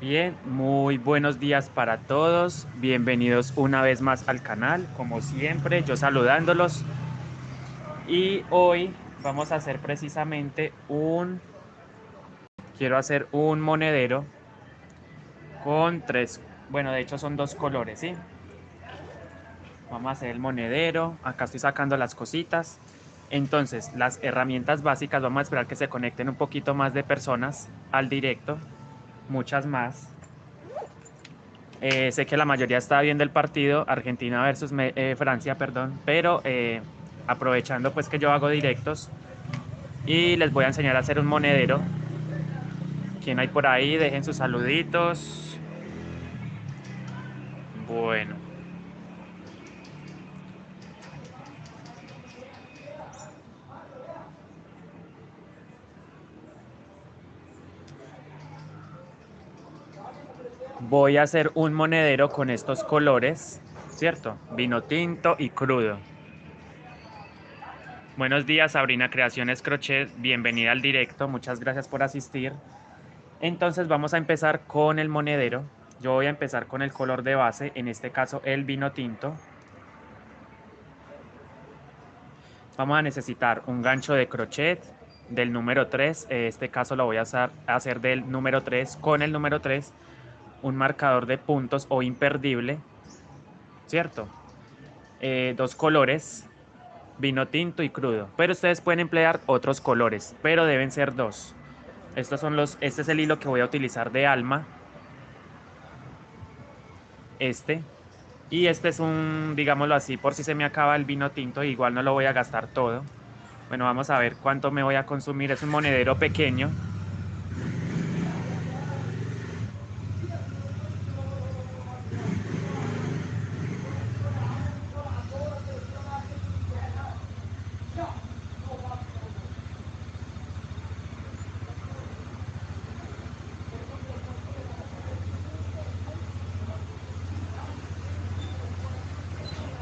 Bien, muy buenos días para todos. Bienvenidos una vez más al canal. Como siempre, yo saludándolos. Y hoy vamos a hacer precisamente quiero hacer un monedero con bueno, de hecho son dos colores, ¿sí? Vamos a hacer el monedero. Acá estoy sacando las cositas. Entonces, las herramientas básicas, vamos a esperar que se conecten un poquito más de personas al directo. Muchas más. Sé que la mayoría está viendo el partido Argentina versus Francia, perdón, pero aprovechando pues que yo hago directos y les voy a enseñar a hacer un monedero. ¿Quién hay por ahí? Dejen sus saluditos. Bueno, voy a hacer un monedero con estos colores, ¿cierto? Vino tinto y crudo. Buenos días, Sabrina Creaciones Crochet. Bienvenida al directo. Muchas gracias por asistir. Entonces vamos a empezar con el monedero. Yo voy a empezar con el color de base, en este caso el vino tinto. Vamos a necesitar un gancho de crochet del número 3. Este caso lo voy a hacer del número 3 con el número 3. Un marcador de puntos o imperdible, ¿cierto? Dos colores, vino tinto y crudo. Pero ustedes pueden emplear otros colores, pero deben ser dos. Este es el hilo que voy a utilizar de alma. Este. Y este es digámoslo así, por si se me acaba el vino tinto, igual no lo voy a gastar todo. Bueno, vamos a ver cuánto me voy a consumir. Es un monedero pequeño.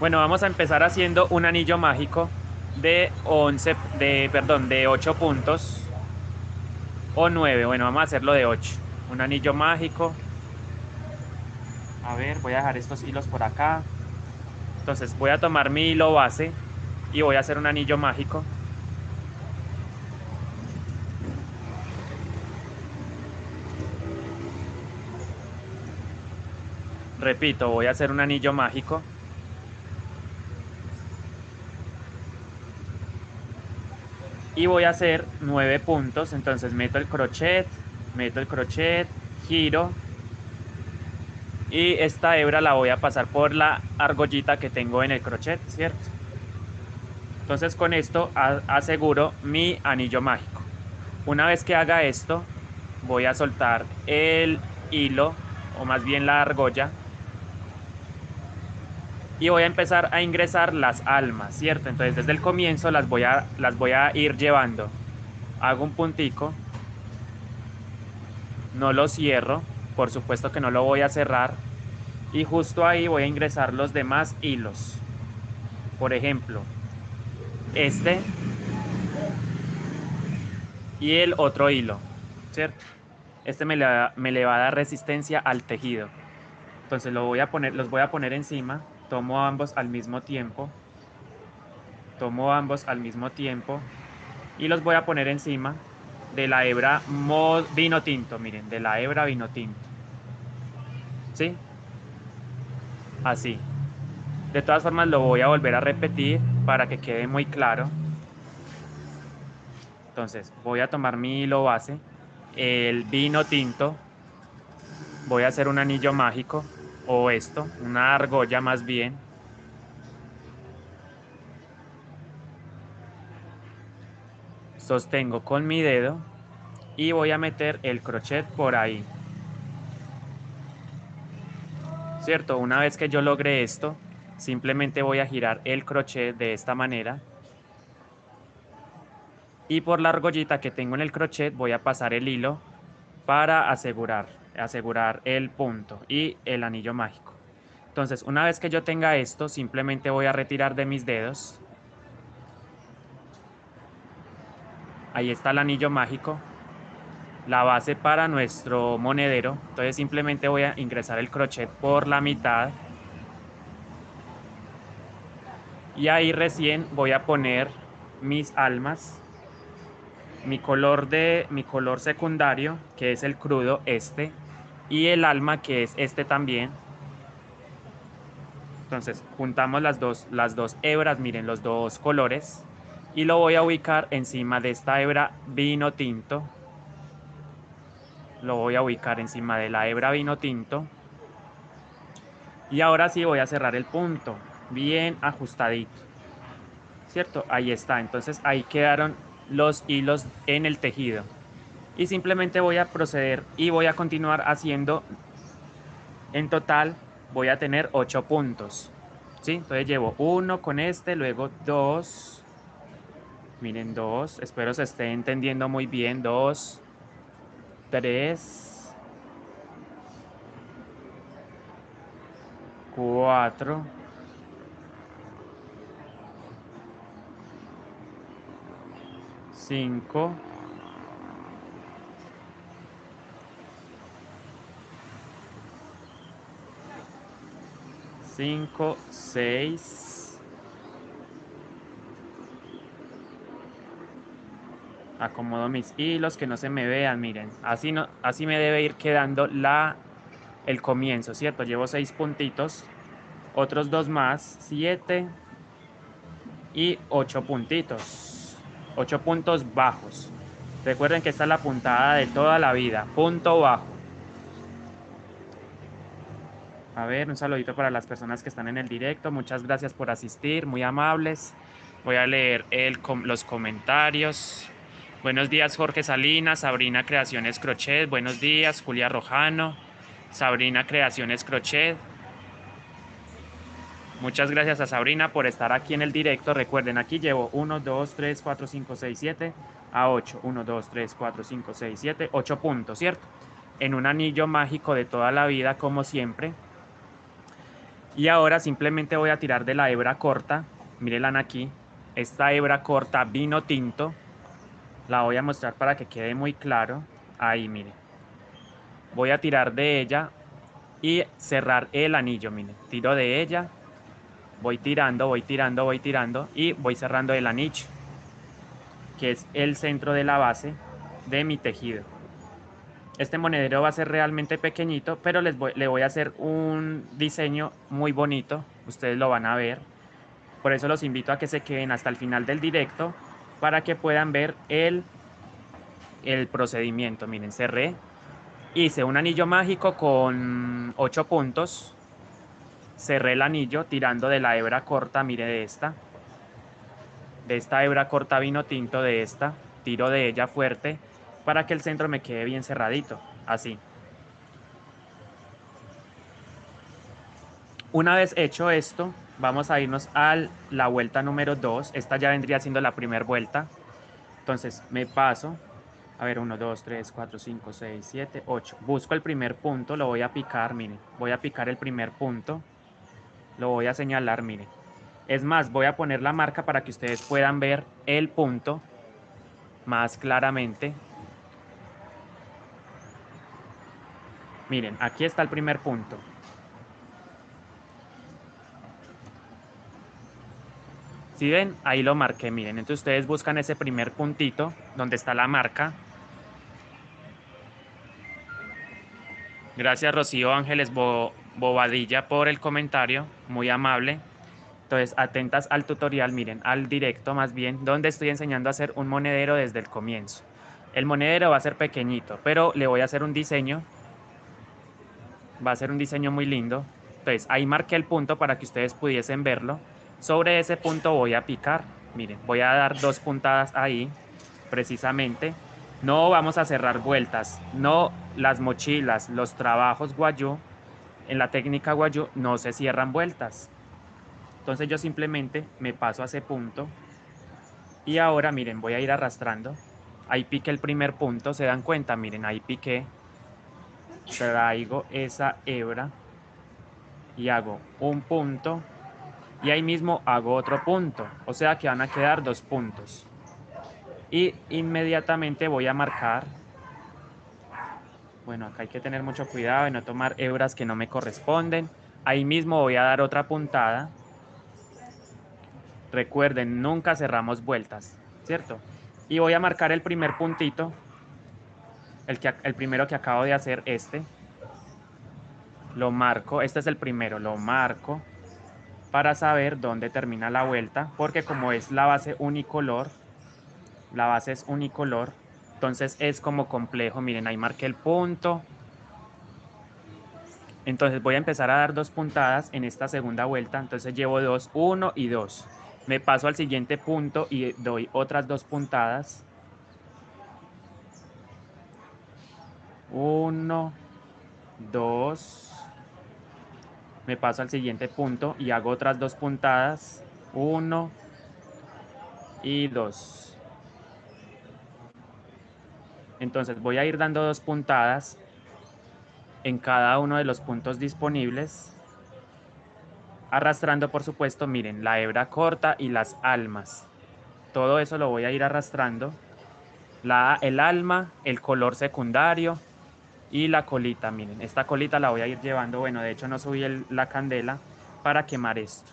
Bueno, vamos a empezar haciendo un anillo mágico de 8 puntos o 9. Bueno, vamos a hacerlo de 8. Un anillo mágico. A ver, voy a dejar estos hilos por acá. Entonces voy a tomar mi hilo base y voy a hacer un anillo mágico. Repito, voy a hacer un anillo mágico. Y voy a hacer 9 puntos. Entonces meto el crochet, giro. Y esta hebra la voy a pasar por la argollita que tengo en el crochet, ¿cierto? Entonces con esto aseguro mi anillo mágico. Una vez que haga esto, voy a soltar el hilo, o más bien la argolla, y voy a empezar a ingresar las almas, ¿cierto? Entonces desde el comienzo las voy a ir llevando. Hago un puntico, no lo cierro, por supuesto que no lo voy a cerrar, y justo ahí voy a ingresar los demás hilos. Por ejemplo, este y el otro hilo, ¿cierto? Este me le va a dar resistencia al tejido. Entonces los voy a poner encima, tomo ambos al mismo tiempo, y los voy a poner encima de la hebra vino tinto, miren, de la hebra vino tinto. ¿Sí? Así. De todas formas lo voy a volver a repetir para que quede muy claro. Entonces voy a tomar mi hilo base, el vino tinto, voy a hacer un anillo mágico, o esto, una argolla más bien. Sostengo con mi dedo y voy a meter el crochet por ahí. ¿Cierto? Una vez que yo logre esto, simplemente voy a girar el crochet de esta manera. Y por la argollita que tengo en el crochet voy a pasar el hilo para asegurar el punto y el anillo mágico. Entonces, una vez que yo tenga esto, simplemente voy a retirar de mis dedos. Ahí está el anillo mágico. la base para nuestro monedero. Entonces simplemente voy a ingresar el crochet por la mitad. Y ahí recién voy a poner mis almas. Mi color secundario, que es el crudo, este. Y el alma, que es este también. Entonces juntamos las dos hebras, miren, los dos colores. Y lo voy a ubicar encima de esta hebra vino tinto. Lo voy a ubicar encima de la hebra vino tinto. Y ahora sí voy a cerrar el punto, bien ajustadito, ¿cierto? Ahí está, entonces ahí quedaron los hilos en el tejido. Y simplemente voy a proceder y voy a continuar haciendo, en total voy a tener 8 puntos, ¿sí? Entonces llevo 1 con este, luego 2, miren 2, espero se esté entendiendo muy bien, 2, 3, 4, 5, 5, 6. Acomodo mis hilos que no se me vean, miren. Así, no, así me debe ir quedando el comienzo, ¿cierto? Llevo 6 puntitos, otros 2 más, 7 y 8 puntitos. 8 puntos bajos. Recuerden que esta es la puntada de toda la vida, punto bajo. A ver, un saludito para las personas que están en el directo. Muchas gracias por asistir, muy amables. Voy a leer los comentarios. Buenos días, Jorge Salinas, Sabrina Creaciones Crochet. Buenos días, Julia Rojano, Sabrina Creaciones Crochet. Muchas gracias a Sabrina por estar aquí en el directo. Recuerden, aquí llevo 1, 2, 3, 4, 5, 6, 7 a 8. 1, 2, 3, 4, 5, 6, 7, 8 puntos, ¿cierto? En un anillo mágico de toda la vida, como siempre. Y ahora simplemente voy a tirar de la hebra corta. Mírenla aquí. Esta hebra corta vino tinto. La voy a mostrar para que quede muy claro. Ahí, miren. Voy a tirar de ella y cerrar el anillo, miren. Tiro de ella. Voy tirando, voy tirando, voy tirando. Y voy cerrando el anillo, que es el centro de la base de mi tejido. Este monedero va a ser realmente pequeñito, pero le voy a hacer un diseño muy bonito. Ustedes lo van a ver. Por eso los invito a que se queden hasta el final del directo para que puedan ver el procedimiento. Miren, cerré. Hice un anillo mágico con 8 puntos. Cerré el anillo tirando de la hebra corta, mire de esta. De esta hebra corta vino tinto de esta. Tiro de ella fuerte para que el centro me quede bien cerradito. Así. Una vez hecho esto, vamos a irnos a la vuelta número 2. Esta ya vendría siendo la primera vuelta. Entonces me paso. A ver, 1, 2, 3, 4, 5, 6, 7, 8. Busco el primer punto, lo voy a picar, miren. Voy a picar el primer punto. Lo voy a señalar, miren. Es más, voy a poner la marca para que ustedes puedan ver el punto más claramente. Miren, aquí está el primer punto. Si ven, ahí lo marqué, miren. Entonces ustedes buscan ese primer puntito donde está la marca. Gracias, Rocío Ángeles Bobadilla, por el comentario, muy amable. Entonces, atentas al tutorial, miren, al directo más bien, donde estoy enseñando a hacer un monedero desde el comienzo. El monedero va a ser pequeñito, pero le voy a hacer un diseño. Va a ser un diseño muy lindo. Entonces, ahí marqué el punto para que ustedes pudiesen verlo. Sobre ese punto voy a picar. Miren, voy a dar 2 puntadas ahí, precisamente. No vamos a cerrar vueltas. No, las mochilas, los trabajos guayú, en la técnica guayú no se cierran vueltas. Entonces yo simplemente me paso a ese punto. Y ahora, miren, voy a ir arrastrando. Ahí piqué el primer punto, ¿se dan cuenta? Miren, ahí piqué. Traigo esa hebra y hago un punto. Y ahí mismo hago otro punto. O sea que van a quedar 2 puntos. Y inmediatamente voy a marcar Bueno, acá hay que tener mucho cuidado de no tomar hebras que no me corresponden. Ahí mismo voy a dar otra puntada. Recuerden, nunca cerramos vueltas, ¿cierto? Y voy a marcar el primer puntito, el primero que acabo de hacer, lo marco, este es el primero, lo marco para saber dónde termina la vuelta, porque como es la base unicolor, la base es unicolor, entonces es como complejo. Miren, ahí marqué el punto. Entonces voy a empezar a dar 2 puntadas en esta segunda vuelta. Entonces llevo 2, 1 y 2. Me paso al siguiente punto y doy otras 2 puntadas. 1, 2. Me paso al siguiente punto y hago otras 2 puntadas. 1 y 2. Entonces voy a ir dando 2 puntadas en cada uno de los puntos disponibles, arrastrando, por supuesto, miren, la hebra corta y las almas. Todo eso lo voy a ir arrastrando. El alma, el color secundario y la colita. Miren, esta colita la voy a ir llevando. Bueno, de hecho no subí la candela para quemar esto.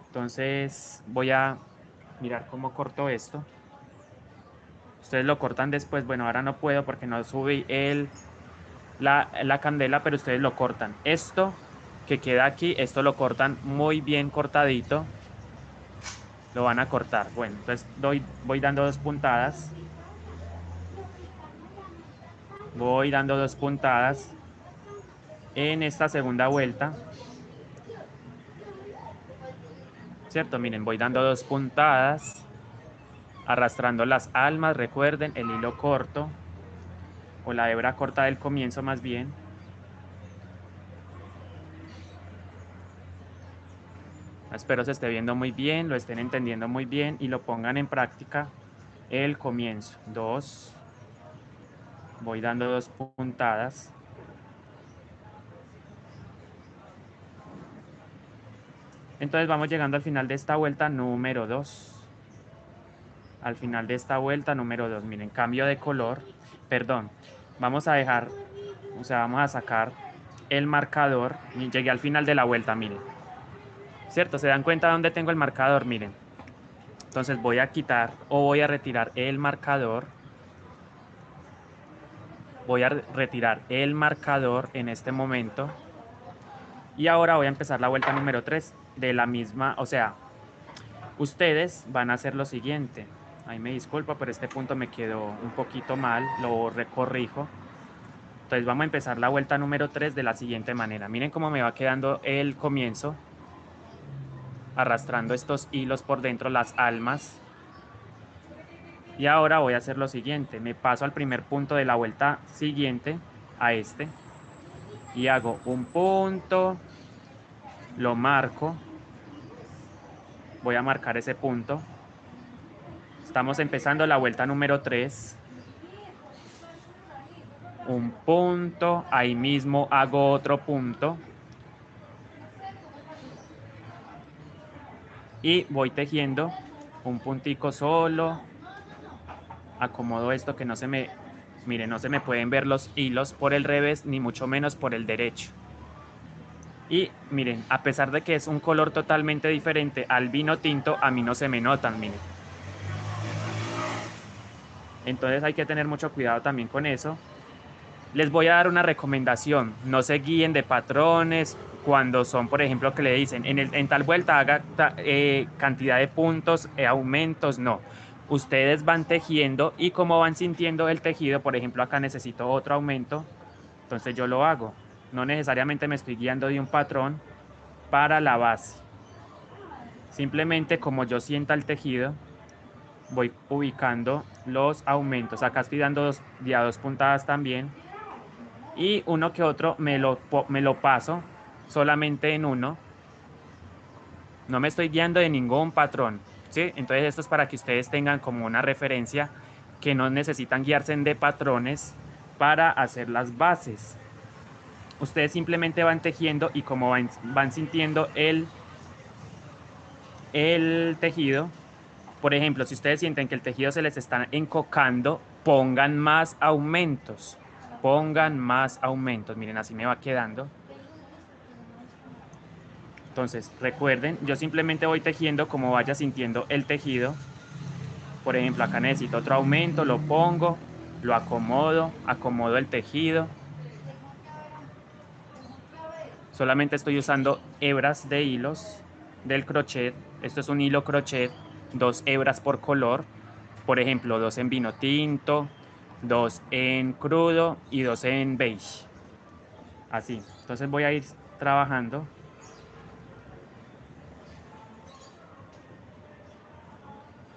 Entonces voy a mirar cómo corto esto. Ustedes lo cortan después. Bueno, ahora no puedo porque no subí la candela, pero ustedes lo cortan. Esto que queda aquí, esto lo cortan muy bien cortadito. Lo van a cortar. Bueno, entonces voy dando 2 puntadas. Voy dando 2 puntadas en esta segunda vuelta. ¿Cierto? Miren, voy dando 2 puntadas, arrastrando las almas, recuerden, el hilo corto, o la hebra corta del comienzo más bien. Espero se esté viendo muy bien, lo estén entendiendo muy bien y lo pongan en práctica el comienzo. 2, voy dando 2 puntadas. Entonces vamos llegando al final de esta vuelta número 2. Al final de esta vuelta número 2, miren, cambio de color, perdón, vamos a dejar, o sea, vamos a sacar el marcador. Llegué al final de la vuelta, miren, ¿cierto? ¿Se dan cuenta dónde tengo el marcador? Miren, entonces voy a quitar o voy a retirar el marcador. Voy a retirar el marcador en este momento. Y ahora voy a empezar la vuelta número 3 de la misma, o sea, ustedes van a hacer lo siguiente. Ahí me disculpo, pero este punto me quedó un poquito mal, lo recorrijo. Entonces vamos a empezar la vuelta número 3 de la siguiente manera. Miren cómo me va quedando el comienzo, arrastrando estos hilos por dentro, las almas. Y ahora voy a hacer lo siguiente. Me paso al primer punto de la vuelta siguiente, a este, y hago un punto, lo marco. Voy a marcar ese punto. Estamos empezando la vuelta número 3. Un punto, ahí mismo hago otro punto. Y voy tejiendo un puntico solo. Acomodo esto que no se me, miren, no se me pueden ver los hilos por el revés, ni mucho menos por el derecho. Y miren, a pesar de que es un color totalmente diferente al vino tinto, a mí no se me notan, miren. Entonces hay que tener mucho cuidado también con eso. Les voy a dar una recomendación, no se guíen de patrones cuando son, por ejemplo, que le dicen, en tal vuelta haga cantidad de puntos, aumentos, no. Ustedes van tejiendo y como van sintiendo el tejido, por ejemplo, acá necesito otro aumento, entonces yo lo hago. No necesariamente me estoy guiando de un patrón para la base. Simplemente como yo sienta el tejido, voy ubicando los aumentos. Acá estoy dando ya 2 puntadas también. Y uno que otro me lo paso solamente en uno. No me estoy guiando de ningún patrón, ¿sí? Entonces esto es para que ustedes tengan como una referencia que no necesitan guiarse de patrones para hacer las bases. Ustedes simplemente van tejiendo y como van sintiendo el tejido, por ejemplo, si ustedes sienten que el tejido se les está encocando, pongan más aumentos. pongan más aumentos. Miren, así me va quedando. Entonces, recuerden, yo simplemente voy tejiendo como vaya sintiendo el tejido. Por ejemplo, acá necesito otro aumento, lo pongo, lo acomodo, acomodo el tejido. Solamente estoy usando hebras de hilos del crochet. Esto es un hilo crochet, 2 hebras por color. Por ejemplo, 2 en vino tinto, 2 en crudo y 2 en beige. Así. Entonces voy a ir trabajando.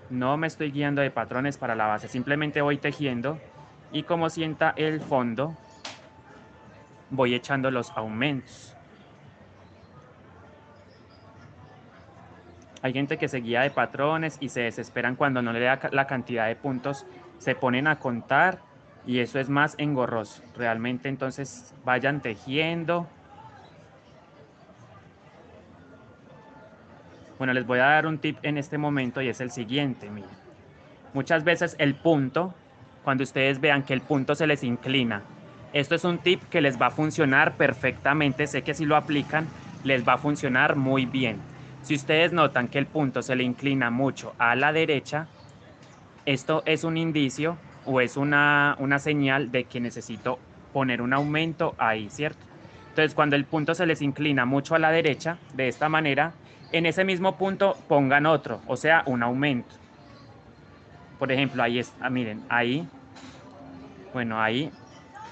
No me estoy guiando de patrones para la base, simplemente voy tejiendo y como sienta el fondo, voy echando los aumentos. Hay gente que se guía de patrones y se desesperan cuando no le da la cantidad de puntos, se ponen a contar y eso es más engorroso. Realmente entonces vayan tejiendo. Bueno, les voy a dar un tip en este momento y es el siguiente, miren. Muchas veces el punto, cuando ustedes vean que el punto se les inclina, esto es un tip que les va a funcionar perfectamente. Sé que si lo aplican, les va a funcionar muy bien. Si ustedes notan que el punto se le inclina mucho a la derecha, esto es un indicio o es una señal de que necesito poner un aumento ahí, ¿cierto? Entonces, cuando el punto se les inclina mucho a la derecha, de esta manera, en ese mismo punto pongan otro, o sea, un aumento. Por ejemplo, ahí está, miren, ahí, bueno, ahí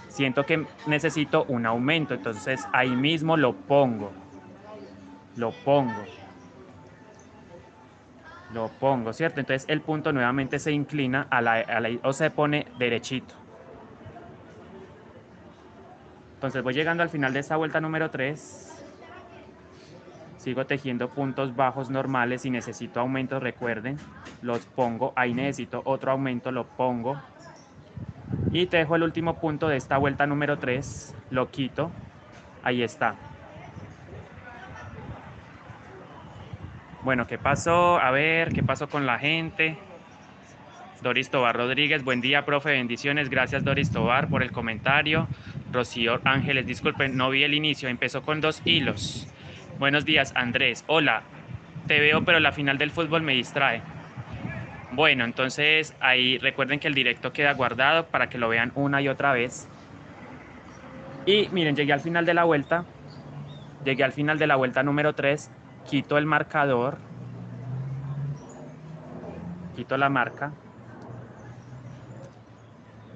siento que necesito un aumento, entonces ahí mismo lo pongo, lo pongo, lo pongo, ¿cierto? Entonces el punto nuevamente se inclina o se pone derechito. Entonces voy llegando al final de esta vuelta número 3. Sigo tejiendo puntos bajos normales y necesito aumentos, recuerden, los pongo, ahí necesito otro aumento, lo pongo. Y tejo el último punto de esta vuelta número 3, lo quito, ahí está. Bueno, ¿qué pasó? A ver, ¿qué pasó con la gente? Doris Tobar Rodríguez, buen día, profe, bendiciones. Gracias, Doris Tobar, por el comentario. Rocío Ángeles, disculpen, no vi el inicio, empezó con 2 hilos. Buenos días, Andrés. Hola, te veo, pero la final del fútbol me distrae. Bueno, entonces ahí recuerden que el directo queda guardado para que lo vean una y otra vez. Y miren, llegué al final de la vuelta. Llegué al final de la vuelta número 3. Quito el marcador. Quito la marca.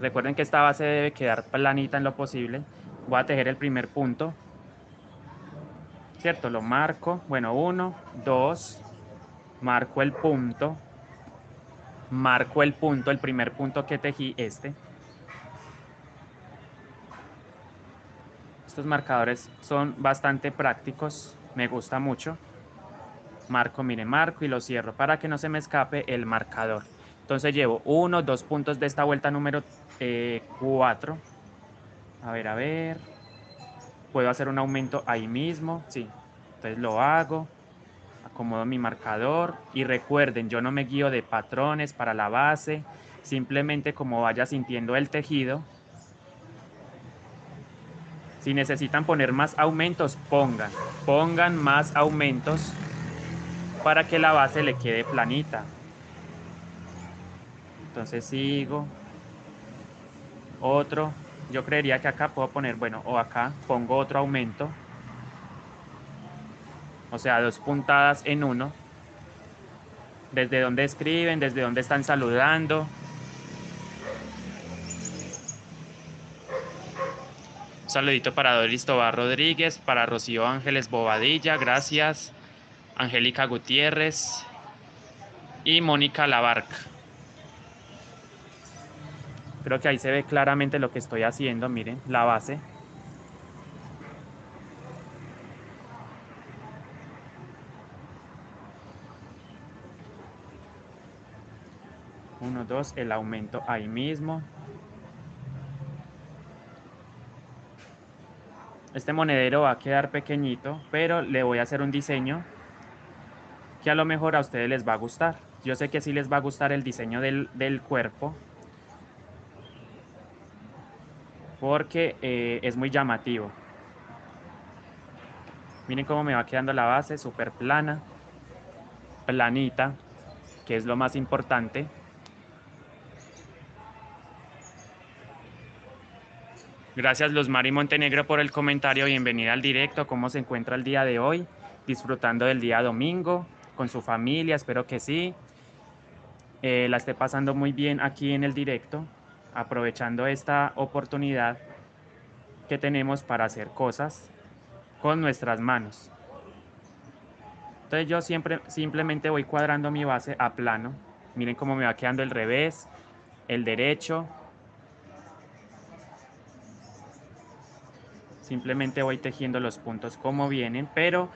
Recuerden que esta base debe quedar planita en lo posible. Voy a tejer el primer punto. ¿Cierto? Lo marco. Bueno, 1, 2. Marco el punto. Marco el punto, el primer punto que tejí, este. Estos marcadores son bastante prácticos. Me gusta mucho. Marco, miren, marco y lo cierro para que no se me escape el marcador. Entonces llevo 1, 2 puntos de esta vuelta número 4. A ver. Puedo hacer un aumento ahí mismo, sí. Entonces lo hago, acomodo mi marcador y recuerden, yo no me guío de patrones para la base, simplemente como vaya sintiendo el tejido. Si necesitan poner más aumentos, pongan más aumentos para que la base le quede planita. Entonces sigo, otro, yo creería que acá puedo poner, bueno, o acá pongo otro aumento, o sea, 2 puntadas en uno. Desde donde escriben, desde donde están saludando. Un saludito para Doris Tobar Rodríguez, para Rocío Ángeles Bobadilla, gracias. Angélica Gutiérrez y Mónica Labarca. Creo que ahí se ve claramente lo que estoy haciendo, miren, la base. Uno, dos, el aumento ahí mismo. Este monedero va a quedar pequeñito, pero le voy a hacer un diseño que a lo mejor a ustedes les va a gustar. Yo sé que sí les va a gustar el diseño del cuerpo. porque es muy llamativo. Miren cómo me va quedando la base, súper plana, planita, que es lo más importante. Gracias Luz Mari Montenegro por el comentario. Bienvenida al directo. ¿Cómo se encuentra el día de hoy? Disfrutando del día domingo con su familia, espero que sí. La esté pasando muy bien aquí en el directo, aprovechando esta oportunidad que tenemos para hacer cosas con nuestras manos. Entonces yo simplemente voy cuadrando mi base a plano. Miren cómo me va quedando el revés, el derecho. Simplemente voy tejiendo los puntos como vienen, pero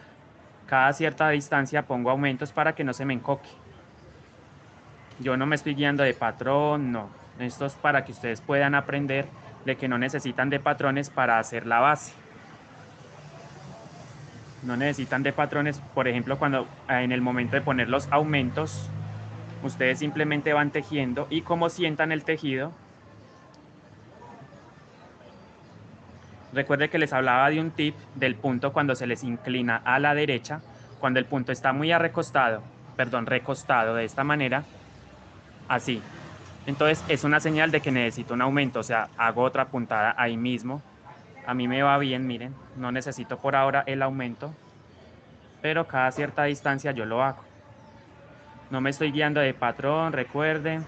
cada cierta distancia pongo aumentos para que no se me encoque. Yo no me estoy guiando de patrón, no. Esto es para que ustedes puedan aprender de que no necesitan de patrones para hacer la base. No necesitan de patrones, por ejemplo, cuando en el momento de poner los aumentos, ustedes simplemente van tejiendo y como sientan el tejido. Recuerde que les hablaba de un tip del punto cuando se les inclina a la derecha, cuando el punto está muy recostado de esta manera, así. Entonces es una señal de que necesito un aumento, o sea, hago otra puntada ahí mismo. A mí me va bien, miren, no necesito por ahora el aumento, pero cada cierta distancia yo lo hago. No me estoy guiando de patrón, recuerden.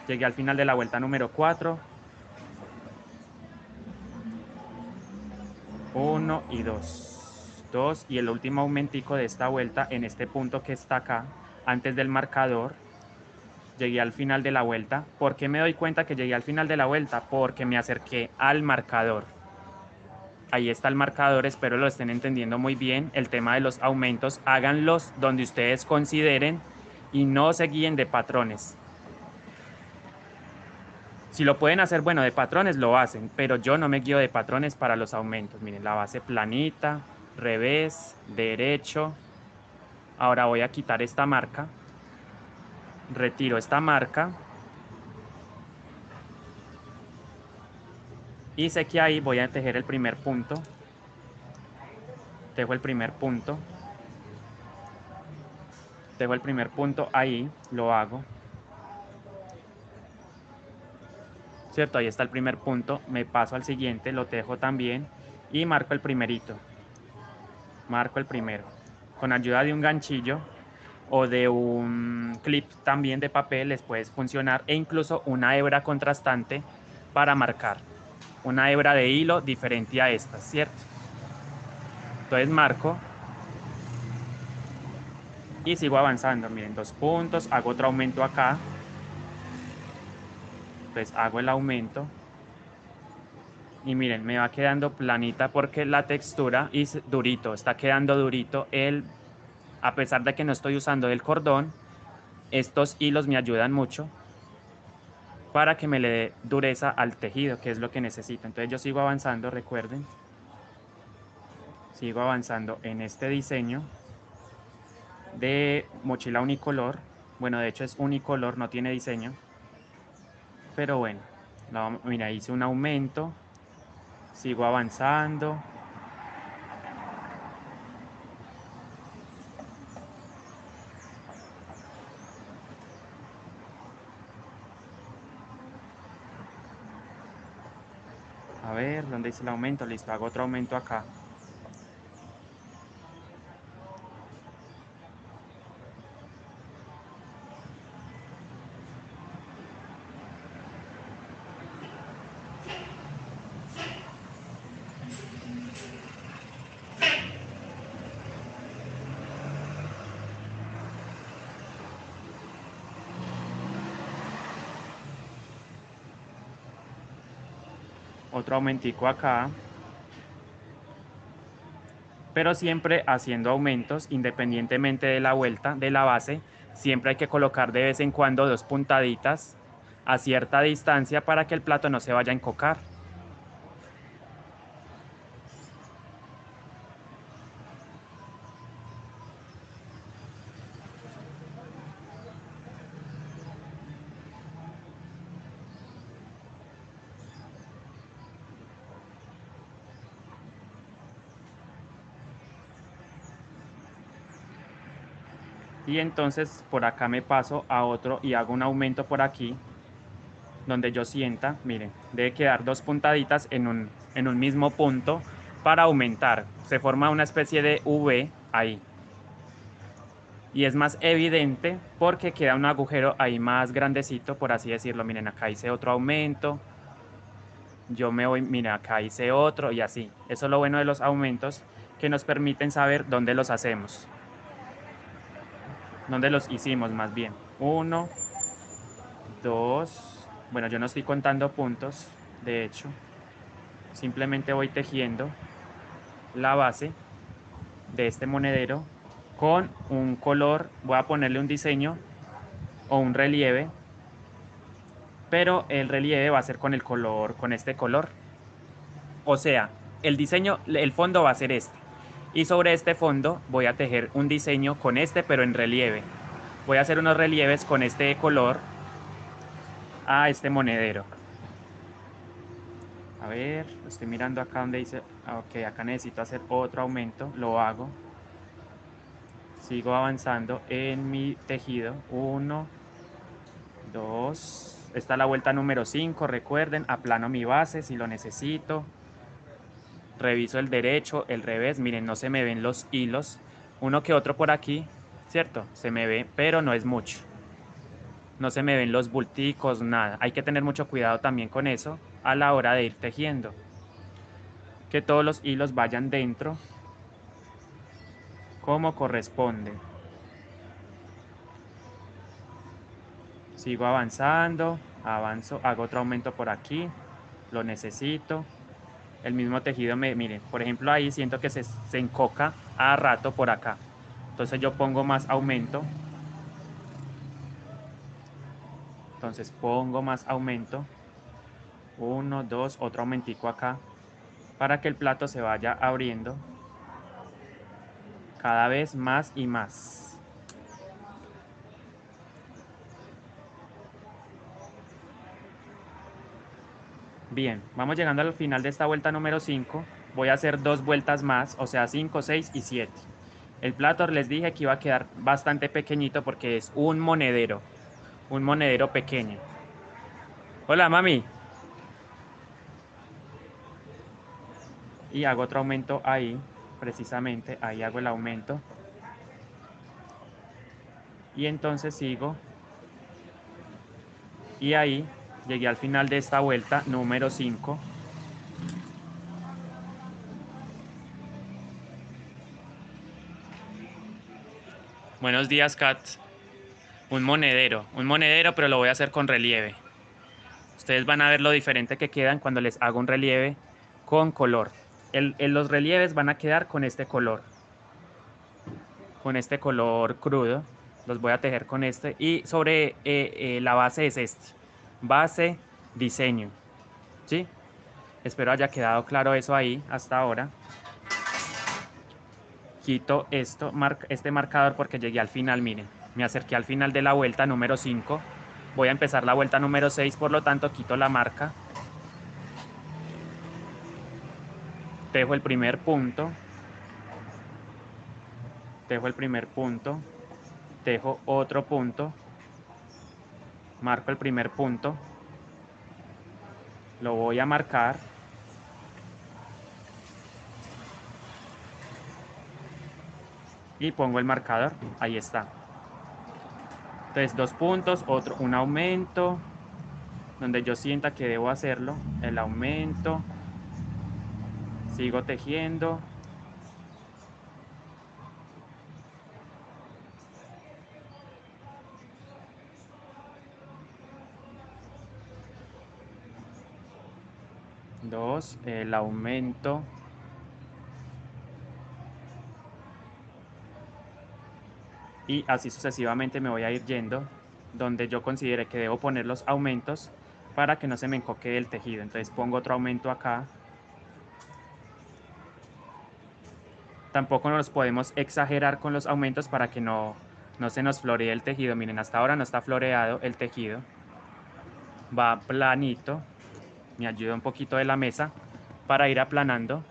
Llegué al final de la vuelta número 4. 1 y 2. 2 y el último aumentico de esta vuelta en este punto que está acá, antes del marcador. Llegué al final de la vuelta. ¿Por qué me doy cuenta que llegué al final de la vuelta? Porque me acerqué al marcador. Ahí está el marcador, espero lo estén entendiendo muy bien. El tema de los aumentos, háganlos donde ustedes consideren y no se guíen de patrones. Si lo pueden hacer, bueno, de patrones lo hacen, pero yo no me guío de patrones para los aumentos. Miren, la base planita, revés, derecho. Ahora voy a quitar esta marca. Retiro esta marca. Y sé que ahí voy a tejer el primer punto. Tejo el primer punto. Tejo el primer punto ahí, lo hago. ¿Cierto? Ahí está el primer punto. Me paso al siguiente, lo tejo también. Y marco el primerito. Marco el primero. Con ayuda de un ganchillo o de un clip también de papel les puede funcionar, e incluso una hebra contrastante para marcar. Una hebra de hilo diferente a esta, ¿cierto? Entonces marco y sigo avanzando. Miren, 2 puntos, hago otro aumento acá. Entonces hago el aumento. Y miren, me va quedando planita porque la textura es durito, está quedando durito. A pesar de que no estoy usando el cordón, estos hilos me ayudan mucho para que me le dé dureza al tejido, que es lo que necesito. Entonces yo sigo avanzando, recuerden. Sigo avanzando en este diseño de mochila unicolor. Bueno, de hecho es unicolor, no tiene diseño. Pero bueno, mira, hice un aumento. Sigo avanzando. A ver, ¿dónde hice el aumento? Listo, hago otro aumento acá. Otro aumentico acá. Pero siempre haciendo aumentos independientemente de la vuelta de la base. Siempre hay que colocar de vez en cuando 2 puntaditas a cierta distancia para que el plato no se vaya a encocar. Y entonces por acá me paso a otro y hago un aumento por aquí, donde yo sienta, miren, debe quedar dos puntaditas en un mismo punto para aumentar. Se forma una especie de V ahí. Y es más evidente porque queda un agujero ahí más grandecito, por así decirlo. Miren, acá hice otro aumento. Yo me voy, miren, acá hice otro y así. Eso es lo bueno de los aumentos, que nos permiten saber dónde los hacemos. Dónde los hicimos más bien. Uno, dos. Bueno, yo no estoy contando puntos, de hecho. Simplemente voy tejiendo la base de este monedero con un color. Voy a ponerle un diseño o un relieve, pero el relieve va a ser con el color, con este color. O sea, el diseño, el fondo va a ser este. Y sobre este fondo voy a tejer un diseño con este, pero en relieve. Voy a hacer unos relieves con este color a este monedero. A ver, lo estoy mirando acá donde dice, ok, acá necesito hacer otro aumento, lo hago. Sigo avanzando en mi tejido. 1, 2. Esta es la vuelta número 5. Recuerden, aplano mi base si lo necesito. Reviso el derecho, el revés. Miren, no se me ven los hilos. Uno que otro por aquí, ¿cierto? Se me ve, pero no es mucho. No se me ven los bulticos, nada. Hay que tener mucho cuidado también con eso a la hora de ir tejiendo. Que todos los hilos vayan dentro como corresponde. Sigo avanzando, avanzo, hago otro aumento por aquí, lo necesito. El mismo tejido, miren, por ejemplo ahí siento que se encoca a rato por acá. Entonces yo pongo más aumento. Entonces pongo más aumento. 1, 2, otro aumentico acá. Para que el plato se vaya abriendo cada vez más y más. Bien, vamos llegando al final de esta vuelta número 5. Voy a hacer dos vueltas más, o sea 5, 6 y 7. El plato les dije que iba a quedar bastante pequeñito porque es un monedero pequeño. Hola, mami. Y hago otro aumento ahí, precisamente, ahí hago el aumento. Y entonces sigo. Y ahí llegué al final de esta vuelta número 5. Buenos días, Kat. Un monedero, pero lo voy a hacer con relieve. Ustedes van a ver lo diferente que quedan cuando les hago un relieve con color. Los relieves van a quedar con este color crudo. Los voy a tejer con este. Y sobre la base es este. Base, diseño. ¿Sí? Espero haya quedado claro eso ahí hasta ahora. Quito este marcador porque llegué al final, miren. Me acerqué al final de la vuelta número 5. Voy a empezar la vuelta número 6, por lo tanto quito la marca. Tejo el primer punto. Tejo el primer punto. Tejo otro punto. Marco el primer punto. Lo voy a marcar. Y pongo el marcador. Ahí está. Entonces, dos puntos, un aumento. Donde yo sienta que debo hacerlo. El aumento. Sigo tejiendo. Dos, el aumento. Y así sucesivamente me voy a ir yendo donde yo considere que debo poner los aumentos para que no se me encoque el tejido. Entonces pongo otro aumento acá. Tampoco nos podemos exagerar con los aumentos para que no se nos floree el tejido. Miren, hasta ahora no está floreado el tejido. Va planito. Me ayuda un poquito de la mesa para ir aplanando.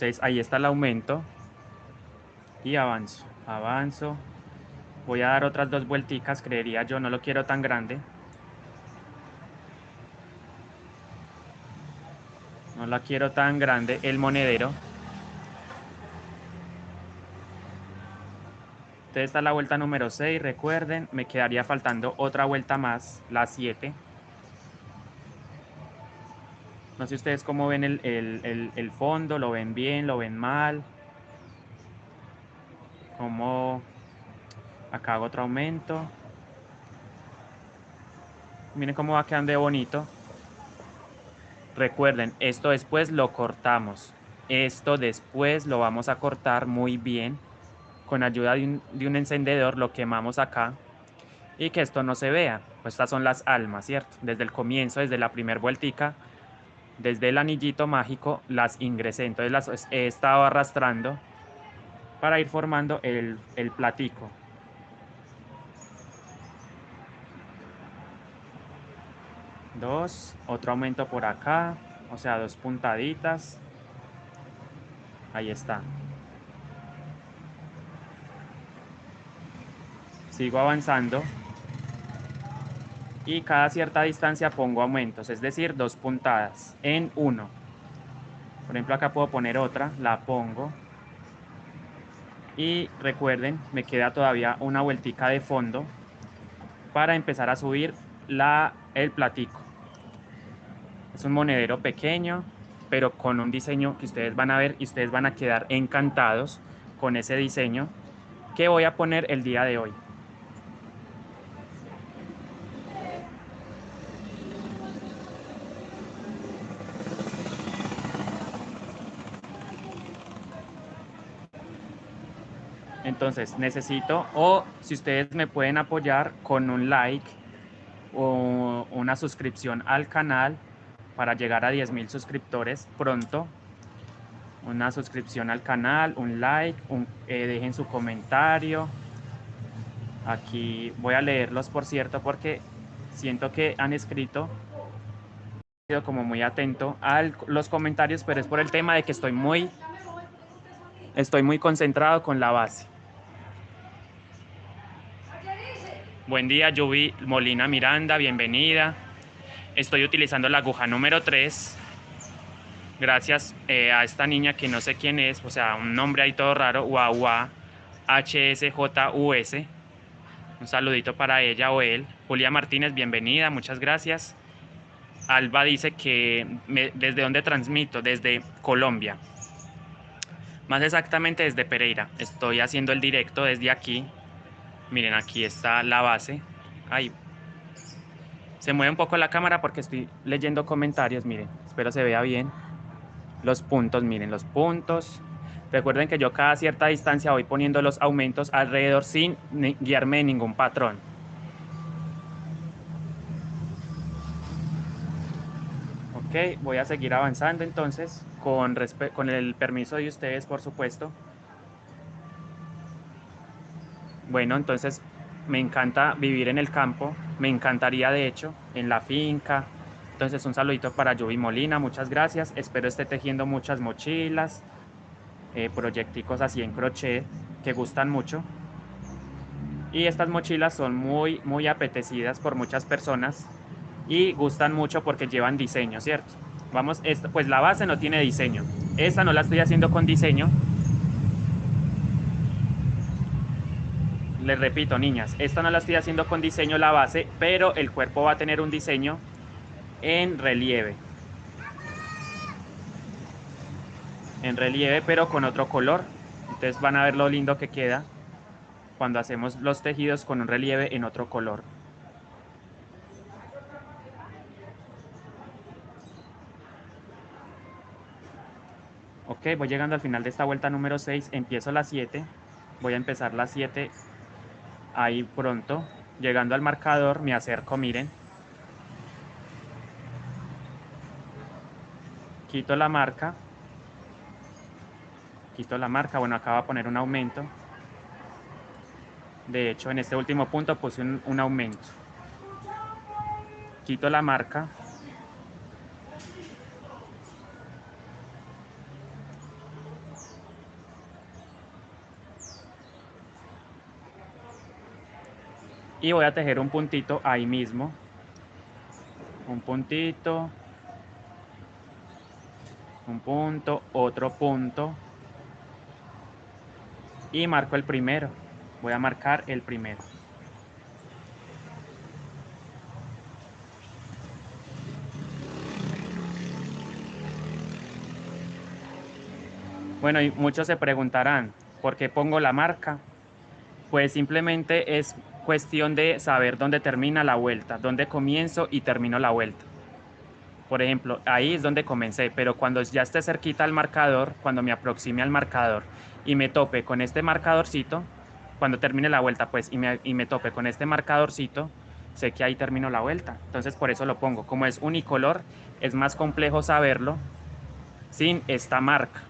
Entonces ahí está el aumento y avanzo, avanzo. Voy a dar otras 2 vuelticas, creería yo, no lo quiero tan grande. No la quiero tan grande el monedero. Entonces esta es la vuelta número 6, recuerden, me quedaría faltando otra vuelta más, la 7. No sé ustedes cómo ven el fondo, lo ven bien, lo ven mal. Como acá hago otro aumento. Miren cómo va quedando de bonito. Recuerden, esto después lo cortamos. Esto después lo vamos a cortar muy bien. Con ayuda de un encendedor lo quemamos acá. Y que esto no se vea. Pues estas son las almas, ¿cierto? Desde el comienzo, desde la primer vueltica, desde el anillito mágico, las ingresé. Entonces las he estado arrastrando para ir formando el platico. Dos, otro aumento por acá, o sea, 2 puntaditas. Ahí está. Sigo avanzando y cada cierta distancia pongo aumentos, es decir, 2 puntadas en uno. Por ejemplo, acá puedo poner otra, la pongo. Y recuerden, me queda todavía una vueltica de fondo para empezar a subir el platico. Es un monedero pequeño, pero con un diseño que ustedes van a ver y ustedes van a quedar encantados con ese diseño que voy a poner el día de hoy. Entonces necesito, o si ustedes me pueden apoyar con un like o una suscripción al canal para llegar a 10.000 suscriptores pronto. Una suscripción al canal, un like, dejen su comentario. Aquí voy a leerlos, por cierto, porque siento que han escrito. He sido como muy atento a los comentarios, pero es por el tema de que estoy muy concentrado con la base. Buen día, Yubi Molina Miranda, bienvenida. Estoy utilizando la aguja número 3. Gracias a esta niña que no sé quién es, o sea, un nombre ahí todo raro, Guagua HSJUS. Un saludito para ella o él. Julia Martínez, bienvenida, muchas gracias. Alba dice que desde dónde transmito, desde Colombia. Más exactamente desde Pereira. Estoy haciendo el directo desde aquí. Miren, aquí está la base. Ahí. Se mueve un poco la cámara porque estoy leyendo comentarios. Miren, espero se vea bien. Los puntos, miren, los puntos. Recuerden que yo cada cierta distancia voy poniendo los aumentos alrededor sin guiarme de ningún patrón. Ok, voy a seguir avanzando entonces con el permiso de ustedes, por supuesto. Bueno, entonces me encanta vivir en el campo, me encantaría de hecho, en la finca. Entonces un saludito para Yubi Molina, muchas gracias. Espero esté tejiendo muchas mochilas, proyecticos así en crochet que gustan mucho. Y estas mochilas son muy apetecidas por muchas personas y gustan mucho porque llevan diseño, ¿cierto? Vamos, pues la base no tiene diseño. Esta no la estoy haciendo con diseño. Les repito, niñas, esta no la estoy haciendo con diseño la base, pero el cuerpo va a tener un diseño en relieve. En relieve, pero con otro color. Entonces van a ver lo lindo que queda cuando hacemos los tejidos con un relieve en otro color. Ok, voy llegando al final de esta vuelta número 6, empiezo la 7, voy a empezar la 7 ahí pronto, llegando al marcador me acerco, miren, quito la marca, bueno, acá va a poner un aumento, de hecho en este último punto puse un aumento, quito la marca, y voy a tejer un puntito ahí mismo, un puntito, un punto, otro punto, y marco el primero. Voy a marcar el primero. Bueno, y muchos se preguntarán, ¿por qué pongo la marca? Pues simplemente es cuestión de saber dónde termina la vuelta, dónde comienzo y termino la vuelta. Por ejemplo, ahí es donde comencé, pero cuando ya esté cerquita al marcador, cuando me aproxime al marcador y me tope con este marcadorcito, cuando termine la vuelta, pues, y me tope con este marcadorcito, sé que ahí termino la vuelta. Entonces, por eso lo pongo. Como es unicolor, es más complejo saberlo sin esta marca.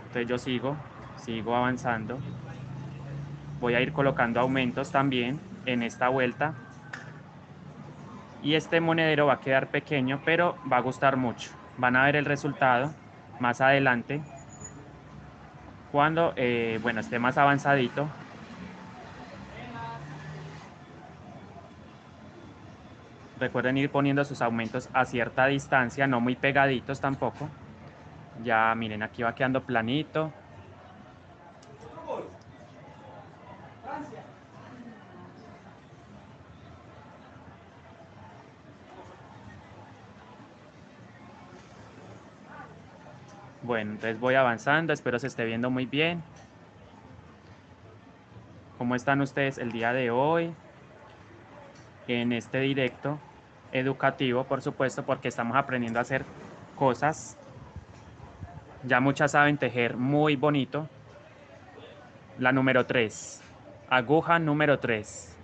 Entonces yo sigo avanzando. Voy a ir colocando aumentos también en esta vuelta. Y este monedero va a quedar pequeño, pero va a gustar mucho. Van a ver el resultado más adelante cuando, bueno, esté más avanzadito. Recuerden ir poniendo sus aumentos a cierta distancia, no muy pegaditos tampoco. Ya miren, aquí va quedando planito. Bueno, entonces voy avanzando, espero se esté viendo muy bien. ¿Cómo están ustedes el día de hoy? En este directo educativo, por supuesto, porque estamos aprendiendo a hacer cosas. Ya muchas saben tejer muy bonito. La número 3, aguja número 3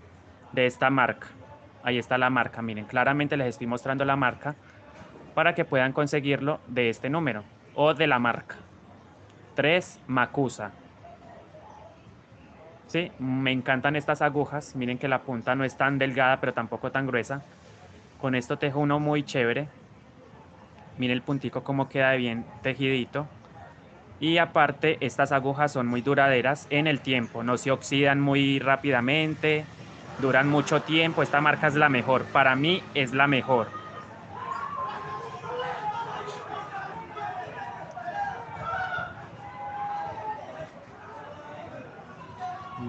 de esta marca. Ahí está la marca, miren, claramente les estoy mostrando la marca para que puedan conseguirlo de este número o de la marca. 3 Macusa. Sí, me encantan estas agujas. Miren que la punta no es tan delgada, pero tampoco tan gruesa. Con esto tejo uno muy chévere. Miren el puntico como queda bien tejidito. Y aparte, estas agujas son muy duraderas en el tiempo. No se oxidan muy rápidamente. Duran mucho tiempo. Esta marca es la mejor. Para mí es la mejor.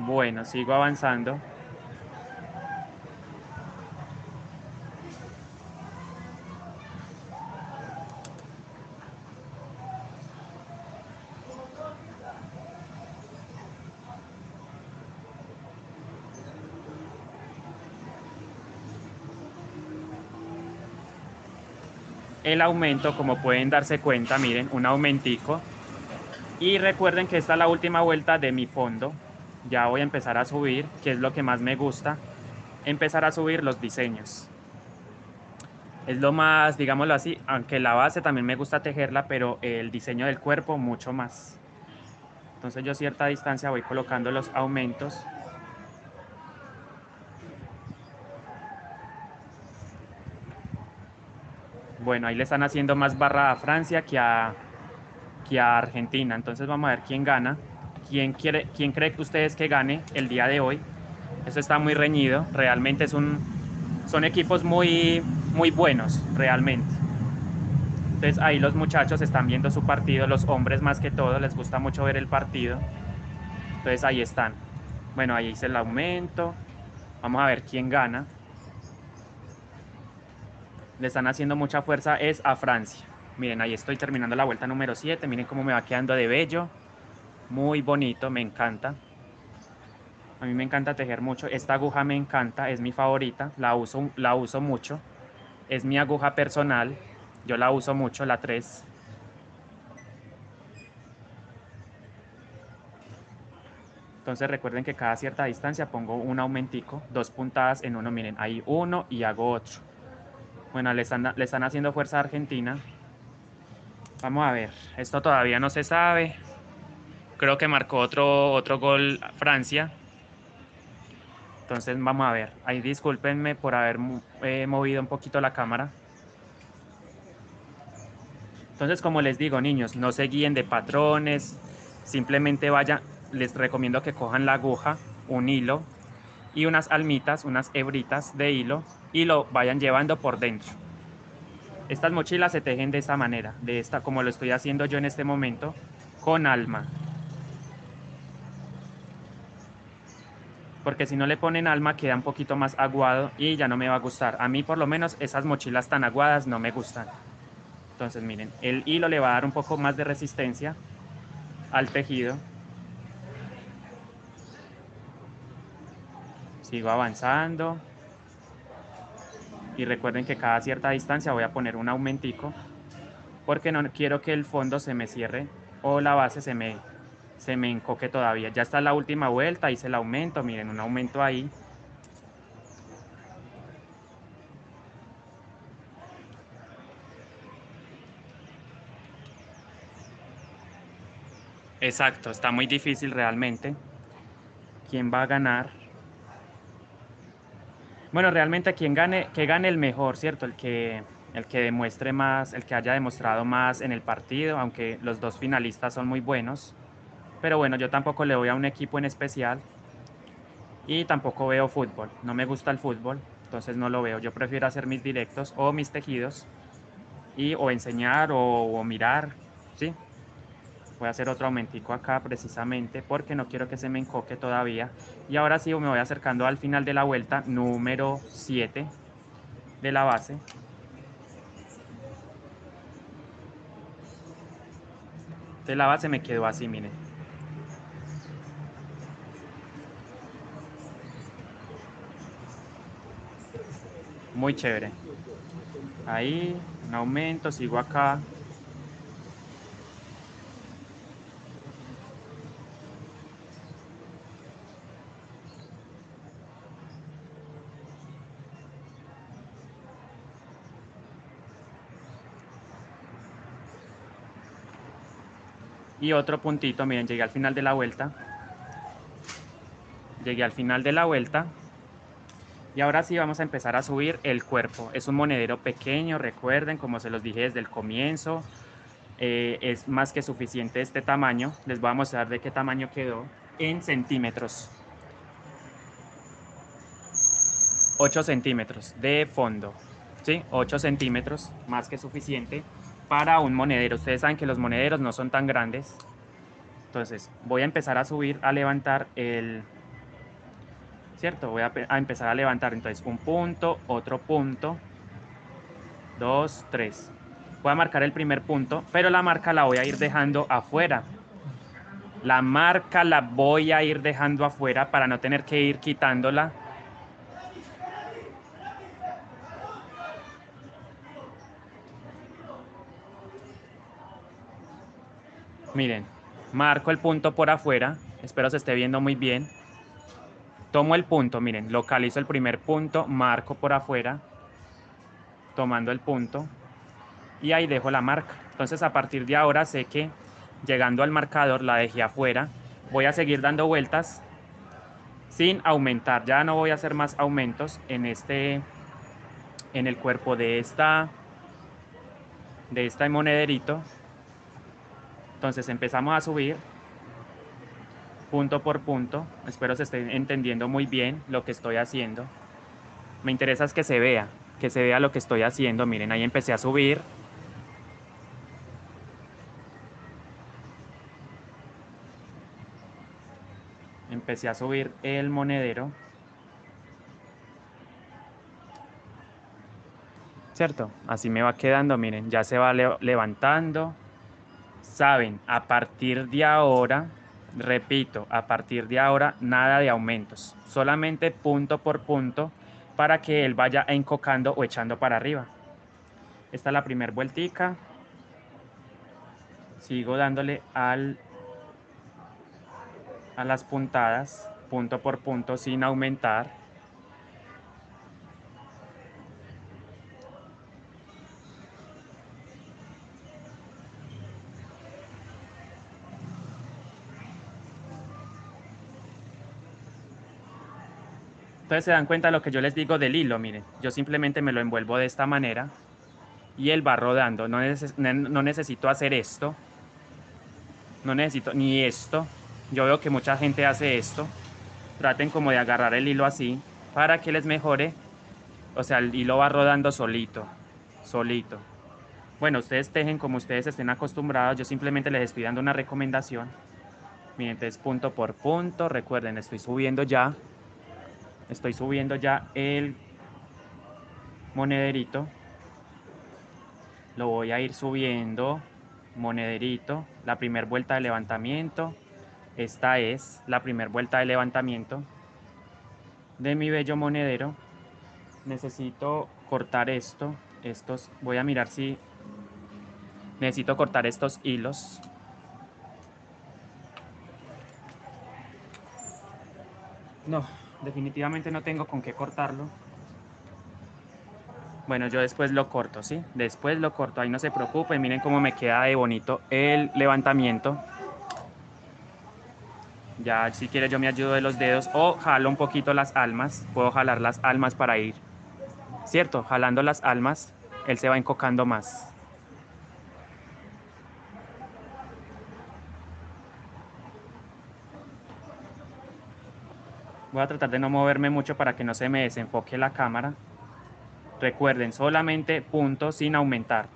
Bueno, sigo avanzando. El aumento, como pueden darse cuenta, miren, un aumentico. Y recuerden que esta es la última vuelta de mi fondo. Ya voy a empezar a subir, que es lo que más me gusta. Empezar a subir los diseños. Es lo más, digámoslo así, aunque la base también me gusta tejerla, pero el diseño del cuerpo mucho más. Entonces yo a cierta distancia voy colocando los aumentos. Bueno, ahí le están haciendo más barra a Francia que a Argentina. Entonces vamos a ver quién gana. ¿Quién cree que ustedes que gane el día de hoy? Eso está muy reñido. Realmente son equipos muy buenos, realmente. Entonces ahí los muchachos están viendo su partido, los hombres más que todo, les gusta mucho ver el partido. Entonces ahí están. Bueno, ahí hice el aumento. Vamos a ver quién gana. Le están haciendo mucha fuerza es a Francia. Miren, ahí estoy terminando la vuelta número 7. Miren cómo me va quedando de bello. Muy bonito, me encanta. A mí me encanta tejer mucho. Esta aguja me encanta, es mi favorita. La uso mucho. Es mi aguja personal. Yo la uso mucho, la 3. Entonces recuerden que cada cierta distancia pongo un aumentico, dos puntadas en uno. Miren, ahí uno y hago otro. Bueno, le están haciendo fuerza a Argentina. Vamos a ver, esto todavía no se sabe. Creo que marcó otro gol Francia. Entonces vamos a ver. Ahí discúlpenme por haber movido un poquito la cámara. Entonces, como les digo, niños, no se guíen de patrones. Simplemente vayan, les recomiendo que cojan la aguja, un hilo, y unas almitas, unas hebritas de hilo y lo vayan llevando por dentro. Estas mochilas se tejen de esta manera, de esta como lo estoy haciendo yo en este momento, con alma. Porque si no le ponen alma queda un poquito más aguado y ya no me va a gustar. A mí por lo menos esas mochilas tan aguadas no me gustan. Entonces miren, el hilo le va a dar un poco más de resistencia al tejido. Sigo avanzando. Y recuerden que cada cierta distancia voy a poner un aumentico porque no quiero que el fondo se me cierre o la base se me encoque todavía. Ya está la última vuelta, hice el aumento, miren, un aumento ahí. Exacto, está muy difícil realmente. ¿Quién va a ganar? Bueno, realmente quien gane, que gane el mejor, ¿cierto? El que demuestre más, el que haya demostrado más en el partido, aunque los dos finalistas son muy buenos. Pero bueno, yo tampoco le voy a un equipo en especial y tampoco veo fútbol. No me gusta el fútbol, entonces no lo veo. Yo prefiero hacer mis directos o mis tejidos y o enseñar o mirar, ¿sí? Voy a hacer otro aumentico acá precisamente porque no quiero que se me encoque todavía. Y ahora sí me voy acercando al final de la vuelta número 7 de la base. De la base me quedó así, miren. Muy chévere. Ahí, un aumento, sigo acá. Y otro puntito, miren, llegué al final de la vuelta. Llegué al final de la vuelta. Y ahora sí vamos a empezar a subir el cuerpo. Es un monedero pequeño, recuerden, como se los dije desde el comienzo. Es más que suficiente este tamaño. Les voy a mostrar de qué tamaño quedó en centímetros. 8 centímetros de fondo. ¿Sí? 8 centímetros, más que suficiente para un monedero. Ustedes saben que los monederos no son tan grandes. Entonces voy a empezar a subir, a levantar el... ¿Cierto? Voy a empezar a levantar entonces un punto, otro punto, 2, 3. Voy a marcar el primer punto, pero la marca la voy a ir dejando afuera. La marca la voy a ir dejando afuera para no tener que ir quitándola. Miren, marco el punto por afuera. Espero se esté viendo muy bien. Tomo el punto, miren, localizo el primer punto, marco por afuera, tomando el punto. Y ahí dejo la marca. Entonces a partir de ahora sé que llegando al marcador la dejé afuera. Voy a seguir dando vueltas sin aumentar. Ya no voy a hacer más aumentos en el cuerpo de este monederito. Entonces empezamos a subir punto por punto. Espero se estén entendiendo muy bien lo que estoy haciendo. Me interesa es que se vea lo que estoy haciendo. Miren, ahí empecé a subir. Empecé a subir el monedero. ¿Cierto? Así me va quedando, miren, ya se va levantando. Saben, a partir de ahora, repito, a partir de ahora, nada de aumentos. Solamente punto por punto para que él vaya encocando o echando para arriba. Esta es la primera vueltica. Sigo dándole a las puntadas, punto por punto, sin aumentar. Entonces se dan cuenta de lo que yo les digo del hilo, miren. Yo simplemente me lo envuelvo de esta manera y él va rodando. No necesito hacer esto. No necesito ni esto. Yo veo que mucha gente hace esto. traten como de agarrar el hilo así para que les mejore. O sea, el hilo va rodando solito, solito. Bueno, ustedes tejen como ustedes estén acostumbrados. Yo simplemente les estoy dando una recomendación. Miren, entonces punto por punto. Recuerden, estoy subiendo ya el monederito. Lo voy a ir subiendo, monederito. La primera vuelta de levantamiento. Esta es la primera vuelta de levantamiento de mi bello monedero. Necesito cortar voy a mirar si necesito cortar estos hilos. No, definitivamente no tengo con qué cortarlo. Bueno, yo después lo corto, ¿sí? Después lo corto, ahí no se preocupen, miren cómo me queda de bonito el levantamiento. Ya si quiere yo me ayudo de los dedos o jalo un poquito las almas, puedo jalar las almas para ir, ¿cierto? Jalando las almas, él se va encocando más. Voy a tratar de no moverme mucho para que no se me desenfoque la cámara. Recuerden, solamente puntos sin aumentar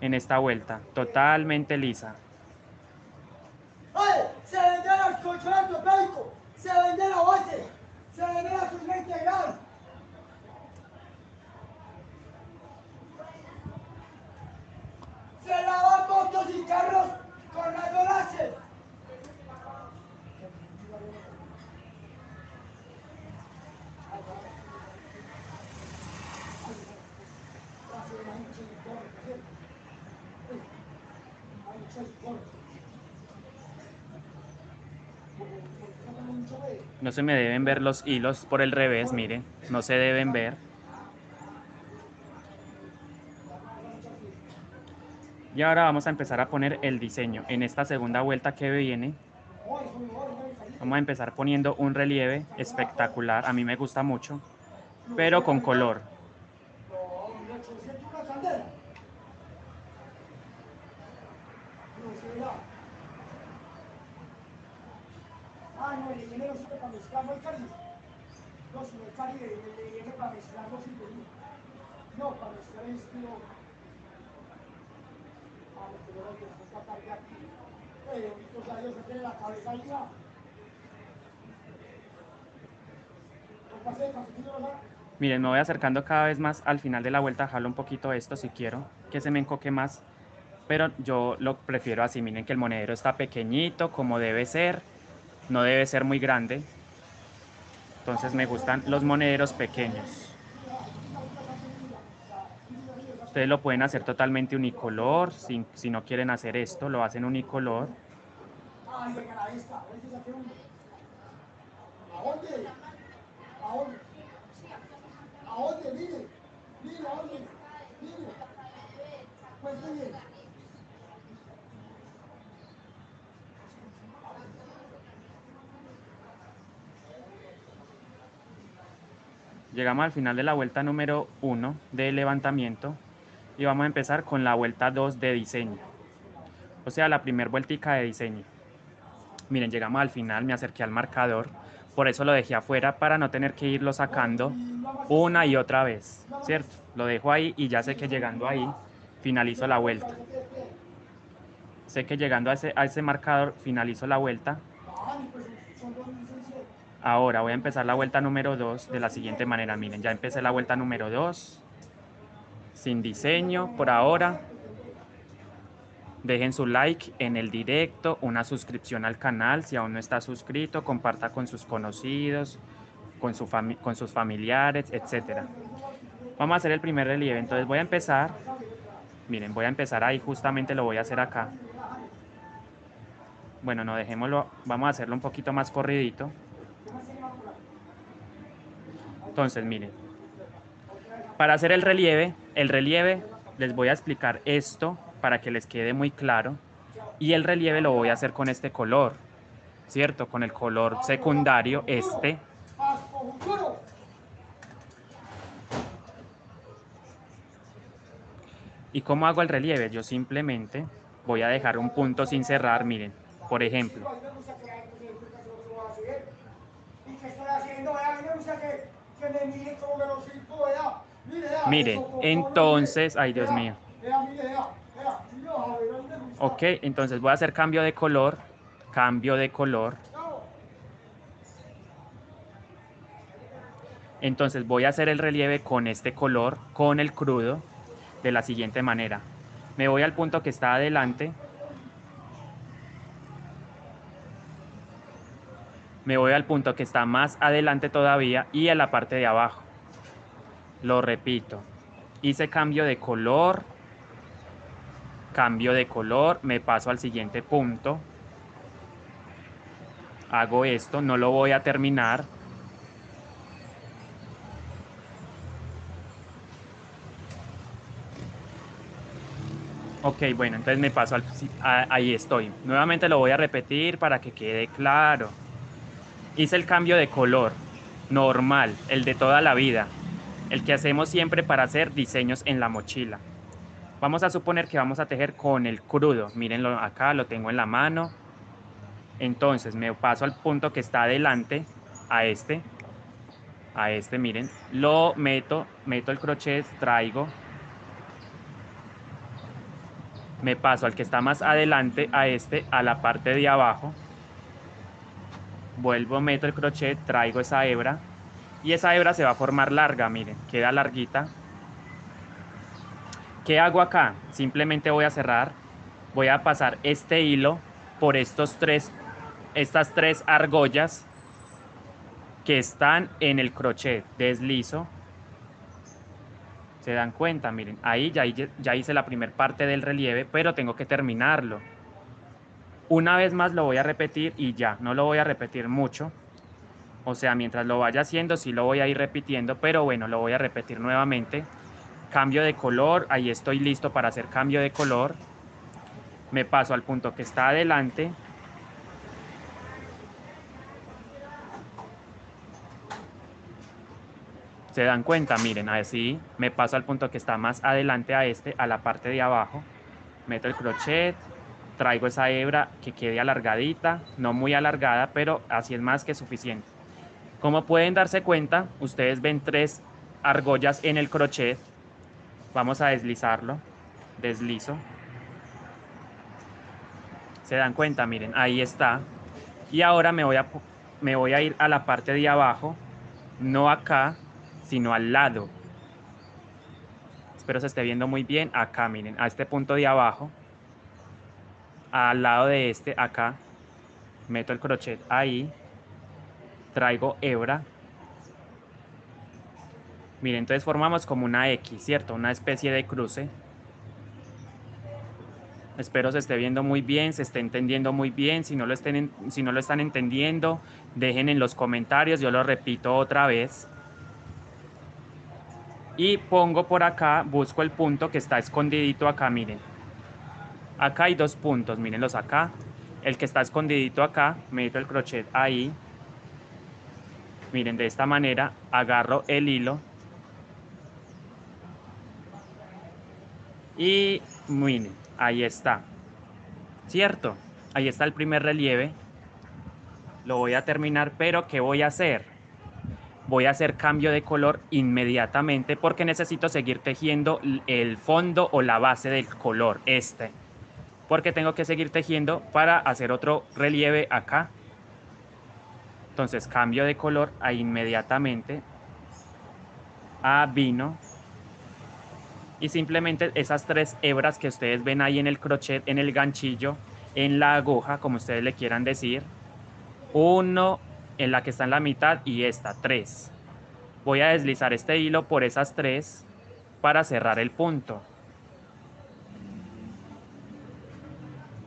en esta vuelta, totalmente lisa. ¡Ay! ¡Se vendió el colchonero médico! ¡Se vendió la base! ¡Se vendió la cocina integral! ¡Se lavan motos y carros con rayos láser! No se me deben ver los hilos por el revés, miren, no se deben ver. Y ahora vamos a empezar a poner el diseño. En esta segunda vuelta que viene, vamos a empezar poniendo un relieve espectacular. A mí me gusta mucho, pero con color. Ah, no, el relleno no sirve para mezclar, ¿no hay Cari? No, si no hay Cari, el relleno para mezclar no sirve. No, para mezclar esto no. Ah, lo que no lo tenemos que sacar de aquí. Bendito sea Dios, que tiene la cabeza ahí, ¿no? No pase de cafecito, ¿verdad? Miren, me voy acercando cada vez más al final de la vuelta, jalo un poquito esto si quiero, que se me encoque más, pero yo lo prefiero así. Miren que el monedero está pequeñito, como debe ser, no debe ser muy grande, entonces me gustan los monederos pequeños. Ustedes lo pueden hacer totalmente unicolor, si no quieren hacer esto, lo hacen unicolor. Ah, llegará esta, a ver si saqué uno. ¿A dónde? ¿A dónde? ¿A dónde? Mire, mire, ¿a dónde? Mire. Pues muy bien. Llegamos al final de la vuelta número 1 de levantamiento y vamos a empezar con la vuelta 2 de diseño. O sea, la primera vueltica de diseño. Miren, llegamos al final, me acerqué al marcador, por eso lo dejé afuera para no tener que irlo sacando una y otra vez, ¿cierto? Lo dejo ahí y ya sé que llegando ahí finalizo la vuelta. Sé que llegando a ese marcador finalizo la vuelta. Ahora voy a empezar la vuelta número 2 de la siguiente manera. Miren, ya empecé la vuelta número 2, sin diseño por ahora. Dejen su like en el directo, una suscripción al canal si aún no está suscrito, comparta con sus conocidos, con sus familiares, etc. Vamos a hacer el primer relieve, entonces voy a empezar, miren, voy a empezar ahí, justamente lo voy a hacer acá. Bueno, no, dejémoslo, vamos a hacerlo un poquito más corridito. Entonces, miren, para hacer el relieve les voy a explicar esto para que les quede muy claro. Y el relieve lo voy a hacer con este color, ¿cierto? Con el color secundario, este. ¿Y cómo hago el relieve? Yo simplemente voy a dejar un punto sin cerrar, miren, por ejemplo. ¿Qué estoy haciendo? Vea, a mí me gusta que me mire como me lo sirvo, vea. Mire, vea, Miren, eso, por favor, mire. entonces, ay Dios mío. Vea, mire, vea. Vea, mire, a ver, a mí me gusta. Ok, entonces voy a hacer cambio de color. Cambio de color. Chao. Entonces voy a hacer el relieve con este color, con el crudo, de la siguiente manera. Me voy al punto que está adelante. Me voy al punto que está más adelante todavía y a la parte de abajo. Lo repito. Hice cambio de color. Cambio de color. Me paso al siguiente punto. Hago esto. No lo voy a terminar. Ok, bueno, entonces me paso ahí estoy. Nuevamente lo voy a repetir para que quede claro. Hice el cambio de color. Normal, el de toda la vida. El que hacemos siempre para hacer diseños en la mochila. Vamos a suponer que vamos a tejer con el crudo. Mírenlo acá, lo tengo en la mano. Entonces me paso al punto que está adelante, a este, miren. Lo meto el crochet, traigo. Me paso al que está más adelante, a este, a la parte de abajo. Vuelvo, meto el crochet, traigo esa hebra. Y esa hebra se va a formar larga, miren, queda larguita. ¿Qué hago acá? Simplemente voy a cerrar, voy a pasar este hilo por estas tres argollas que están en el crochet. Deslizo. Se dan cuenta, miren, ahí ya hice la primera parte del relieve, pero tengo que terminarlo. Una vez más lo voy a repetir y ya, no lo voy a repetir mucho. O sea, mientras lo vaya haciendo, sí lo voy a ir repitiendo, pero bueno, lo voy a repetir nuevamente. Cambio de color, ahí estoy listo para hacer cambio de color. Me paso al punto que está adelante. Se dan cuenta, miren, así me paso al punto que está más adelante a este, a la parte de abajo. Meto el crochet, traigo esa hebra que quede alargadita, no muy alargada, pero así es más que suficiente. Como pueden darse cuenta, ustedes ven tres argollas en el crochet. Vamos a deslizarlo. Deslizo. Se dan cuenta, miren, ahí está. Y ahora me voy a ir a la parte de abajo, no acá, sino al lado. Espero se esté viendo muy bien. Acá, miren, a este punto de abajo, al lado de este, acá, meto el crochet ahí, traigo hebra. Miren, entonces formamos como una X, ¿cierto? Una especie de cruce. Espero se esté viendo muy bien, se esté entendiendo muy bien. Si no lo están entendiendo, dejen en los comentarios, yo lo repito otra vez. Y pongo por acá, busco el punto que está escondidito acá, miren. Acá hay dos puntos, mírenlos acá. El que está escondidito acá, meto el crochet ahí. Miren, de esta manera agarro el hilo. Y miren, ahí está. ¿Cierto? Ahí está el primer relieve. Lo voy a terminar, pero ¿qué voy a hacer? Voy a hacer cambio de color inmediatamente porque necesito seguir tejiendo el fondo o la base del color, porque tengo que seguir tejiendo para hacer otro relieve acá. Entonces cambio de color ahí inmediatamente a vino y simplemente esas tres hebras que ustedes ven ahí en el crochet, en el ganchillo, en la aguja, como ustedes le quieran decir, uno en la que está en la mitad y esta, tres. Voy a deslizar este hilo por esas tres para cerrar el punto.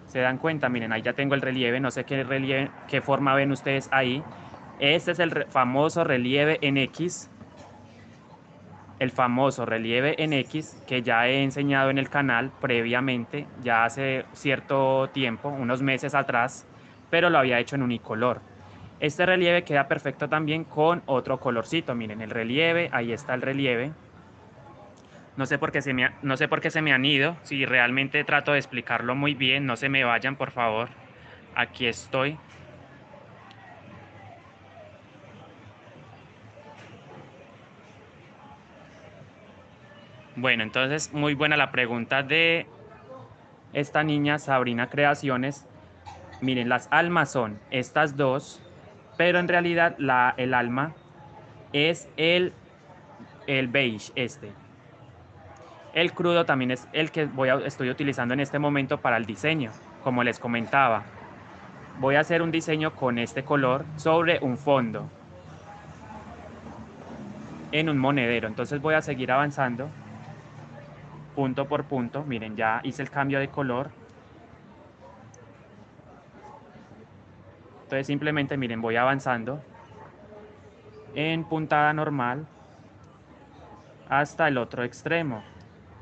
¿Se dan cuenta? Miren, ahí ya tengo el relieve, no sé qué relieve, qué forma ven ustedes ahí. Este es el famoso relieve en X. El famoso relieve en X que ya he enseñado en el canal previamente, ya hace cierto tiempo, unos meses atrás, pero lo había hecho en unicolor. Este relieve queda perfecto también con otro colorcito. Miren el relieve, ahí está el relieve. No sé por qué se me han ido. Si realmente trato de explicarlo muy bien, no se me vayan, por favor. Aquí estoy. Bueno, entonces muy buena la pregunta de esta niña Sabrina Creaciones. Miren, las almas son estas dos, pero en realidad el alma es el beige este. El crudo también es el que estoy utilizando en este momento para el diseño, como les comentaba. Voy a hacer un diseño con este color sobre un fondo en un monedero. Entonces voy a seguir avanzando punto por punto. Miren, ya hice el cambio de color. Entonces simplemente, miren, voy avanzando en puntada normal hasta el otro extremo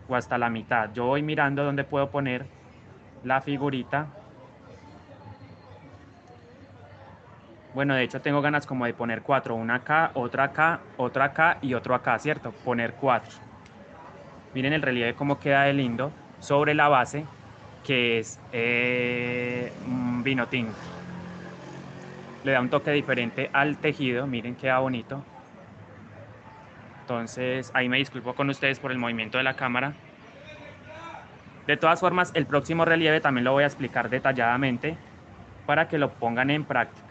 o hasta la mitad. Yo voy mirando dónde puedo poner la figurita. Bueno, de hecho tengo ganas como de poner 4, una acá, otra acá y otro acá, ¿cierto? Poner 4. Miren el relieve cómo queda de lindo sobre la base, que es un vino tinto. Le da un toque diferente al tejido, miren queda bonito. Entonces ahí me disculpo con ustedes por el movimiento de la cámara. De todas formas, el próximo relieve también lo voy a explicar detalladamente para que lo pongan en práctica.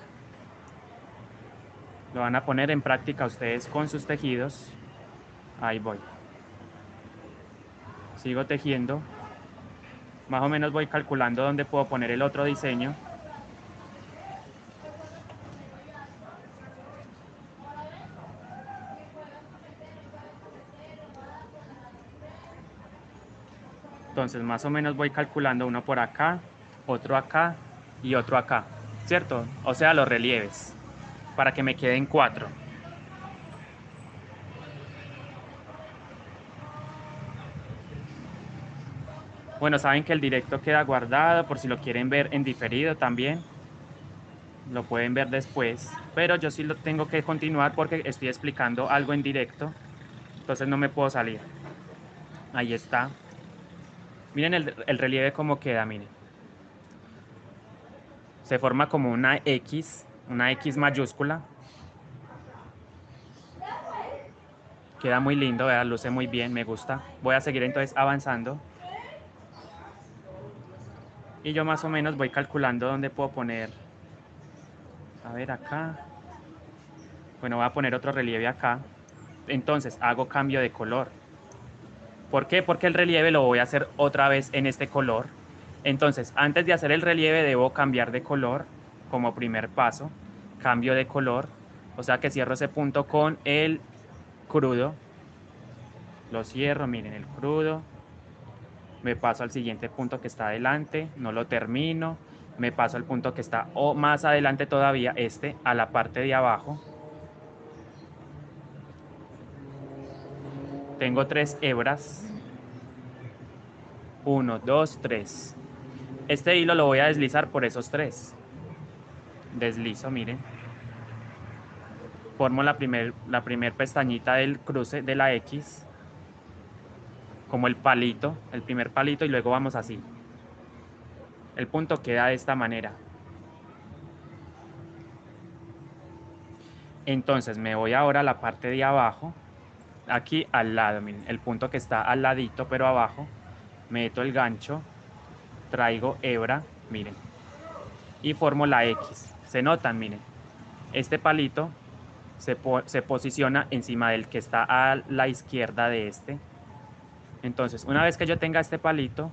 Lo van a poner en práctica ustedes con sus tejidos. Ahí voy. Sigo tejiendo. Más o menos voy calculando dónde puedo poner el otro diseño. Entonces más o menos voy calculando uno por acá y otro acá, ¿cierto? O sea, los relieves, para que me queden 4. Bueno, saben que el directo queda guardado por si lo quieren ver en diferido también. Lo pueden ver después, pero yo sí lo tengo que continuar porque estoy explicando algo en directo, entonces no me puedo salir. Ahí está. Miren el relieve cómo queda, miren. Se forma como una X mayúscula. Queda muy lindo, ¿verdad? Luce muy bien, me gusta. Voy a seguir entonces avanzando. Y yo más o menos voy calculando dónde puedo poner. A ver, acá. Bueno, voy a poner otro relieve acá. Entonces, hago cambio de color. ¿Por qué? Porque el relieve lo voy a hacer otra vez en este color. Entonces, antes de hacer el relieve debo cambiar de color como primer paso. Cambio de color. O sea que cierro ese punto con el crudo. Lo cierro, miren el crudo. Me paso al siguiente punto que está adelante. No lo termino. Me paso al punto que está más adelante todavía, a la parte de abajo. Tengo 3 hebras. 1, 2, 3. Este hilo lo voy a deslizar por esos 3. Deslizo, miren. Formo la primer pestañita del cruce de la X. Como el palito, el primer palito, y luego vamos así. El punto queda de esta manera. Entonces me voy ahora a la parte de abajo. Aquí al lado, miren, el punto que está al ladito, pero abajo. Meto el gancho. Traigo hebra, miren. Y formo la X. Se notan, miren. Este palito se posiciona encima del que está a la izquierda de este. Entonces, una vez que yo tenga este palito,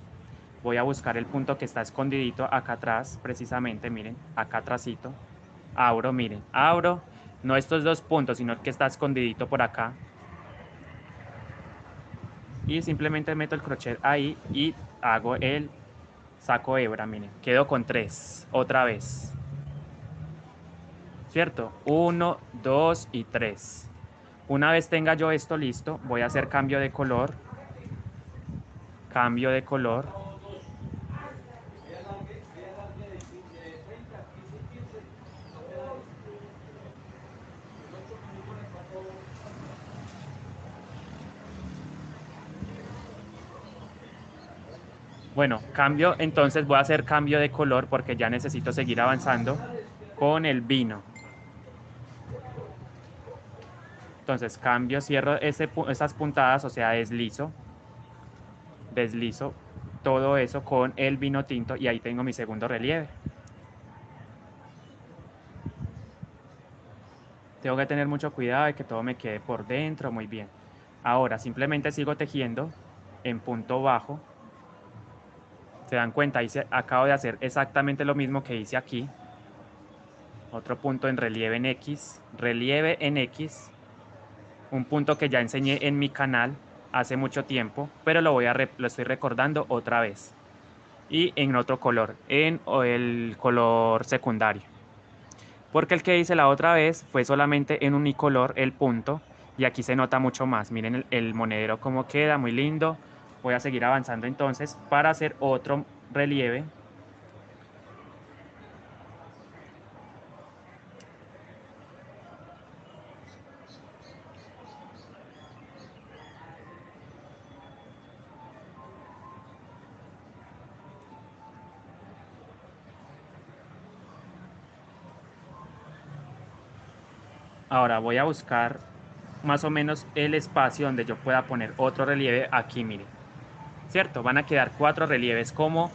voy a buscar el punto que está escondidito acá atrás, precisamente, miren, acá atrásito. Abro, miren, abro, no estos 2 puntos, sino el que está escondidito por acá. Y simplemente meto el crochet ahí y hago saco hebra, miren, quedo con 3, otra vez. ¿Cierto? 1, 2 y 3. Una vez tenga yo esto listo, voy a hacer cambio de color. Cambio de color. Bueno, entonces voy a hacer cambio de color porque ya necesito seguir avanzando con el vino. Entonces cambio, cierro esas puntadas, o sea, deslizo. deslizo todo eso con el vino tinto y ahí tengo mi segundo relieve. Tengo que tener mucho cuidado de que todo me quede por dentro muy bien. Ahora simplemente sigo tejiendo en punto bajo. Se dan cuenta, acabo de hacer exactamente lo mismo que hice aquí. Otro punto en relieve en X, un punto que ya enseñé en mi canal hace mucho tiempo, pero lo estoy recordando otra vez. Y en otro color, en el color secundario. Porque el que hice la otra vez fue solamente en unicolor el punto, y aquí se nota mucho más. Miren el monedero cómo queda, muy lindo. Voy a seguir avanzando entonces para hacer otro relieve. Ahora voy a buscar más o menos el espacio donde yo pueda poner otro relieve aquí, miren. ¿Cierto? Van a quedar 4 relieves como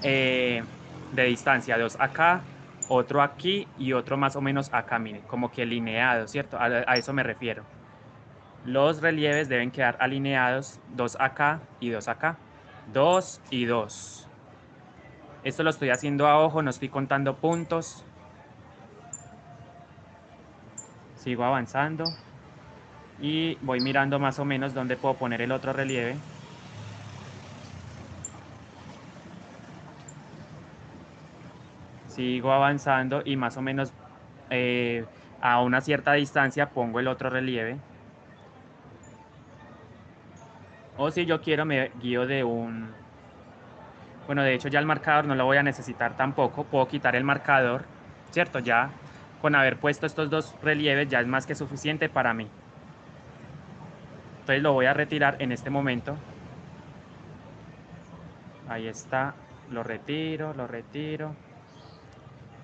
de distancia, 2 acá, otro aquí y otro más o menos acá, miren, como que alineados, ¿cierto? A eso me refiero. Los relieves deben quedar alineados, 2 acá y 2 acá, 2 y 2. Esto lo estoy haciendo a ojo, no estoy contando puntos. Sigo avanzando y voy mirando más o menos dónde puedo poner el otro relieve. Sigo avanzando y más o menos a una cierta distancia pongo el otro relieve. O si yo quiero me guío de un... Bueno, de hecho ya el marcador no lo voy a necesitar tampoco. Puedo quitar el marcador, ¿cierto? Ya con haber puesto estos dos relieves ya es más que suficiente para mí. Entonces lo voy a retirar en este momento. Ahí está. Lo retiro, lo retiro.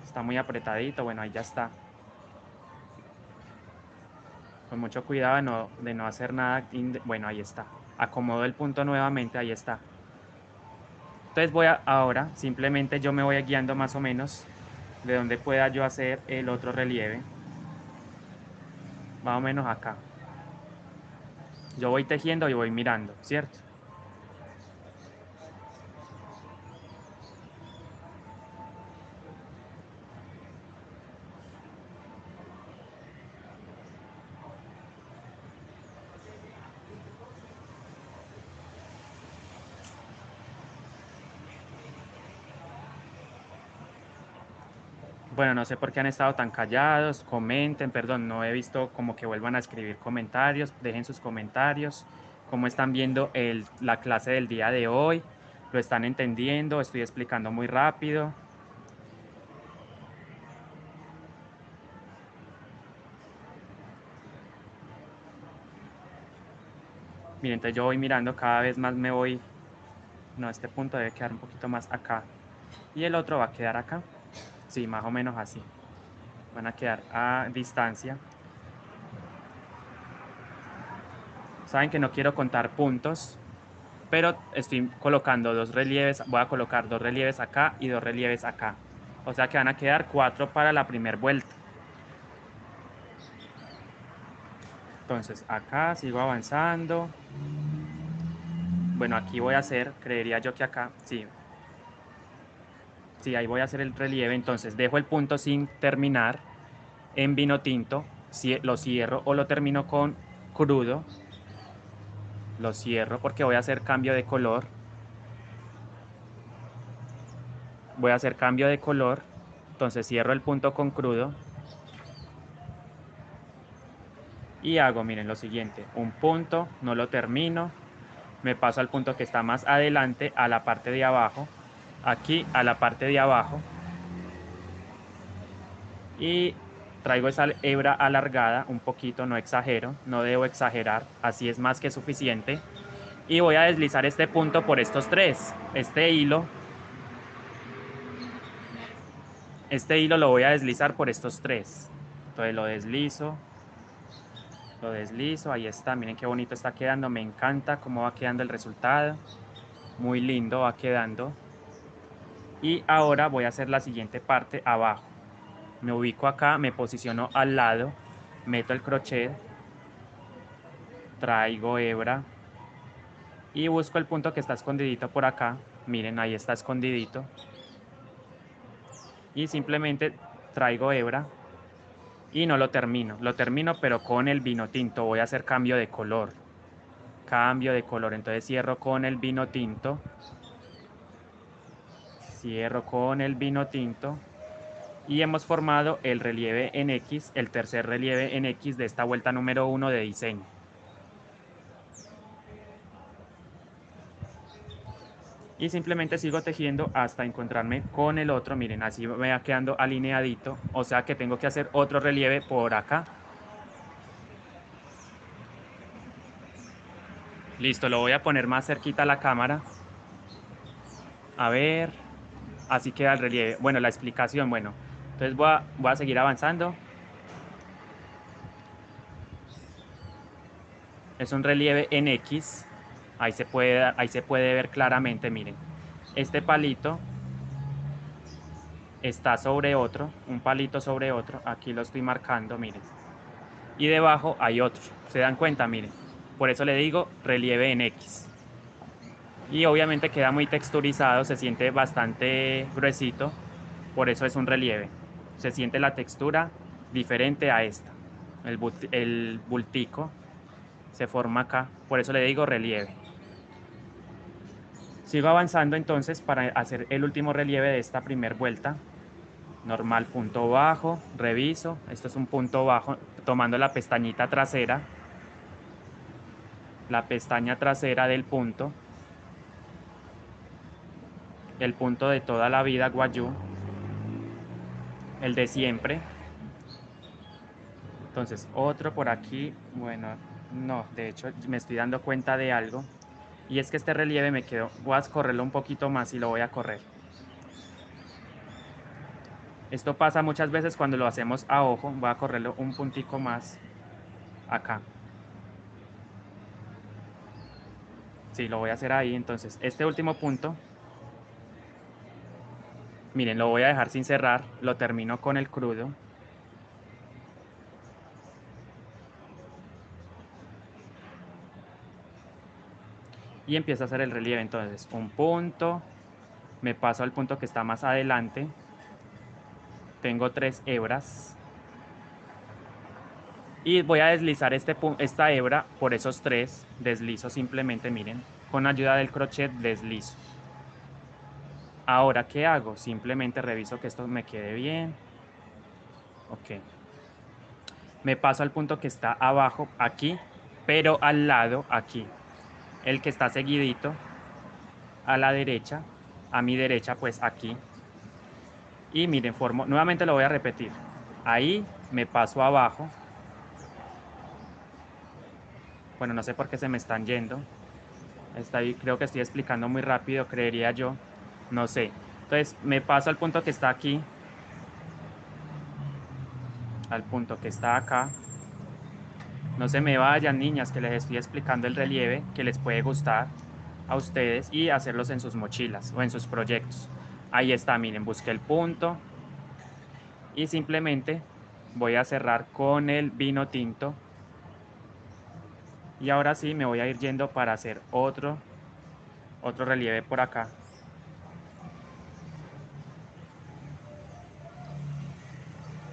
Está muy apretadito. Bueno, ahí ya está. Con mucho cuidado de no hacer nada. Bueno, ahí está. Acomodo el punto nuevamente. Ahí está. Entonces ahora, simplemente yo me voy guiando más o menos de donde pueda yo hacer el otro relieve. Más o menos acá. Yo voy tejiendo y voy mirando, ¿cierto? Bueno, no sé por qué han estado tan callados, comenten, perdón, no he visto como que vuelvan a escribir comentarios, dejen sus comentarios, cómo están viendo la clase del día de hoy, lo están entendiendo, estoy explicando muy rápido. Miren, entonces yo voy mirando, cada vez más me voy, no, este punto debe quedar un poquito más acá y el otro va a quedar acá, sí, más o menos así, van a quedar a distancia. Saben que no quiero contar puntos, pero estoy colocando dos relieves, voy a colocar dos relieves acá y dos relieves acá. O sea que van a quedar 4 para la primera vuelta. Entonces acá sigo avanzando. Bueno, aquí voy a hacer, creería yo que acá, sí. Sí, ahí voy a hacer el relieve. Entonces dejo el punto sin terminar en vino tinto. Lo cierro o lo termino con crudo. Lo cierro porque voy a hacer cambio de color. Voy a hacer cambio de color. Entonces cierro el punto con crudo. Y hago, miren, lo siguiente. Un punto, no lo termino. Me paso al punto que está más adelante, a la parte de abajo. Aquí, a la parte de abajo. Y traigo esa hebra alargada un poquito, no exagero, no debo exagerar. Así es más que suficiente. Y voy a deslizar este punto por estos tres. Este hilo lo voy a deslizar por estos tres. Entonces lo deslizo, ahí está, miren qué bonito está quedando, me encanta cómo va quedando el resultado. Muy lindo va quedando. Y ahora voy a hacer la siguiente parte abajo. Me ubico acá, me posiciono al lado, meto el crochet, traigo hebra y busco el punto que está escondidito por acá. Miren, ahí está escondidito. Y simplemente traigo hebra y no lo termino pero con el vino tinto. Voy a hacer cambio de color. Cambio de color, entonces cierro con el vino tinto. Cierro con el vino tinto. Y hemos formado el relieve en X, el tercer relieve en X de esta vuelta número 1 de diseño. Y simplemente sigo tejiendo hasta encontrarme con el otro. Miren, así me va quedando alineadito. O sea que tengo que hacer otro relieve por acá. Listo, lo voy a poner más cerquita a la cámara. A ver, así queda el relieve. Bueno, la explicación, bueno. Entonces voy a seguir avanzando. Es un relieve en X. Ahí se puede ver claramente, miren. Este palito está sobre otro, un palito sobre otro. Aquí lo estoy marcando, miren. Y debajo hay otro. ¿Se dan cuenta? Miren. Por eso le digo relieve en X. Y obviamente queda muy texturizado, se siente bastante gruesito. Por eso es un relieve. Se siente la textura diferente a esta. El bultico se forma acá. Por eso le digo relieve. Sigo avanzando entonces para hacer el último relieve de esta primera vuelta. Normal, punto bajo, reviso. Esto es un punto bajo tomando la pestañita trasera. La pestaña trasera del punto. El punto de toda la vida guayú. El de siempre. Entonces, otro por aquí. Bueno, no, de hecho me estoy dando cuenta de algo. Y es que este relieve me quedó. Voy a correrlo un poquito más y lo voy a correr. Esto pasa muchas veces cuando lo hacemos a ojo. Voy a correrlo un puntico más acá. Sí, lo voy a hacer ahí. Entonces, este último punto, miren, lo voy a dejar sin cerrar. Lo termino con el crudo. Y empiezo a hacer el relieve. Entonces, un punto. Me paso al punto que está más adelante. Tengo 3 hebras. Y voy a deslizar esta hebra por esos 3. Deslizo simplemente, miren. Con ayuda del crochet deslizo. Ahora, ¿qué hago? Simplemente reviso que esto me quede bien. Ok. Me paso al punto que está abajo, aquí, pero al lado, aquí. El que está seguidito, a la derecha. A mi derecha, pues aquí. Y miren, nuevamente lo voy a repetir. Ahí me paso abajo. Bueno, no sé por qué se me están yendo. Creo que estoy explicando muy rápido, creería yo. No sé. Entonces, me paso al punto que está aquí. Al punto que está acá. No se me vayan, niñas, que les estoy explicando el relieve que les puede gustar a ustedes y hacerlos en sus mochilas o en sus proyectos. Ahí está, miren, busqué el punto y simplemente voy a cerrar con el vino tinto. Y ahora sí me voy a ir yendo para hacer otro relieve por acá.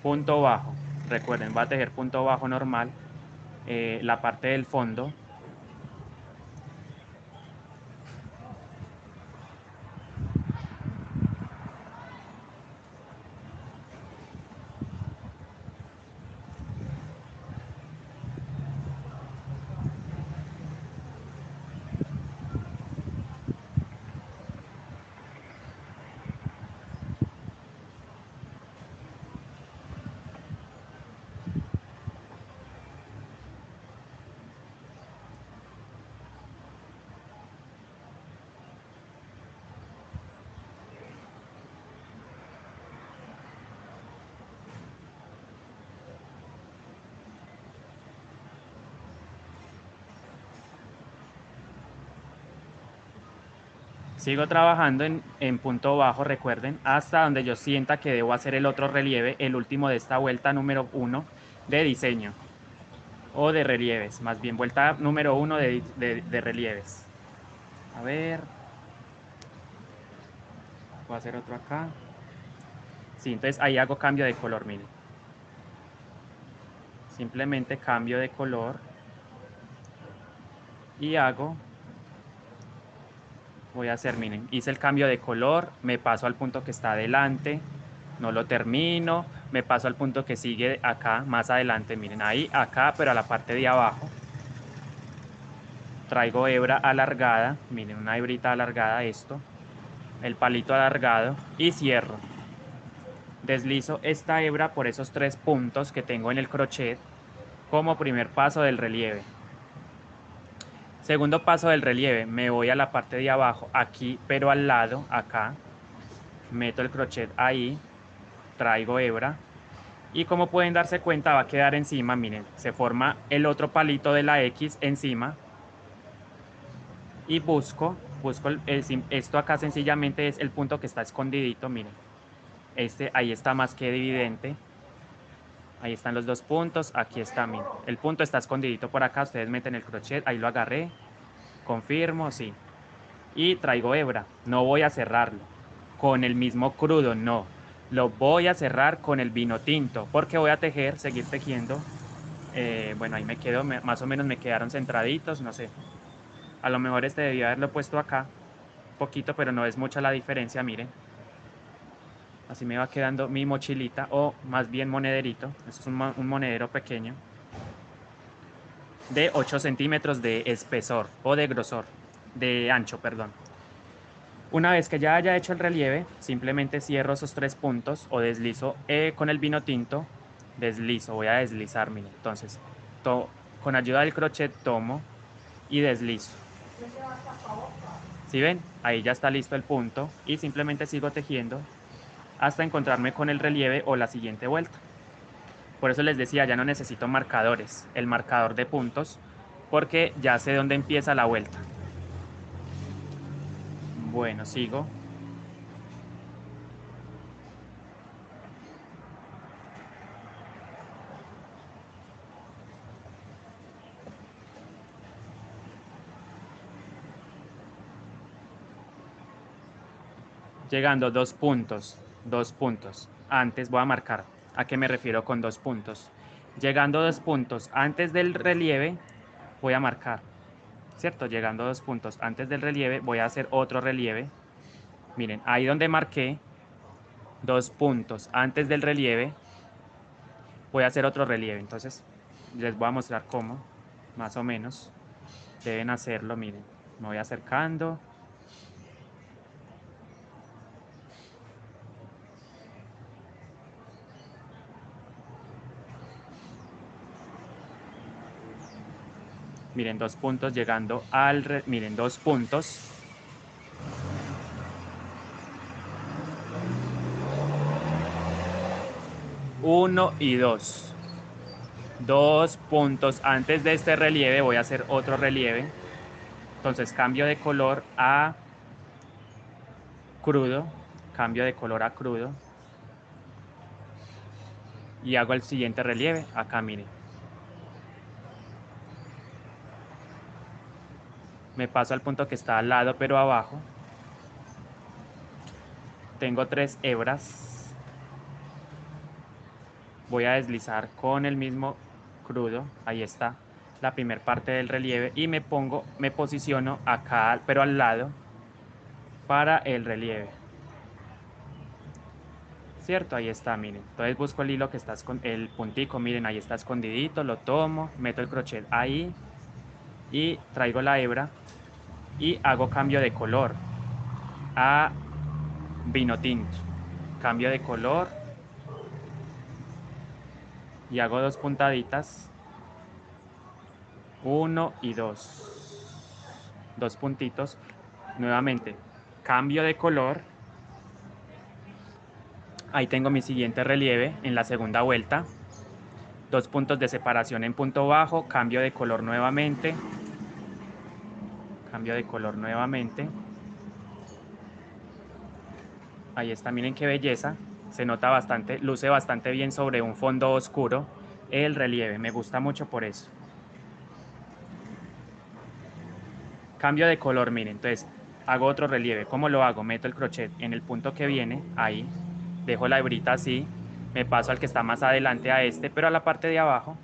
Punto bajo. Recuerden, va a tejer punto bajo normal. La parte del fondo. Sigo trabajando en punto bajo, recuerden, hasta donde yo sienta que debo hacer el otro relieve, el último de esta vuelta número 1 de diseño. O de relieves, más bien vuelta número 1 de relieves. A ver. Voy a hacer otro acá. Sí, entonces ahí hago cambio de color, miren. Simplemente cambio de color. Y voy a hacer, miren, hice el cambio de color, me paso al punto que está adelante, no lo termino, me paso al punto que sigue acá, más adelante, miren, ahí, acá, pero a la parte de abajo. Traigo hebra alargada, miren, una hebrita alargada, esto, el palito alargado, y cierro. Deslizo esta hebra por esos 3 puntos que tengo en el crochet como primer paso del relieve. Segundo paso del relieve, me voy a la parte de abajo, aquí, pero al lado, acá, meto el crochet ahí, traigo hebra, y como pueden darse cuenta va a quedar encima, miren, se forma el otro palito de la X encima, y busco esto acá sencillamente es el punto que está escondidito, miren, ahí está más que evidente, ahí están los 2 puntos, aquí está, miren, el punto está escondidito por acá, ustedes meten el crochet, ahí lo agarré, confirmo, sí, y traigo hebra, no voy a cerrarlo con el mismo crudo, no, lo voy a cerrar con el vino tinto, porque voy a tejer, seguir tejiendo. Bueno, ahí me quedo, más o menos me quedaron centraditos, no sé, a lo mejor debía haberlo puesto acá, poquito, pero no es mucha la diferencia, miren, así me va quedando mi mochilita, o más bien monederito, esto es un monedero pequeño, de 8 centímetros de espesor, o de grosor, de ancho, perdón. Una vez que ya haya hecho el relieve, simplemente cierro esos 3 puntos o deslizo con el vino tinto, voy a deslizar, miren, entonces, con ayuda del crochet tomo y deslizo. ¿Sí ven? Ahí ya está listo el punto y simplemente sigo tejiendo hasta encontrarme con el relieve o la siguiente vuelta. Por eso les decía, ya no necesito marcadores, el marcador de puntos, porque ya sé dónde empieza la vuelta. Bueno, sigo. Llegando 2 puntos, 2 puntos. Antes voy a marcar a qué me refiero con 2 puntos. Llegando 2 puntos antes del relieve, voy a marcar, ¿cierto? Llegando 2 puntos antes del relieve, voy a hacer otro relieve. Miren, ahí donde marqué 2 puntos antes del relieve, voy a hacer otro relieve. Entonces, les voy a mostrar cómo, más o menos, deben hacerlo. Miren, me voy acercando. Miren, 2 puntos llegando miren, 2 puntos. Uno y 2. 2 puntos antes de este relieve voy a hacer otro relieve. Entonces cambio de color a crudo. Cambio de color a crudo. Y hago el siguiente relieve. Acá miren. Me paso al punto que está al lado pero abajo. Tengo 3 hebras. Voy a deslizar con el mismo crudo. Ahí está la primera parte del relieve. Y me posiciono acá pero al lado para el relieve. ¿Cierto? Ahí está, miren. Entonces busco el hilo que está el puntico, miren, ahí está escondidito, lo tomo, meto el crochet ahí y traigo la hebra y hago cambio de color a vino tinto. Cambio de color y hago 2 puntaditas, 1 y 2. 2 puntitos. Nuevamente, cambio de color. Ahí tengo mi siguiente relieve en la segunda vuelta. 2 puntos de separación en punto bajo, cambio de color nuevamente. Cambio de color nuevamente. Ahí está, miren qué belleza. Se nota bastante, luce bastante bien sobre un fondo oscuro el relieve. Me gusta mucho por eso. Cambio de color, miren. Entonces, hago otro relieve. ¿Cómo lo hago? Meto el crochet en el punto que viene, ahí. Dejo la hebrita así. Me paso al que está más adelante a este, pero a la parte de abajo.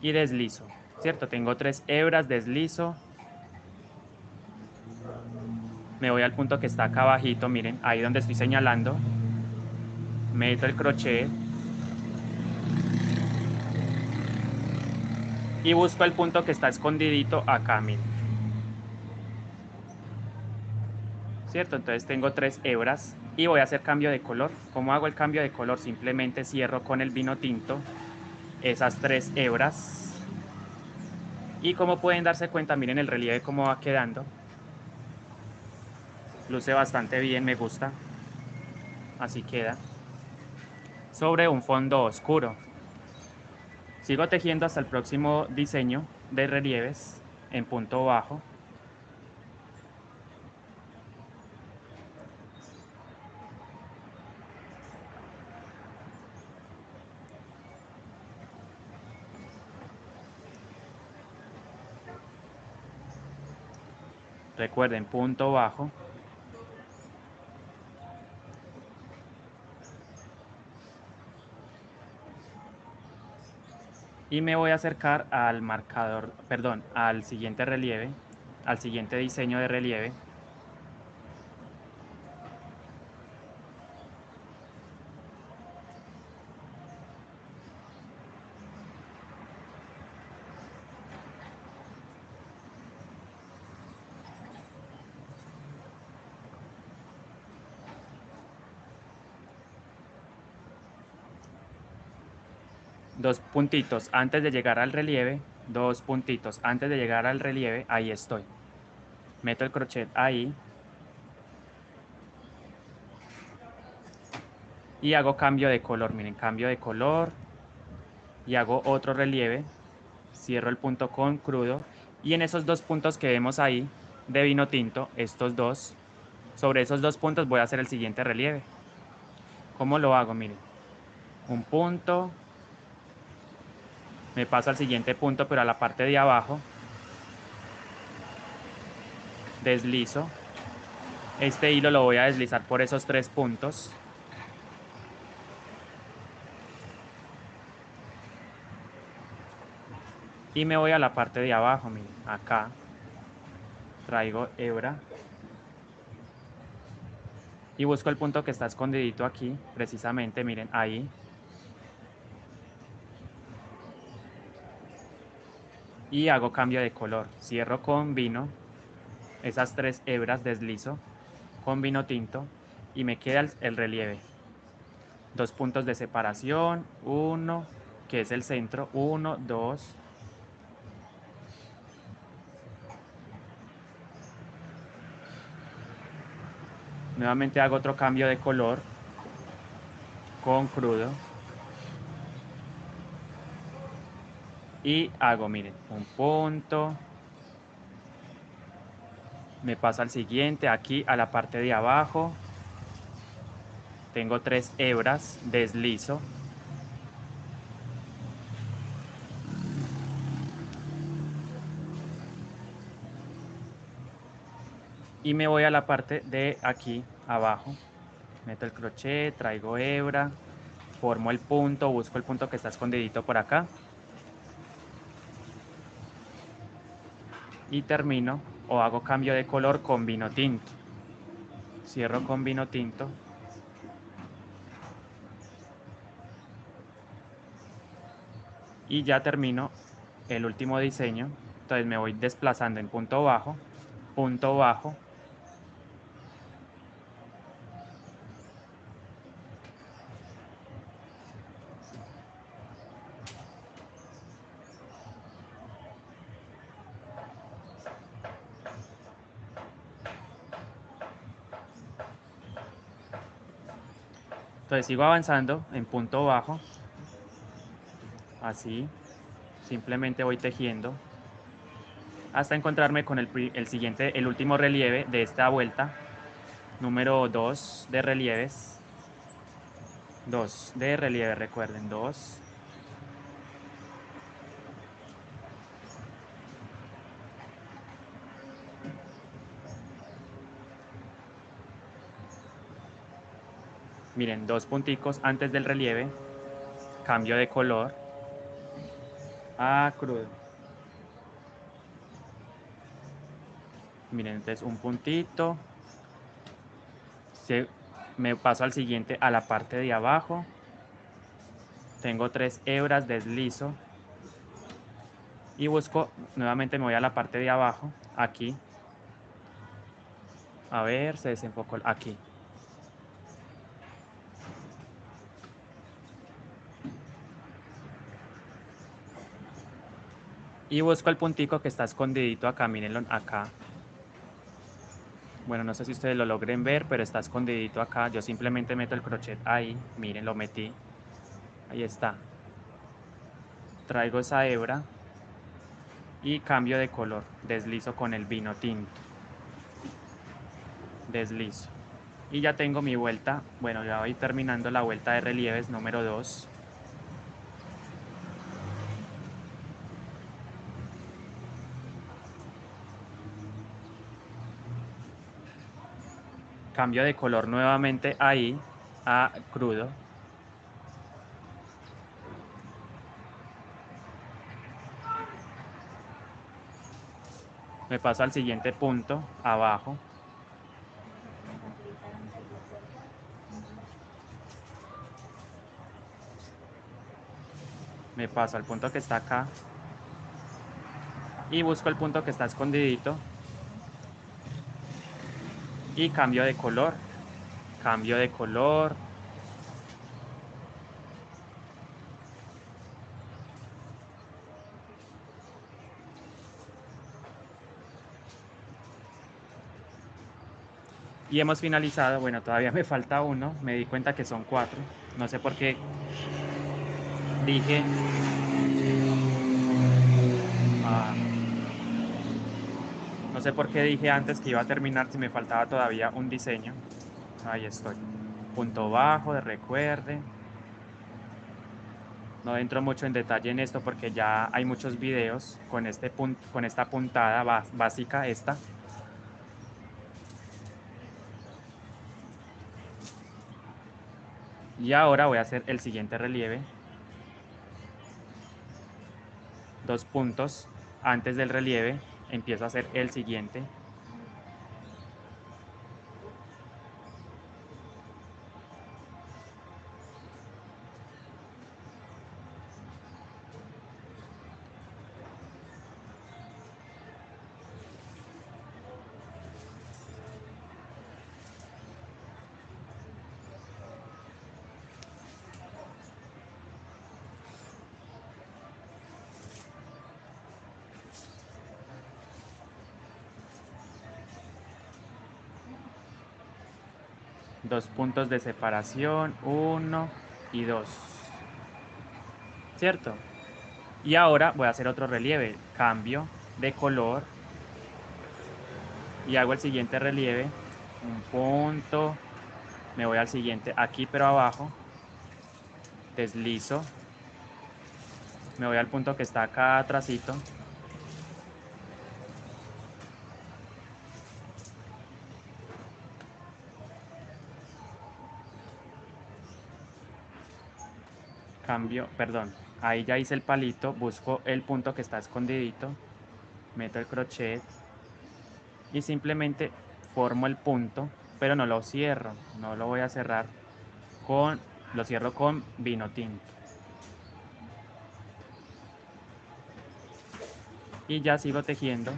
Y deslizo, ¿cierto? Tengo 3 hebras, deslizo. Me voy al punto que está acá abajito, miren, ahí donde estoy señalando. Meto el crochet. Y busco el punto que está escondidito acá, miren. ¿Cierto? Entonces tengo 3 hebras y voy a hacer cambio de color. ¿Cómo hago el cambio de color? Simplemente cierro con el vino tinto esas 3 hebras. Y como pueden darse cuenta, miren el relieve cómo va quedando. Luce bastante bien, me gusta. Así queda. Sobre un fondo oscuro. Sigo tejiendo hasta el próximo diseño de relieves en punto bajo. Recuerden, punto bajo. Y me voy a acercar al marcador, perdón, al siguiente relieve, al siguiente diseño de relieve. Dos puntitos antes de llegar al relieve, dos puntitos antes de llegar al relieve, ahí estoy. Meto el crochet ahí. Y hago cambio de color, miren, cambio de color. Y hago otro relieve. Cierro el punto con crudo. Y en esos 2 puntos que vemos ahí de vino tinto, estos 2, sobre esos 2 puntos voy a hacer el siguiente relieve. ¿Cómo lo hago? Miren, un punto. Me paso al siguiente punto, pero a la parte de abajo. Deslizo. Este hilo lo voy a deslizar por esos 3 puntos. Y me voy a la parte de abajo, miren, acá. Traigo hebra. Y busco el punto que está escondidito aquí, precisamente, miren, ahí. Y hago cambio de color. Cierro con vino. Esas 3 hebras deslizo con vino tinto. Y me queda el relieve. 2 puntos de separación. 1, que es el centro. 1, 2. Nuevamente hago otro cambio de color con crudo. Y hago, miren, un punto. Me paso al siguiente, aquí a la parte de abajo. Tengo 3 hebras, deslizo. Y me voy a la parte de aquí abajo. Meto el crochet, traigo hebra, formo el punto, busco el punto que está escondidito por acá. Y termino o hago cambio de color con vino tinto. Cierro con vino tinto. Y ya termino el último diseño. Entonces me voy desplazando en punto bajo, punto bajo. Entonces sigo avanzando en punto bajo. Así. Simplemente voy tejiendo hasta encontrarme con el siguiente, el último relieve de esta vuelta. Número 2 de relieves. 2 de relieve, recuerden, 2. Miren, 2 punticos antes del relieve. Cambio de color a crudo. Miren, entonces un puntito. Me paso al siguiente, a la parte de abajo. Tengo 3 hebras, deslizo. Y busco, nuevamente me voy a la parte de abajo, aquí. A ver, se desenfocó aquí. Y busco el puntico que está escondidito acá, mírenlo acá. Bueno, no sé si ustedes lo logren ver, pero está escondidito acá. Yo simplemente meto el crochet ahí, miren, lo metí. Ahí está. Traigo esa hebra y cambio de color. Deslizo con el vino tinto. Deslizo. Y ya tengo mi vuelta. Bueno, ya voy terminando la vuelta de relieves número 2. Cambio de color nuevamente ahí a crudo. Me paso al siguiente punto, abajo. Me paso al punto que está acá. Y busco el punto que está escondidito. Y cambio de color. Cambio de color. Y hemos finalizado. Bueno, todavía me falta uno. Me di cuenta que son 4. No sé por qué dije... no sé por qué dije antes que iba a terminar si me faltaba todavía un diseño. Ahí estoy. Punto bajo, de recuerde. No entro mucho en detalle en esto porque ya hay muchos videos con, con esta puntada básica, esta. Y ahora voy a hacer el siguiente relieve. 2 puntos antes del relieve. Empiezo a hacer el siguiente. Dos puntos de separación, 1 y 2. ¿Cierto? Y ahora voy a hacer otro relieve. Cambio de color. Y hago el siguiente relieve. Un punto. Me voy al siguiente aquí, pero abajo. Deslizo. Me voy al punto que está acá atrásito. Cambio, perdón. Ahí ya hice el palito. Busco el punto que está escondidito. Meto el crochet. Y simplemente formo el punto, pero no lo cierro. No lo voy a cerrar con... Lo cierro con vino tinto. Y ya sigo tejiendo.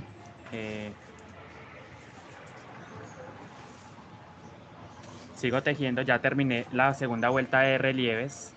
Sigo tejiendo, ya terminé la segunda vuelta de relieves.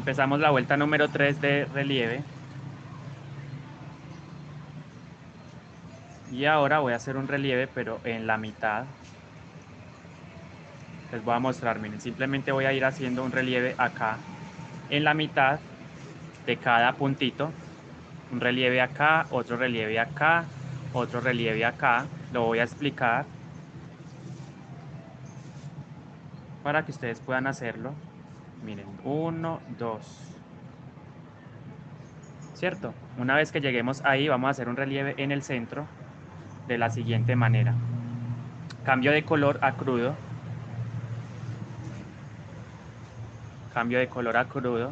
Empezamos la vuelta número 3 de relieve. Y ahora voy a hacer un relieve, pero en la mitad. Les voy a mostrar, miren, simplemente voy a ir haciendo un relieve acá, en la mitad de cada puntito. Un relieve acá, otro relieve acá, otro relieve acá. Lo voy a explicar para que ustedes puedan hacerlo. Miren, 1, 2. ¿Cierto? Una vez que lleguemos ahí, vamos a hacer un relieve en el centro de la siguiente manera. Cambio de color a crudo. Cambio de color a crudo.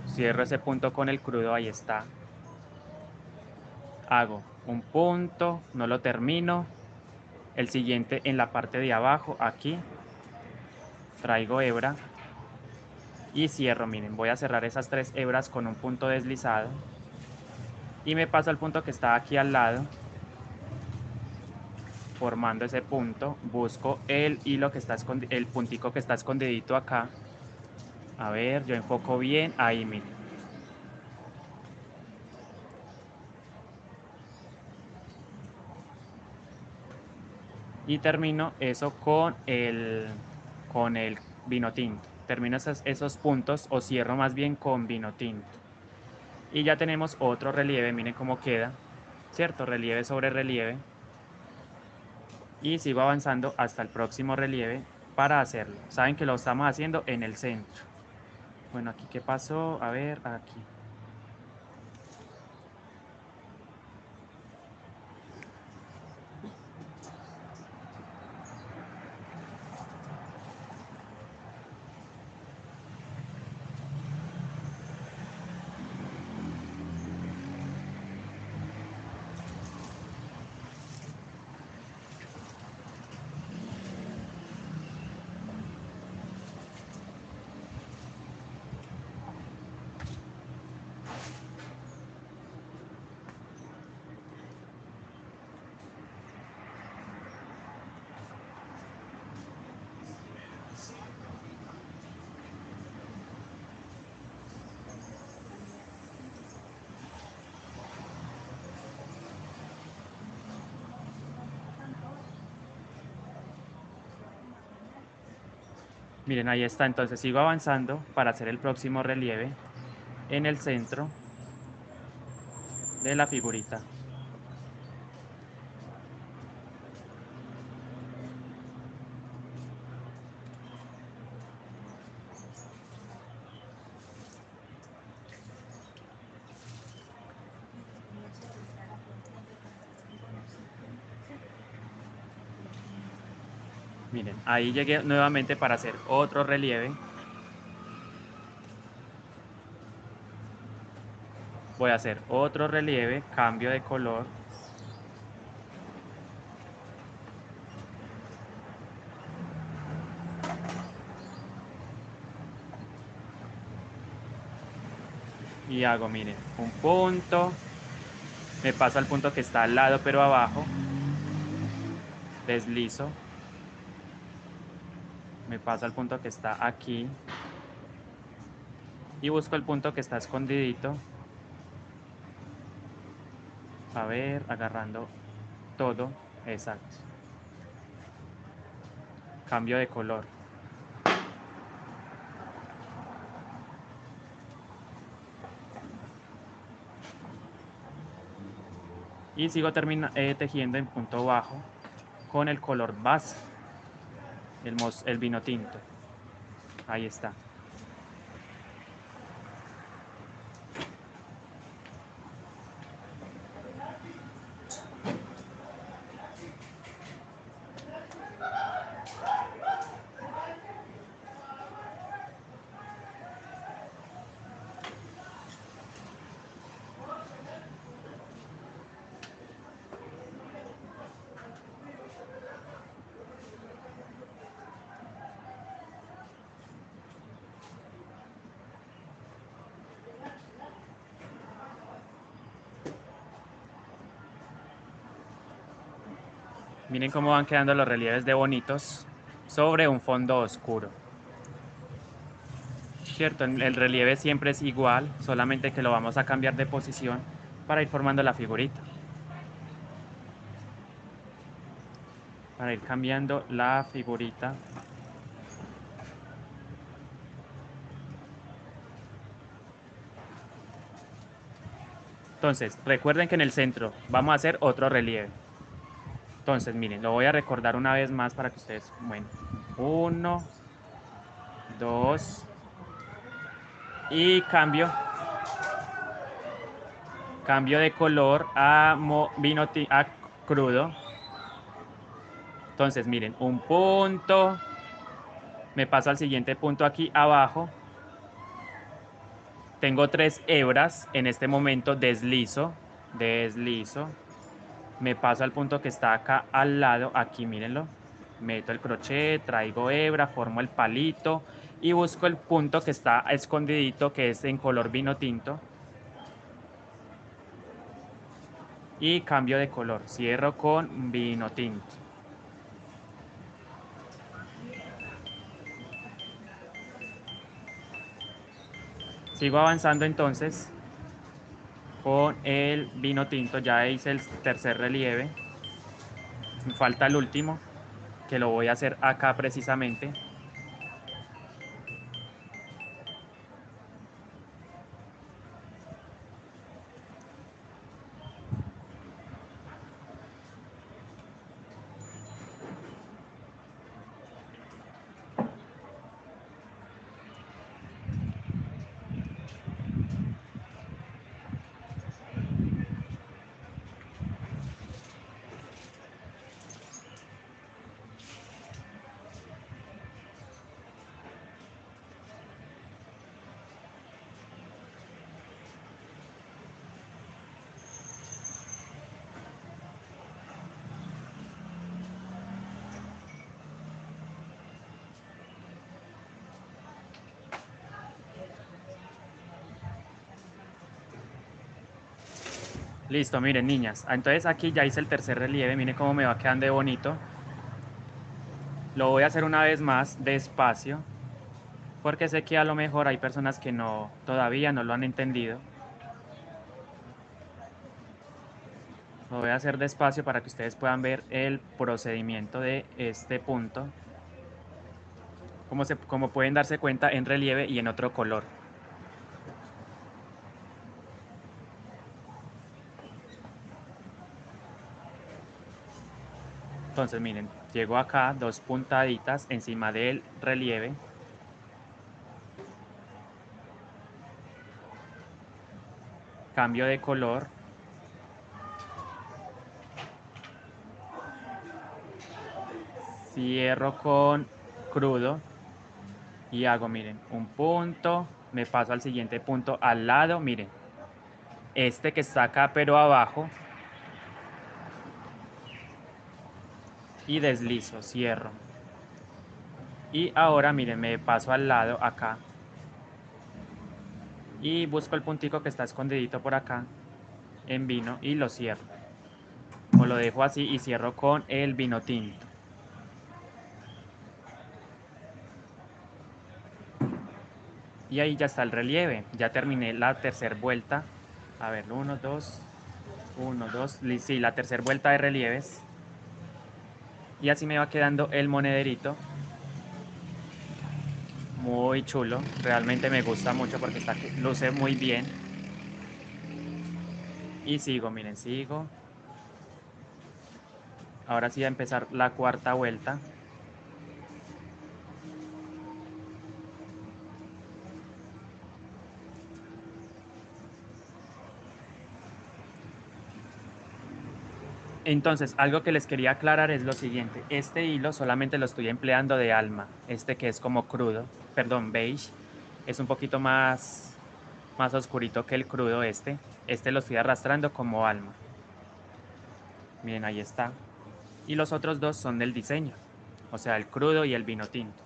Cierro ese punto con el crudo, ahí está. Hago un punto, no lo termino. El siguiente en la parte de abajo, aquí. Traigo hebra. Y cierro, miren, voy a cerrar esas 3 hebras con un punto deslizado. Y me paso al punto que está aquí al lado. Formando ese punto, busco el hilo que está escondido, el puntico que está escondidito acá. A ver, yo enfoco bien, ahí miren. Y termino eso con el vino tinto. Termino esos puntos, o cierro más bien con vino tinto. Y ya tenemos otro relieve, miren cómo queda, ¿cierto? Relieve sobre relieve. Y sigo avanzando hasta el próximo relieve para hacerlo. Saben que lo estamos haciendo en el centro. Bueno, aquí qué pasó, a ver, aquí. Miren, ahí está, entonces sigo avanzando para hacer el próximo relieve en el centro de la figurita. Miren, ahí llegué nuevamente para hacer otro relieve. Voy a hacer otro relieve, cambio de color. Y hago, miren, un punto. Me paso al punto que está al lado pero abajo. Deslizo. Me paso al punto que está aquí. Y busco el punto que está escondidito. A ver, agarrando todo. Exacto. Cambio de color. Y sigo tejiendo en punto bajo con el color base, el vino tinto. Ahí está. Miren cómo van quedando los relieves de bonitos sobre un fondo oscuro. ¿cierto? El relieve siempre es igual, solamente que lo vamos a cambiar de posición para ir formando la figurita. Para ir cambiando la figurita. Entonces, recuerden que en el centro vamos a hacer otro relieve. Entonces, miren, lo voy a recordar una vez más para que ustedes, bueno, 1, 2 y cambio de color a a crudo. Entonces, miren, un punto, me paso al siguiente punto aquí abajo. Tengo 3 hebras, en este momento deslizo, me paso al punto que está acá al lado, aquí mírenlo, meto el crochet, traigo hebra, formo el palito y busco el punto que está escondidito, que es en color vino tinto. Y cambio de color, cierro con vino tinto. Sigo avanzando entonces con el vino tinto, ya hice el tercer relieve. Me falta el último, que lo voy a hacer acá precisamente. Listo, miren, niñas. Entonces aquí ya hice el tercer relieve. Miren cómo me va quedando de bonito. Lo voy a hacer una vez más despacio, porque sé que a lo mejor hay personas que todavía no lo han entendido. Lo voy a hacer despacio para que ustedes puedan ver el procedimiento de este punto. Como pueden darse cuenta, en relieve y en otro color. Entonces, miren, llego acá, 2 puntaditas encima del relieve. Cambio de color. Cierro con crudo. Y hago, miren, un punto. Me paso al siguiente punto al lado, miren. Este que está acá, pero abajo. Y deslizo, cierro. Y ahora, miren, me paso al lado acá. Y busco el puntico que está escondidito por acá en vino y lo cierro. O lo dejo así y cierro con el vino tinto. Y ahí ya está el relieve. Ya terminé la tercera vuelta. A ver, 1, 2, 1, 2. Sí, la tercera vuelta de relieves. Y así me va quedando el monederito. Muy chulo. Realmente me gusta mucho porque luce muy bien. Y sigo, miren, sigo. Ahora sí va a empezar la cuarta vuelta. Entonces, algo que les quería aclarar es lo siguiente. Este hilo solamente lo estoy empleando de alma. Este que es como crudo, perdón, beige. Es un poquito más oscurito que el crudo este. Este lo estoy arrastrando como alma. Miren, ahí está. Y los otros dos son del diseño. O sea, el crudo y el vino tinto.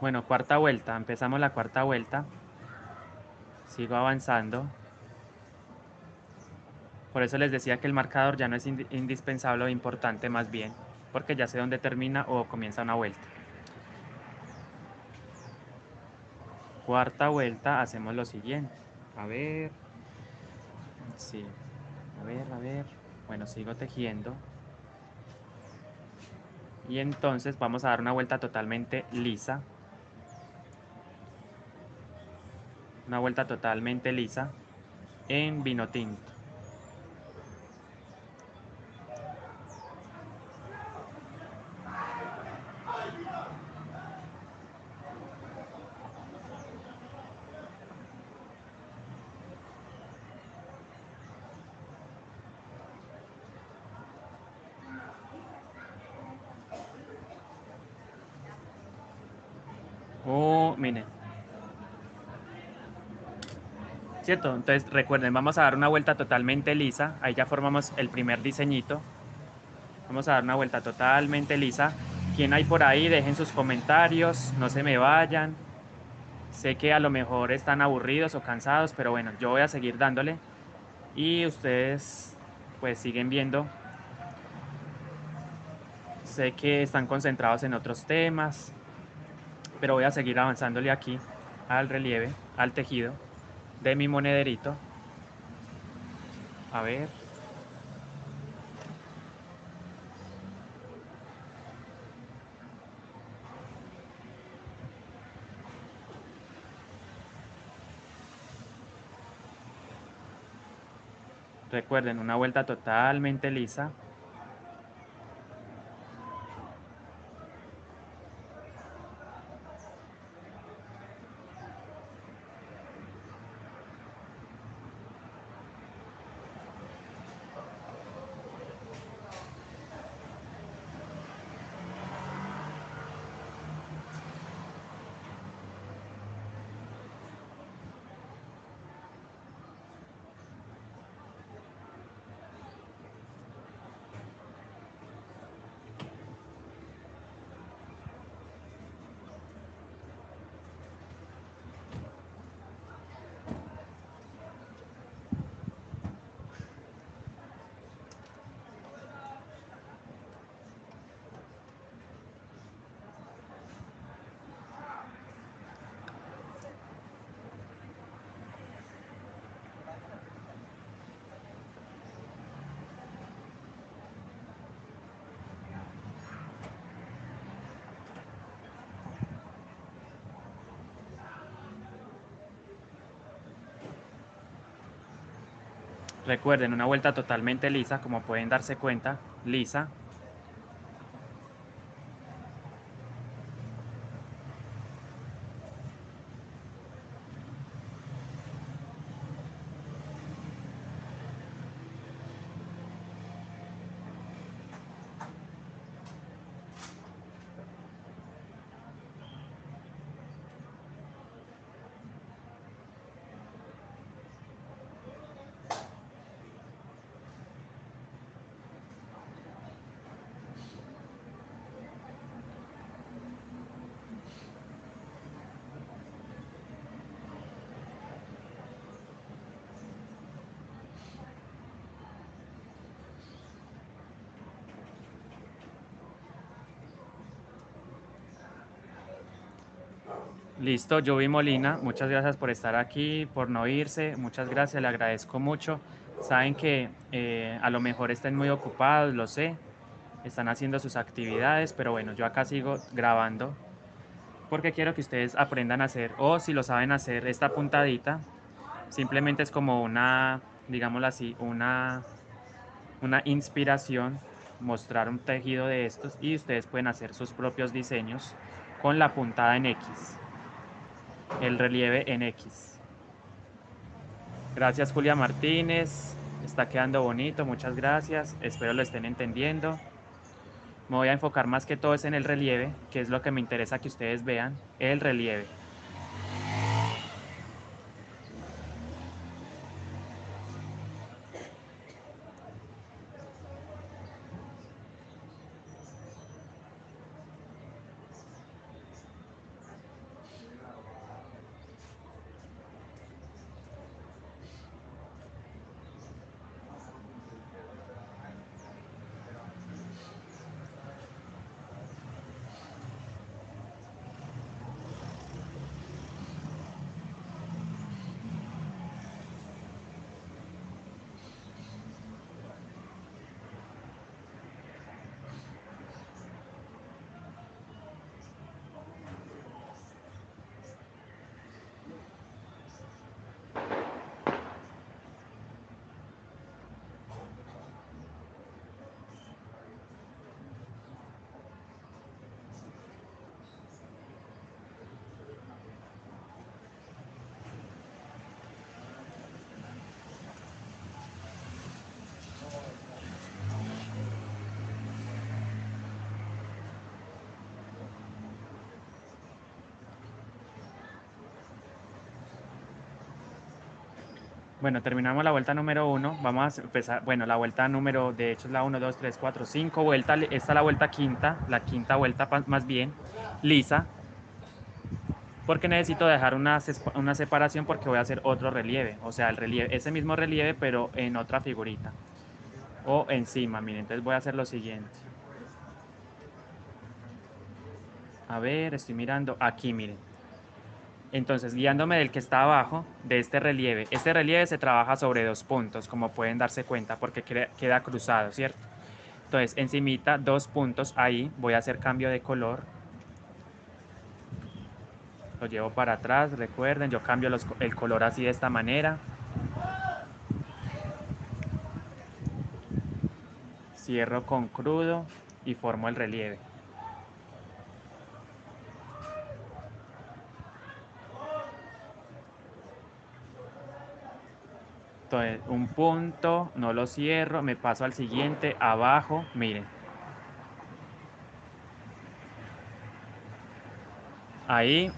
Bueno, cuarta vuelta, empezamos la cuarta vuelta. Sigo avanzando. Por eso les decía que el marcador ya no es indispensable o importante más bien, porque ya sé dónde termina o comienza una vuelta. Cuarta vuelta, hacemos lo siguiente. A ver, sí, a ver. Bueno, sigo tejiendo. Y entonces vamos a dar una vuelta totalmente lisa. Una vuelta totalmente lisa en vino tinto. Miren. ¿Cierto? Entonces recuerden, vamos a dar una vuelta totalmente lisa. Ahí ya formamos el primer diseñito. Vamos a dar una vuelta totalmente lisa. ¿Quién hay por ahí? Dejen sus comentarios, no se me vayan. Sé que a lo mejor están aburridos o cansados, pero bueno, yo voy a seguir dándole. Y ustedes pues siguen viendo. Sé que están concentrados en otros temas, pero voy a seguir avanzándole aquí al relieve, al tejido de mi monederito. A ver. Recuerden, una vuelta totalmente lisa. Recuerden, una vuelta totalmente lisa, como pueden darse cuenta, lisa. Listo, Jovi Molina, muchas gracias por estar aquí, por no irse, muchas gracias, le agradezco mucho. Saben que a lo mejor estén muy ocupados, lo sé, están haciendo sus actividades, pero bueno, yo acá sigo grabando porque quiero que ustedes aprendan a hacer, o si lo saben hacer, esta puntadita, simplemente es como una, digámoslo así, una inspiración, mostrar un tejido de estos y ustedes pueden hacer sus propios diseños con la puntada en X, el relieve en X. Gracias Julia Martínez, está quedando bonito, muchas gracias, espero lo estén entendiendo. Me voy a enfocar más que todo es en el relieve, que es lo que me interesa que ustedes vean, el relieve. Bueno, terminamos la vuelta número 1. Vamos a empezar, bueno, la vuelta número, de hecho es la 1, 2, 3, 4, 5 vueltas. Esta es la vuelta quinta, la quinta vuelta más bien, lisa. Porque necesito dejar una separación porque voy a hacer otro relieve. O sea, el relieve, ese mismo relieve, pero en otra figurita. O encima, miren, entonces voy a hacer lo siguiente. A ver, estoy mirando, aquí miren. Entonces, guiándome del que está abajo, de este relieve se trabaja sobre 2 puntos, como pueden darse cuenta, porque queda cruzado, ¿cierto? Entonces, encimita, 2 puntos, ahí voy a hacer cambio de color. Lo llevo para atrás, recuerden, yo cambio el color así de esta manera. Cierro con crudo y formo el relieve. Entonces, un punto, no lo cierro, me paso al siguiente, abajo, miren. Ahí,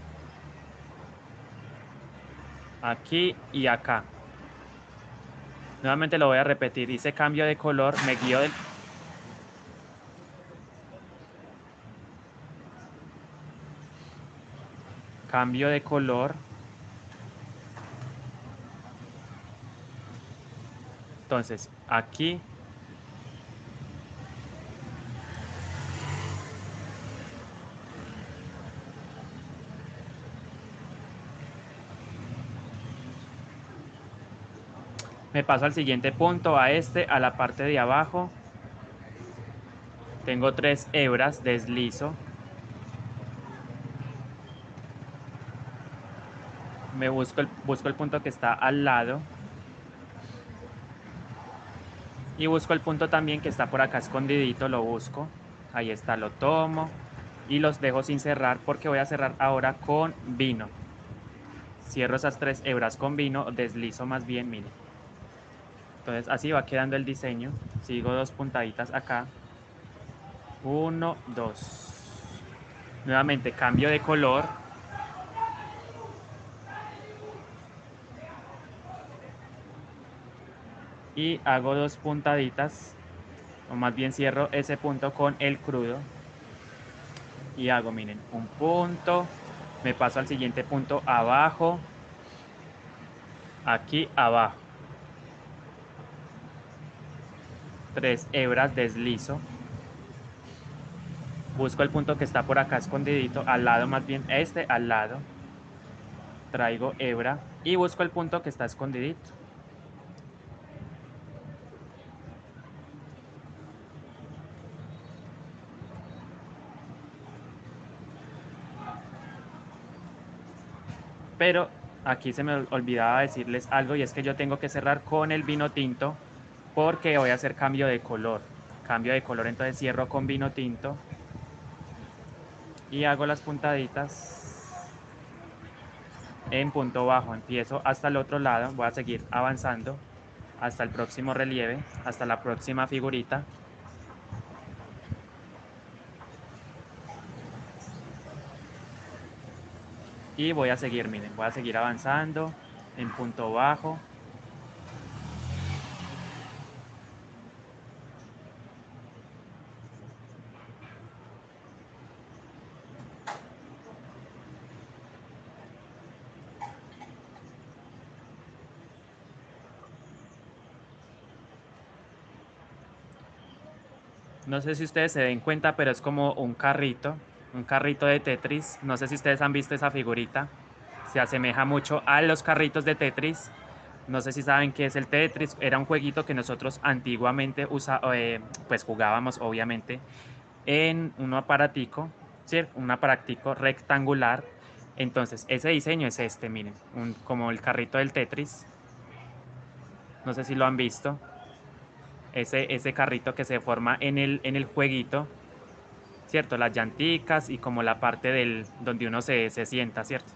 aquí y acá. Nuevamente lo voy a repetir, hice cambio de color, me guío del... Cambio de color. Entonces, aquí me paso al siguiente punto, a este, a la parte de abajo. Tengo 3 hebras, deslizo. Busco el punto que está al lado. Y busco el punto también que está por acá escondidito, lo busco. Ahí está, lo tomo. Y los dejo sin cerrar porque voy a cerrar ahora con vino. Cierro esas 3 hebras con vino, deslizo más bien, miren. Entonces así va quedando el diseño. Sigo 2 puntaditas acá. 1, 2. Nuevamente cambio de color. Y hago 2 puntaditas. O más bien cierro ese punto con el crudo. Y hago, miren, un punto. Me paso al siguiente punto abajo. Aquí abajo. 3 hebras, deslizo. Busco el punto que está por acá escondidito, al lado más bien, este al lado. Traigo hebra y busco el punto que está escondidito. Pero aquí se me olvidaba decirles algo y es que yo tengo que cerrar con el vino tinto porque voy a hacer cambio de color. Cambio de color, entonces cierro con vino tinto y hago las puntaditas en punto bajo. Empiezo hasta el otro lado, voy a seguir avanzando hasta el próximo relieve, hasta la próxima figurita. Y voy a seguir, miren, voy a seguir avanzando en punto bajo. No sé si ustedes se den cuenta, pero es como un carrito de Tetris. No sé si ustedes han visto esa figurita. Se asemeja mucho a los carritos de Tetris. No sé si saben qué es el Tetris. Era un jueguito que nosotros antiguamente pues jugábamos, obviamente, en un aparatico, ¿sí? Un aparatico rectangular. Entonces, ese diseño es este, miren, como el carrito del Tetris. No sé si lo han visto. Ese carrito que se forma en el jueguito, ¿cierto? Las llanticas y como la parte donde uno se sienta, ¿cierto?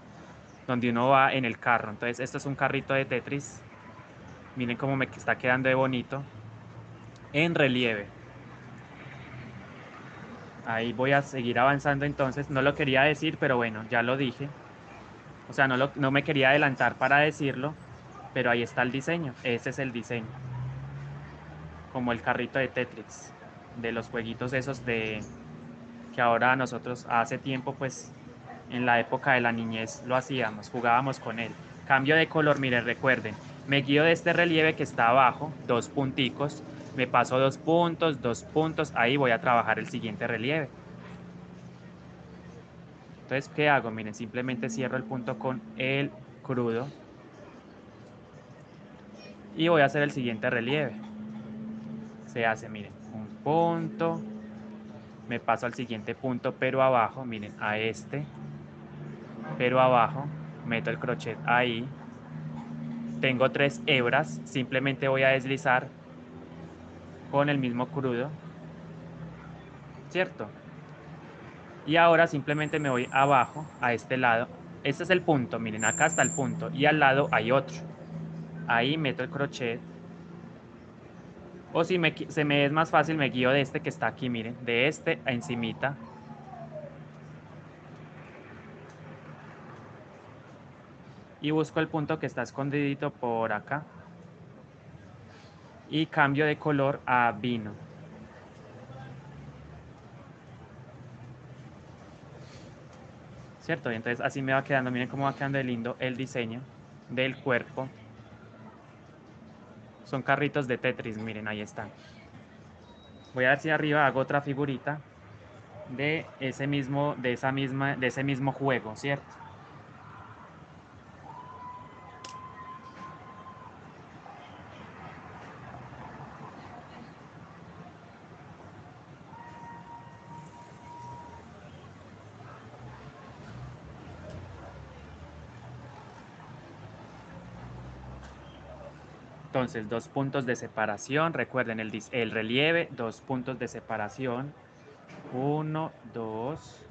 Donde uno va en el carro. Entonces, esto es un carrito de Tetris. Miren cómo me está quedando de bonito. En relieve. Ahí voy a seguir avanzando entonces. No lo quería decir, pero bueno, ya lo dije. O sea, no me quería adelantar para decirlo. Pero ahí está el diseño, ese es el diseño. Como el carrito de Tetris, de los jueguitos esos de que ahora nosotros hace tiempo, pues en la época de la niñez lo hacíamos, jugábamos con él. Cambio de color, miren, recuerden, me guío de este relieve que está abajo, 2 punticos, me paso 2 puntos, ahí voy a trabajar el siguiente relieve. Entonces, ¿qué hago? Miren, simplemente cierro el punto con el crudo y voy a hacer el siguiente relieve. Se hace, miren, un punto, me paso al siguiente punto, pero abajo, miren, a este, pero abajo, meto el crochet ahí, tengo 3 hebras, simplemente voy a deslizar con el mismo crudo, ¿cierto? Y ahora simplemente me voy abajo, a este lado, este es el punto, miren, acá está el punto, y al lado hay otro, ahí meto el crochet, o si se me es más fácil, me guío de este que está aquí, miren, de este a encimita, y busco el punto que está escondidito por acá, y cambio de color a vino. ¿Cierto? Y entonces así me va quedando, miren cómo va quedando de lindo el diseño del cuerpo. Son carritos de Tetris, miren, ahí están. Voy a ver si arriba hago otra figurita de ese mismo, de ese mismo juego, ¿cierto? Entonces, 2 puntos de separación, recuerden el relieve, 2 puntos de separación, 1, 2,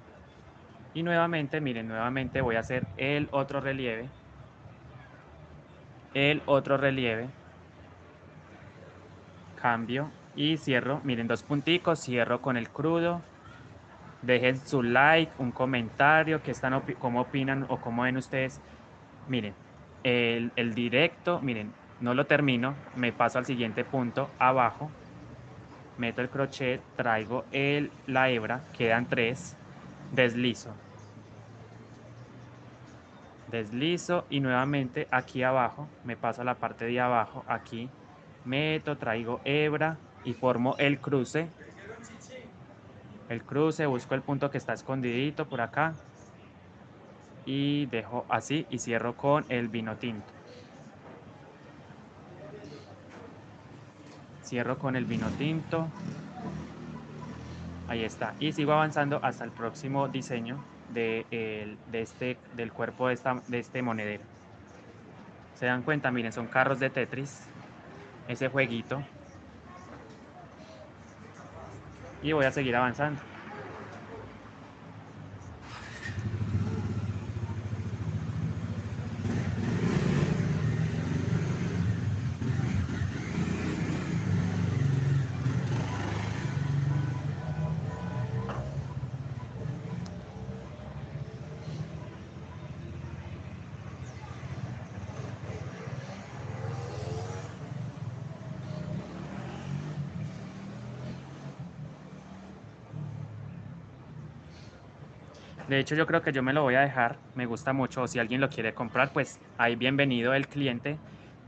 y nuevamente, miren, nuevamente voy a hacer el otro relieve, cambio y cierro, miren, 2 punticos, cierro con el crudo, dejen su like, un comentario, cómo opinan o cómo ven ustedes, miren, el directo, miren, no lo termino, me paso al siguiente punto, abajo, meto el crochet, traigo la hebra, quedan 3, deslizo, y nuevamente aquí abajo, me paso a la parte de abajo, aquí, meto, traigo hebra y formo el cruce, busco el punto que está escondidito por acá y dejo así y cierro con el vino tinto. Cierro con el vino tinto. Ahí está. Y sigo avanzando hasta el próximo diseño del cuerpo de este monedero. ¿Se dan cuenta? Miren, son carros de Tetris. Ese jueguito. Y voy a seguir avanzando. De hecho, yo creo que yo me lo voy a dejar. Me gusta mucho. O si alguien lo quiere comprar, pues ahí bienvenido el cliente.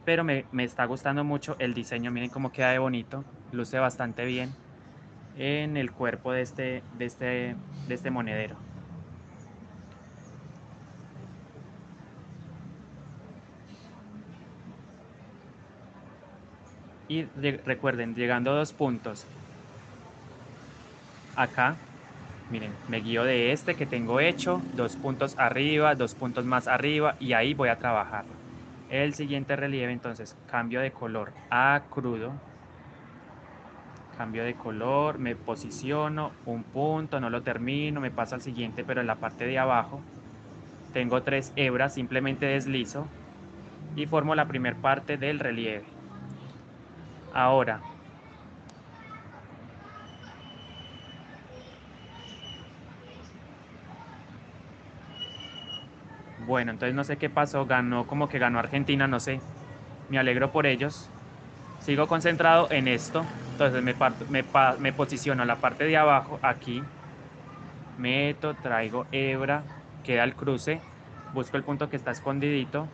Pero me está gustando mucho el diseño. Miren cómo queda de bonito. Luce bastante bien en el cuerpo de este monedero. Y recuerden, llegando a 2 puntos acá, miren, me guío de este que tengo hecho, 2 puntos arriba, 2 puntos más arriba y ahí voy a trabajar. El siguiente relieve, entonces, cambio de color a crudo, cambio de color, me posiciono, un punto, no lo termino, me paso al siguiente, pero en la parte de abajo tengo 3 hebras, simplemente deslizo y formo la primera parte del relieve. Ahora, bueno, entonces no sé qué pasó, como que ganó Argentina, no sé. Me alegro por ellos. Sigo concentrado en esto. Entonces me posiciono en la parte de abajo, aquí. Meto, traigo hebra, queda el cruce. Busco el punto que está escondidito.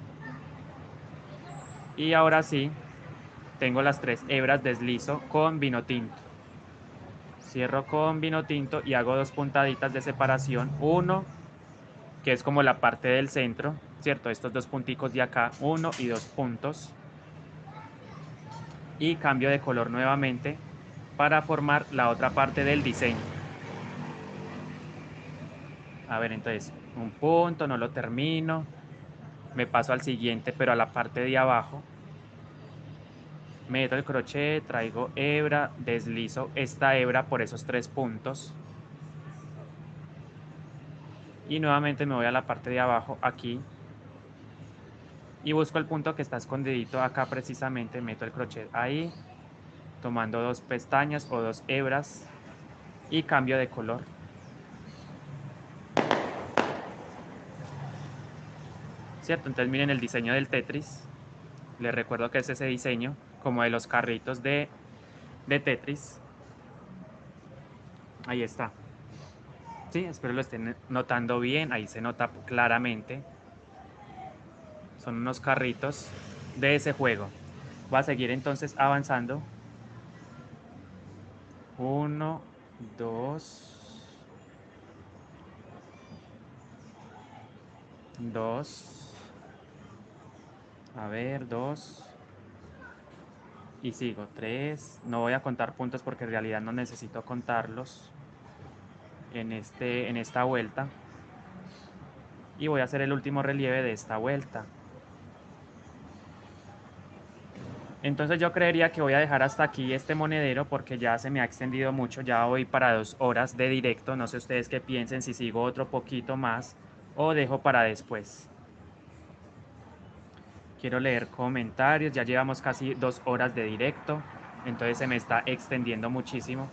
Y ahora sí, tengo las 3 hebras, deslizo con vino tinto. Cierro con vino tinto y hago 2 puntaditas de separación. Uno, que es como la parte del centro, ¿cierto? Estos 2 punticos de acá, 1 y 2 puntos. Y cambio de color nuevamente para formar la otra parte del diseño. A ver, entonces, un punto, no lo termino. Me paso al siguiente, pero a la parte de abajo. Meto el crochet, traigo hebra, deslizo esta hebra por esos 3 puntos. Y nuevamente me voy a la parte de abajo, aquí. Y busco el punto que está escondidito acá precisamente. Meto el crochet ahí, tomando 2 pestañas o 2 hebras. Y cambio de color. ¿Cierto? Entonces miren el diseño del Tetris. Les recuerdo que es ese diseño, como de los carritos de Tetris. Ahí está. Sí, espero lo estén notando bien. Ahí se nota claramente. Son unos carritos de ese juego. Voy a seguir entonces avanzando. 1, 2, 2. A ver, 2. Y sigo, 3. No voy a contar puntos porque en realidad no necesito contarlos en esta vuelta. Y voy a hacer el último relieve de esta vuelta. Entonces yo creería que voy a dejar hasta aquí este monedero porque ya se me ha extendido mucho, ya voy para 2 horas de directo, no sé ustedes qué piensen, si sigo otro poquito más o dejo para después. Quiero leer comentarios, ya llevamos casi 2 horas de directo, entonces se me está extendiendo muchísimo.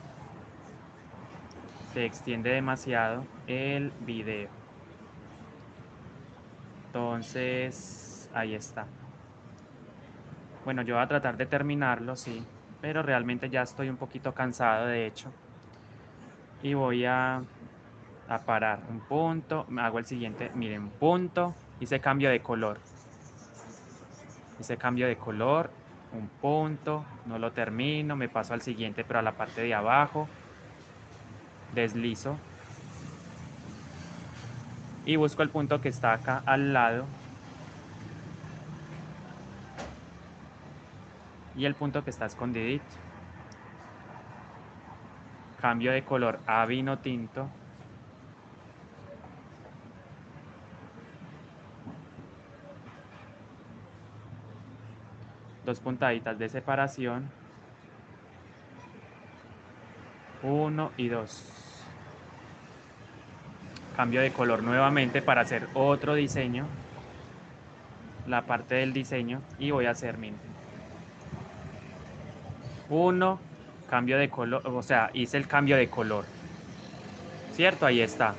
Se extiende demasiado el video. Entonces, ahí está. Bueno, yo voy a tratar de terminarlo, sí, pero realmente ya estoy un poquito cansado, de hecho. Y voy a parar un punto, hago el siguiente, miren, punto, hice cambio de color. Hice cambio de color, un punto, no lo termino, me paso al siguiente, pero a la parte de abajo. Deslizo. Y busco el punto que está acá al lado. Y el punto que está escondidito. Cambio de color a vino tinto. Dos puntaditas de separación. 1 y 2. Cambio de color nuevamente para hacer otro diseño. La parte del diseño. Y voy a hacer, miren. 1, cambio de color, o sea, hice el cambio de color. ¿Cierto? Ahí está.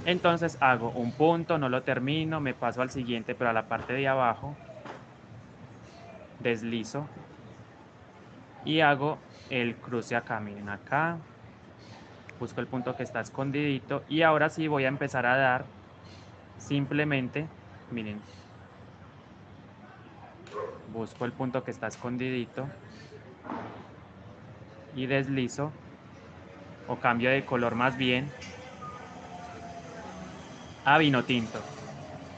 Entonces hago un punto, no lo termino, me paso al siguiente, pero a la parte de abajo. Deslizo. Y hago el cruce acá, miren acá. Busco el punto que está escondidito. Y ahora sí voy a empezar a dar simplemente, miren. Busco el punto que está escondidito. Y deslizo. O cambio de color más bien. A vino tinto.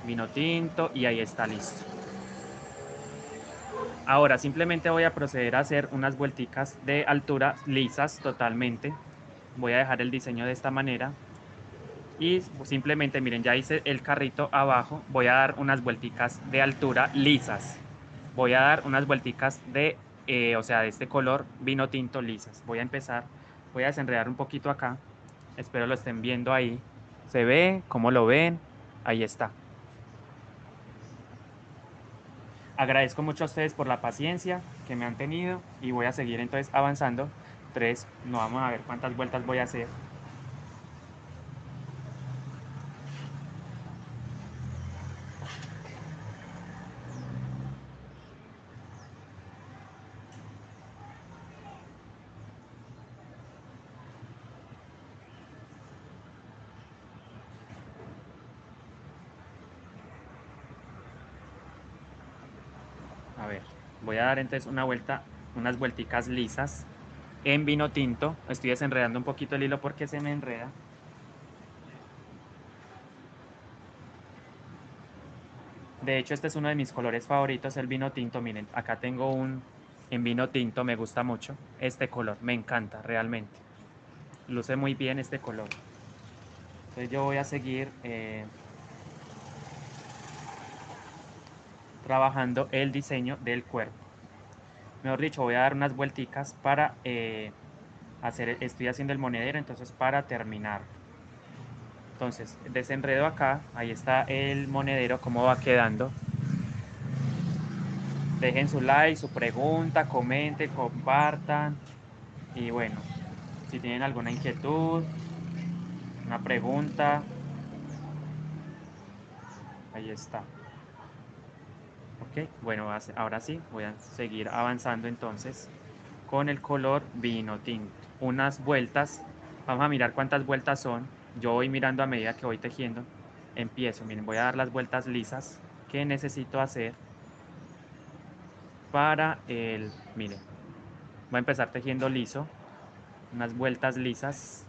Vino tinto y ahí está listo. Ahora simplemente voy a proceder a hacer unas vuelticas de altura lisas totalmente. Voy a dejar el diseño de esta manera. Y simplemente, miren, ya hice el carrito abajo. Voy a dar unas vuelticas de altura lisas. Voy a dar unas vuelticas de, o sea, de este color vino tinto lisas. Voy a empezar, voy a desenredar un poquito acá. Espero lo estén viendo ahí. ¿Se ve? ¿Cómo lo ven? Ahí está. Agradezco mucho a ustedes por la paciencia que me han tenido y voy a seguir entonces avanzando. 3, no vamos a ver cuántas vueltas voy a hacer. A ver, voy a dar entonces una vuelta, unas vuelticas lisas en vino tinto. Estoy desenredando un poquito el hilo porque se me enreda. De hecho, este es uno de mis colores favoritos, el vino tinto. Miren, acá tengo un en vino tinto, me gusta mucho este color, me encanta realmente. Luce muy bien este color. Entonces yo voy a seguir trabajando el diseño del cuerpo. Mejor dicho, voy a dar unas vuelticas para estoy haciendo el monedero, entonces para terminar. Entonces, desenredo acá, ahí está el monedero, cómo va quedando. Dejen su like, su pregunta, comenten, compartan. Y bueno, si tienen alguna inquietud, una pregunta, ahí está. Ok, bueno, ahora sí, voy a seguir avanzando entonces con el color vino tinto. Unas vueltas, vamos a mirar cuántas vueltas son. Yo voy mirando a medida que voy tejiendo. Empiezo, miren, voy a dar las vueltas lisas que necesito hacer para miren, voy a empezar tejiendo liso, unas vueltas lisas.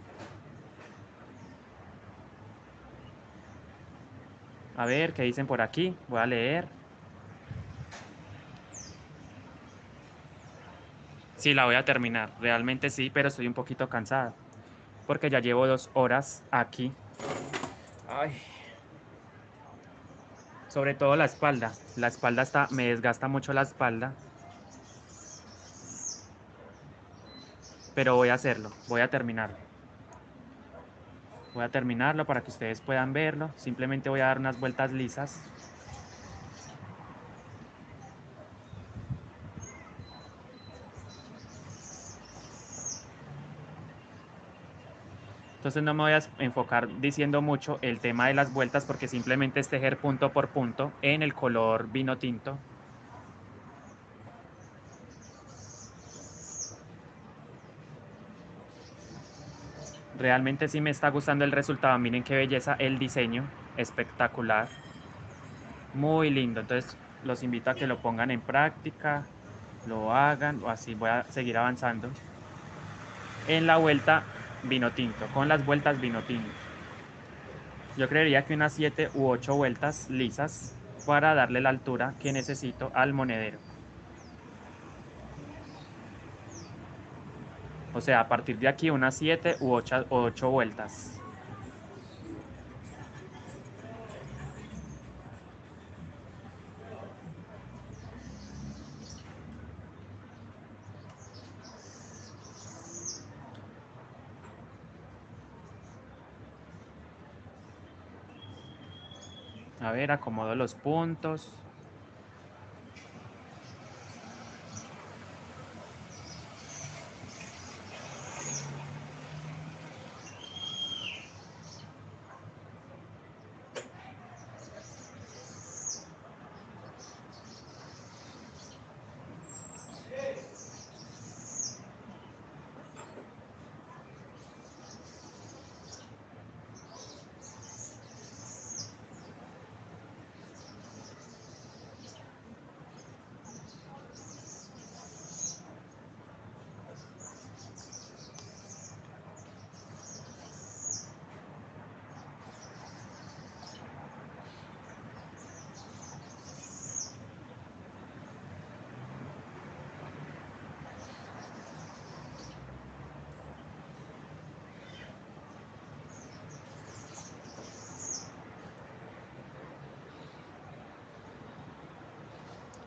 A ver, ¿qué dicen por aquí? Voy a leer. Sí, la voy a terminar, realmente sí, pero estoy un poquito cansada porque ya llevo 2 horas aquí. Ay, sobre todo la espalda. La espalda me desgasta mucho la espalda, pero voy a hacerlo, voy a terminarlo. Voy a terminarlo para que ustedes puedan verlo. Simplemente voy a dar unas vueltas lisas. Entonces no me voy a enfocar diciendo mucho el tema de las vueltas porque simplemente es tejer punto por punto en el color vino tinto. Realmente sí me está gustando el resultado. Miren qué belleza el diseño. Espectacular. Muy lindo. Entonces los invito a que lo pongan en práctica, lo hagan, o así voy a seguir avanzando en la vuelta vino tinto, con las vueltas vino tinto. Yo creería que unas 7 u 8 vueltas lisas para darle la altura que necesito al monedero. O sea, a partir de aquí unas 7 u 8 vueltas. A ver, acomodo los puntos.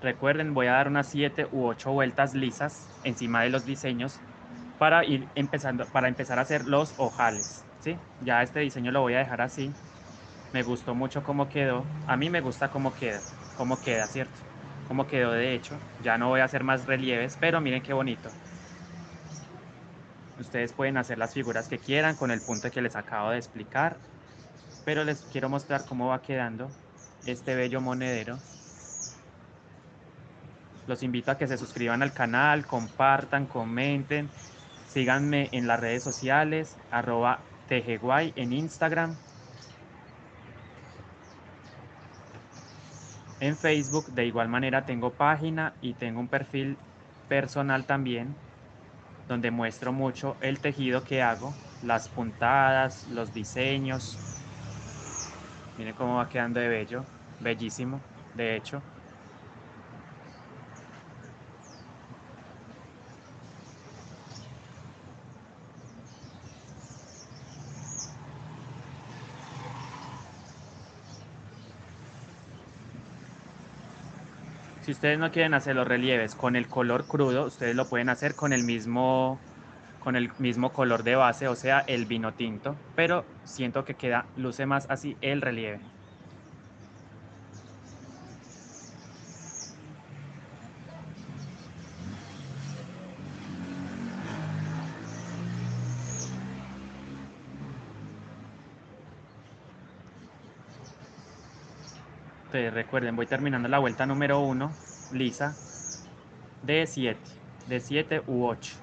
Recuerden, voy a dar unas 7 u 8 vueltas lisas encima de los diseños para ir empezando, para empezar a hacer los ojales, ¿sí? Ya este diseño lo voy a dejar así. Me gustó mucho cómo quedó. A mí me gusta cómo queda, ¿cierto? Cómo quedó de hecho. Ya no voy a hacer más relieves, pero miren qué bonito. Ustedes pueden hacer las figuras que quieran con el punto que les acabo de explicar, pero les quiero mostrar cómo va quedando este bello monedero. Los invito a que se suscriban al canal, compartan, comenten, síganme en las redes sociales, @tejeguay en Instagram. en Facebook. De igual manera tengo página y tengo un perfil personal también, donde muestro mucho el tejido que hago, las puntadas, los diseños. Miren cómo va quedando de bello, bellísimo, de hecho. Si ustedes no quieren hacer los relieves con el color crudo, ustedes lo pueden hacer con el mismo color de base, o sea, el vino tinto, pero siento que luce más así el relieve. Entonces recuerden, voy terminando la vuelta número 1, lisa, de 7, de 7 u 8.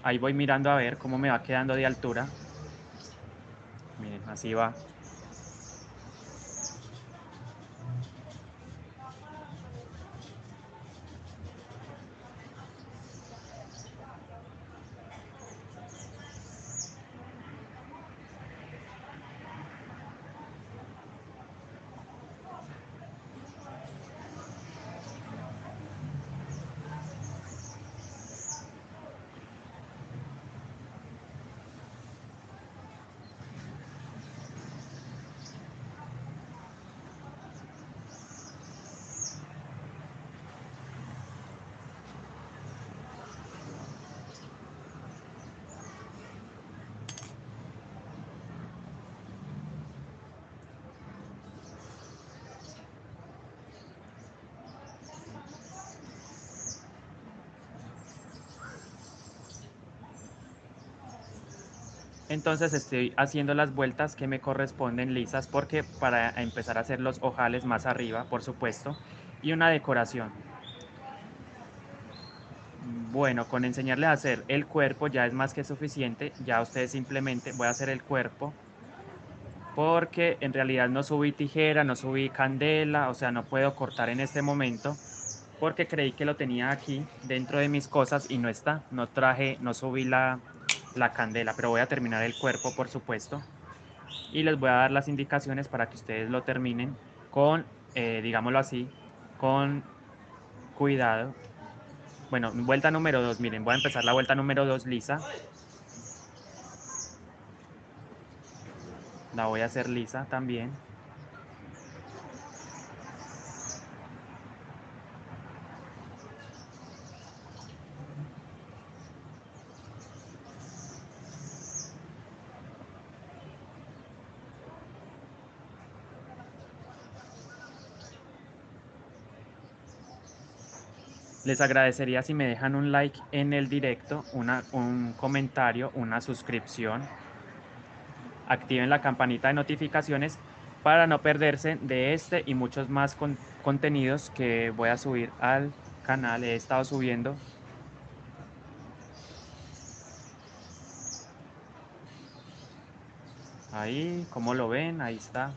Ahí voy mirando a ver cómo me va quedando de altura. Miren, así va. Entonces estoy haciendo las vueltas que me corresponden lisas porque para empezar a hacer los ojales más arriba, por supuesto, y una decoración. Bueno, con enseñarles a hacer el cuerpo ya es más que suficiente. Ya ustedes simplemente voy a hacer el cuerpo porque en realidad no subí tijera, no subí candela, o sea, no puedo cortar en este momento porque creí que lo tenía aquí dentro de mis cosas y no está. No subí la candela, pero voy a terminar el cuerpo, por supuesto. Y les voy a dar las indicaciones para que ustedes lo terminen con, digámoslo así, con cuidado. Bueno, vuelta número 2, miren, voy a empezar la vuelta número 2 lisa. La voy a hacer lisa también. Les agradecería si me dejan un like en el directo, un comentario, una suscripción. Activen la campanita de notificaciones para no perderse de este y muchos más contenidos que voy a subir al canal. He estado subiendo. Ahí, como lo ven, ahí está.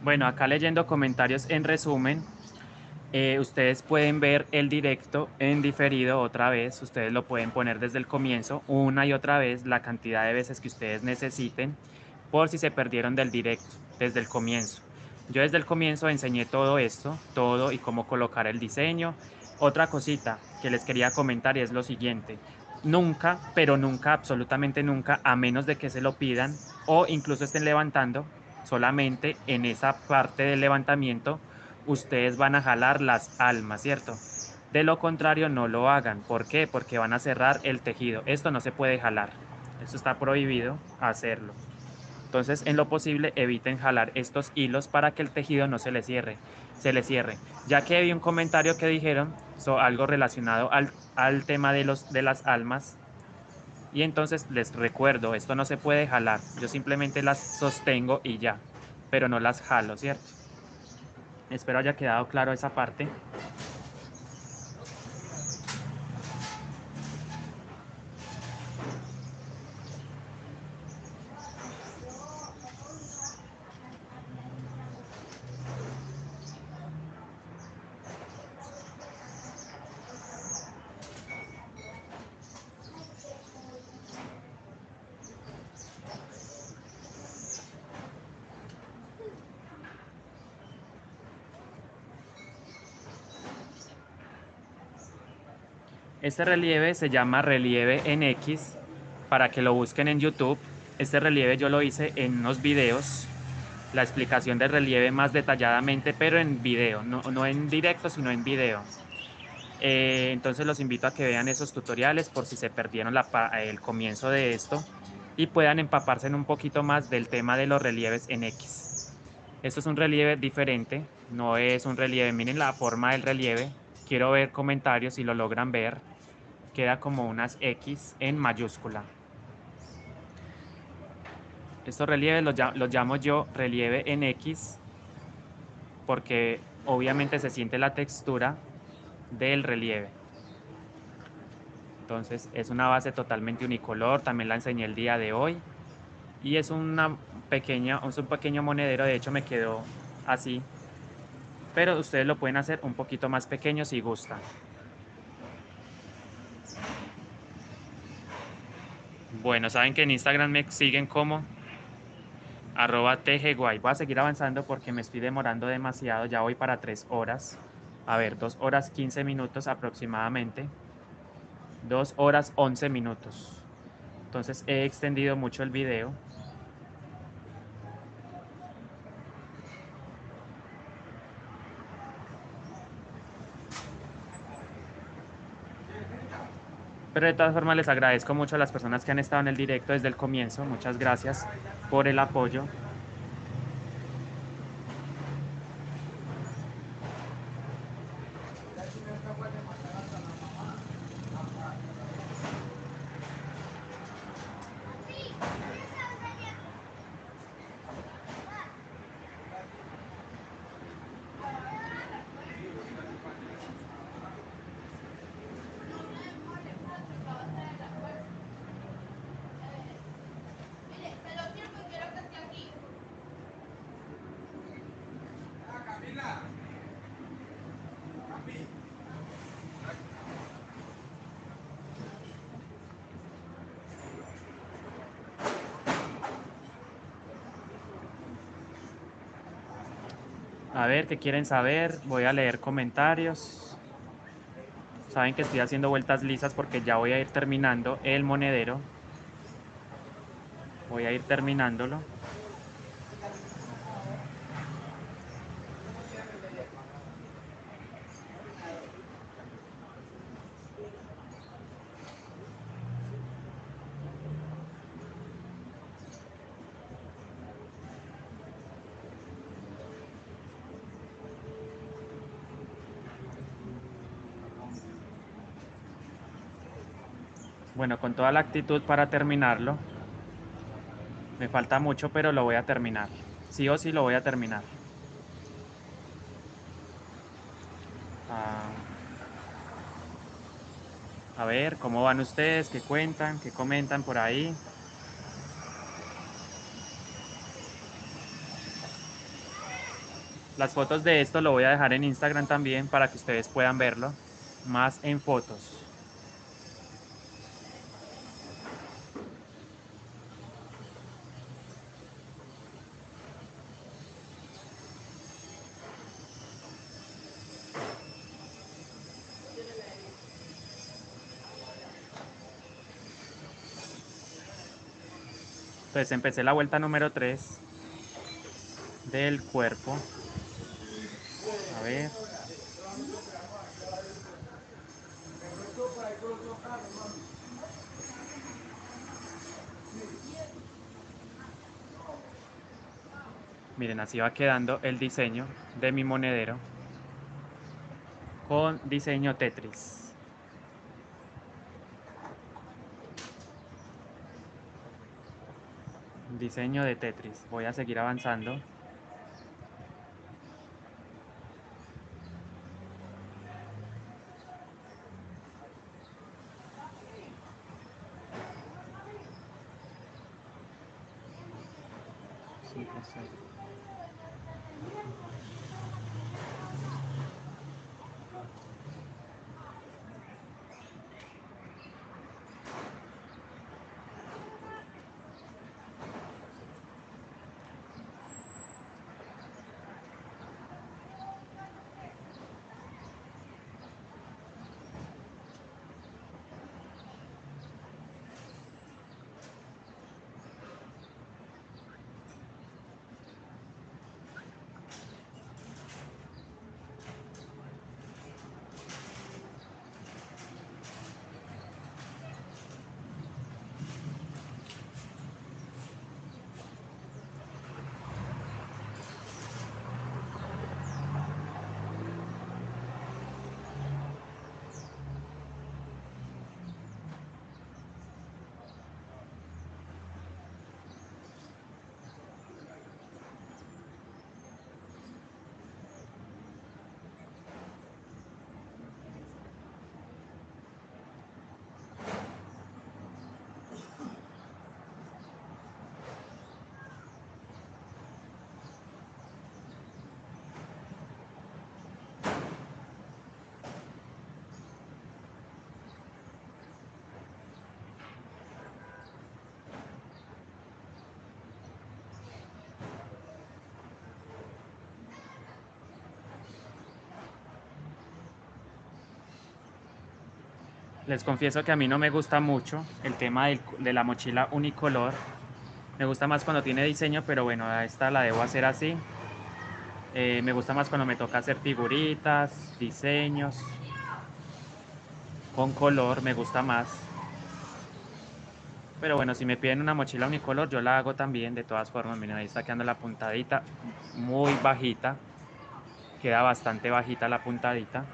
Bueno, acá leyendo comentarios en resumen, ustedes pueden ver el directo en diferido otra vez. Ustedes lo pueden poner desde el comienzo una y otra vez la cantidad de veces que ustedes necesiten por si se perdieron del directo desde el comienzo. Yo desde el comienzo enseñé todo esto, todo y cómo colocar el diseño. Otra cosita que les quería comentar es lo siguiente. Nunca, pero nunca, absolutamente nunca, a menos de que se lo pidan o incluso estén levantando, solamente en esa parte del levantamiento ustedes van a jalar las almas, ¿cierto? De lo contrario, no lo hagan. ¿Por qué? Porque van a cerrar el tejido. Esto no se puede jalar. Esto está prohibido hacerlo. Entonces, en lo posible, eviten jalar estos hilos para que el tejido no se le cierre. Se le cierre. Ya que vi un comentario que dijeron algo relacionado al tema de las almas. Y entonces les recuerdo, esto no se puede jalar. Yo simplemente las sostengo y ya. Pero no las jalo, ¿cierto? Espero haya quedado claro esa parte. Este relieve se llama relieve en X, para que lo busquen en YouTube. Este relieve yo lo hice en unos videos, la explicación del relieve más detalladamente, pero en video, no en directo, sino en video. Entonces los invito a que vean esos tutoriales por si se perdieron el comienzo de esto y puedan empaparse en un poquito más del tema de los relieves en X. Esto es un relieve diferente, no es un relieve, miren la forma del relieve. Quiero ver comentarios si lo logran ver. Queda como unas X en mayúscula. Estos relieves los llamo yo relieve en X porque obviamente se siente la textura del relieve. Entonces es una base totalmente unicolor, también la enseñé el día de hoy y es un pequeño monedero, de hecho me quedó así, pero ustedes lo pueden hacer un poquito más pequeño si gustan. Bueno, saben que en Instagram me siguen como @tgguay. Voy a seguir avanzando porque me estoy demorando demasiado. Ya voy para 3 horas. A ver, 2 horas 15 minutos aproximadamente. 2 horas 11 minutos. Entonces he extendido mucho el video. Pero de todas formas les agradezco mucho a las personas que han estado en el directo desde el comienzo. Muchas gracias por el apoyo. A ver, ¿qué quieren saber? Voy a leer comentarios. Saben que estoy haciendo vueltas lisas porque ya voy a ir terminando el monedero. Voy a ir terminándolo. Bueno, con toda la actitud para terminarlo. Me falta mucho, pero lo voy a terminar. Sí o sí lo voy a terminar. Ah, a ver, ¿cómo van ustedes? ¿Qué cuentan? ¿Qué comentan por ahí? Las fotos de esto lo voy a dejar en Instagram también para que ustedes puedan verlo más en fotos. Entonces empecé la vuelta número 3 del cuerpo. A ver. Miren, así va quedando el diseño de mi monedero con diseño Tetris. Diseño de Tetris. Voy a seguir avanzando. Sí, Les confieso que a mí no me gusta mucho el tema de la mochila unicolor. Me gusta más cuando tiene diseño, pero bueno, a esta la debo hacer así. Me gusta más cuando me toca hacer figuritas, diseños. Con color me gusta más. Pero bueno, si me piden una mochila unicolor, yo la hago también. De todas formas, miren, ahí está quedando la puntadita muy bajita. Queda bastante bajita la puntadita.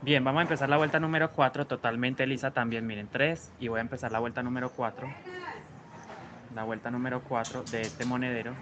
Bien, vamos a empezar la vuelta número 4 totalmente lisa también, miren, 3 y voy a empezar la vuelta número 4. La vuelta número 4 de este monedero.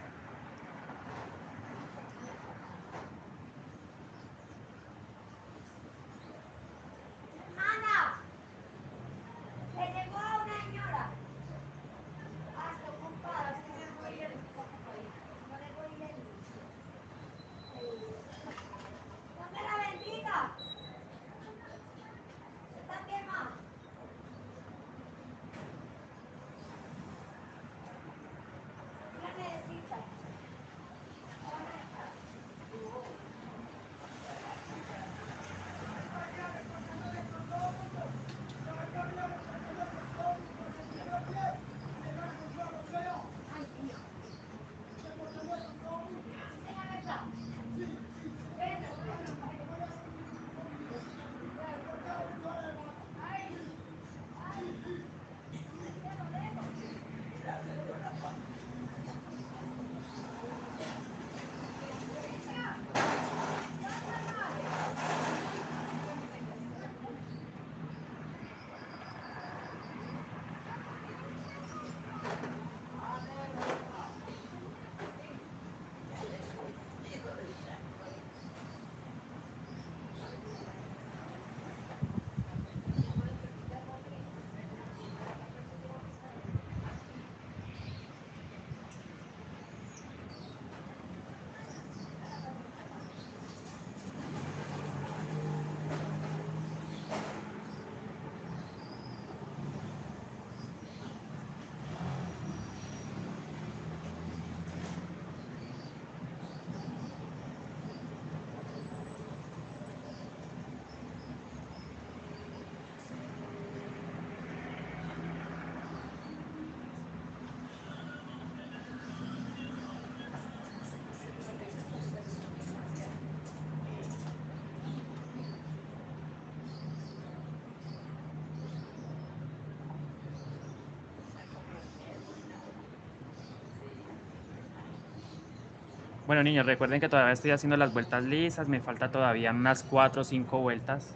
Bueno, niños, recuerden que todavía estoy haciendo las vueltas lisas, me falta todavía unas 4 o 5 vueltas.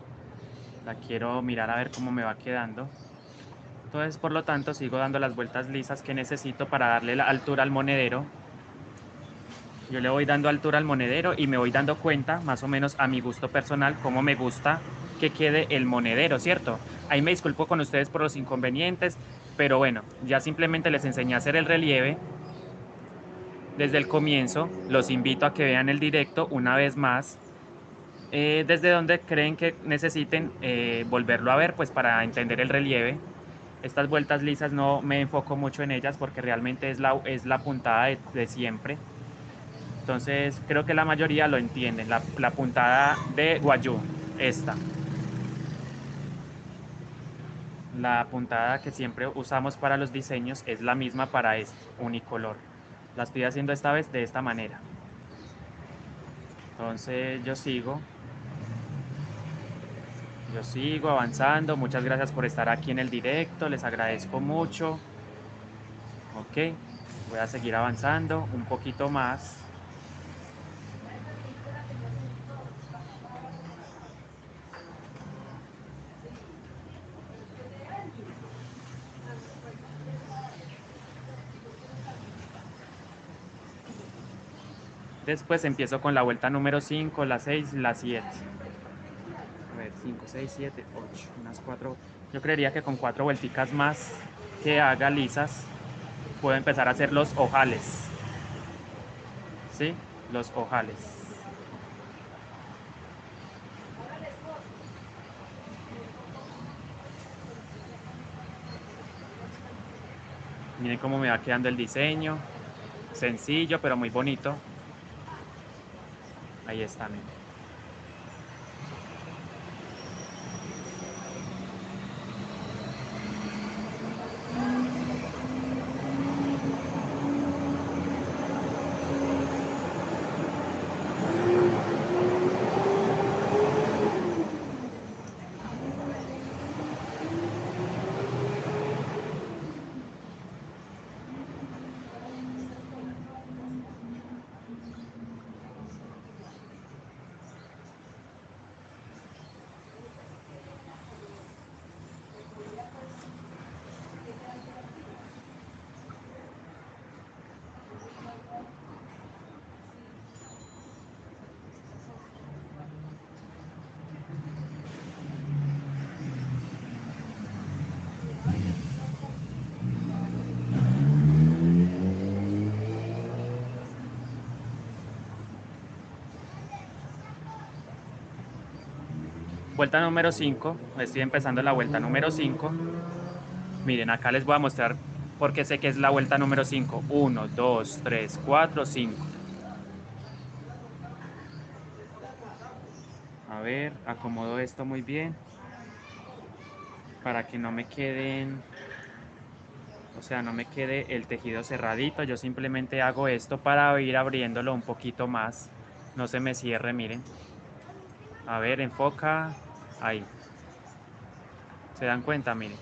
La quiero mirar a ver cómo me va quedando. Entonces, por lo tanto, sigo dando las vueltas lisas que necesito para darle la altura al monedero. Yo le voy dando altura al monedero y me voy dando cuenta, más o menos a mi gusto personal, cómo me gusta que quede el monedero, ¿cierto? Ahí me disculpo con ustedes por los inconvenientes, pero bueno, ya simplemente les enseñé a hacer el relieve desde el comienzo. Los invito a que vean el directo una vez más, desde donde creen que necesiten volverlo a ver, pues para entender el relieve. Estas vueltas lisas no me enfoco mucho en ellas porque realmente es la puntada de siempre. Entonces creo que la mayoría lo entienden. La puntada de Guayú, esta. La puntada que siempre usamos para los diseños es la misma para este unicolor. La estoy haciendo esta vez de esta manera. Entonces yo sigo avanzando. Muchas gracias por estar aquí en el directo. Les agradezco mucho. Ok, voy a seguir avanzando un poquito más. Después empiezo con la vuelta número 5, la 6, la 7. A ver, 5, 6, 7, 8, unas 4. Yo creería que con 4 vuelticas más que haga lisas, puedo empezar a hacer los ojales. ¿Sí? Los ojales. Miren cómo me va quedando el diseño. Sencillo, pero muy bonito. Ahí está, miren. Vuelta número 5, estoy empezando la vuelta número 5. Miren, acá les voy a mostrar porque sé que es la vuelta número 5. 1, 2, 3, 4, 5. A ver, acomodo esto muy bien para que no me queden, o sea, no me quede el tejido cerradito. Yo simplemente hago esto para ir abriéndolo un poquito más. No se me cierre, miren. A ver, enfoca. Ahí. ¿Se dan cuenta? Miren.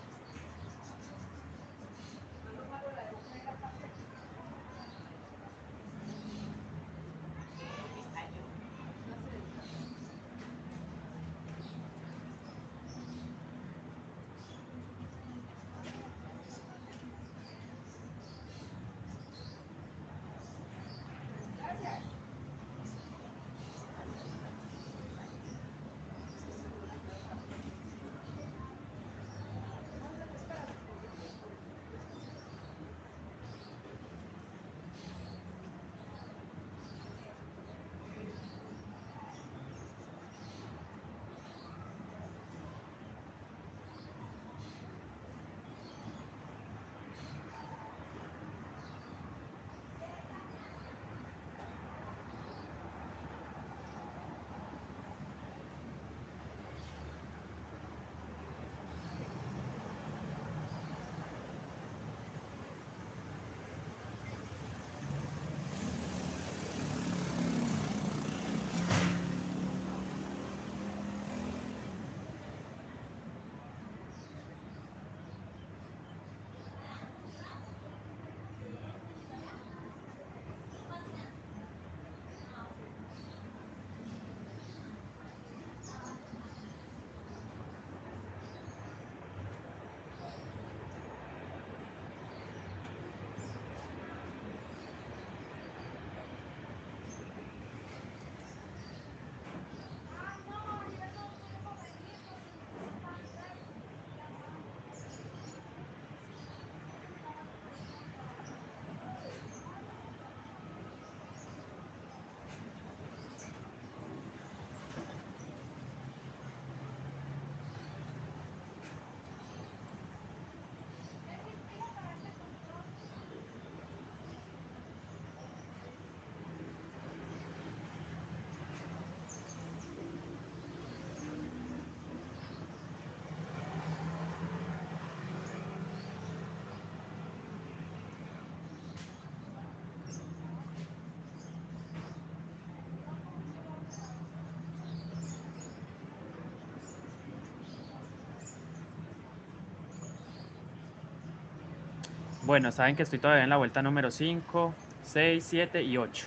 Bueno, saben que estoy todavía en la vuelta número 5, 6, 7 y 8.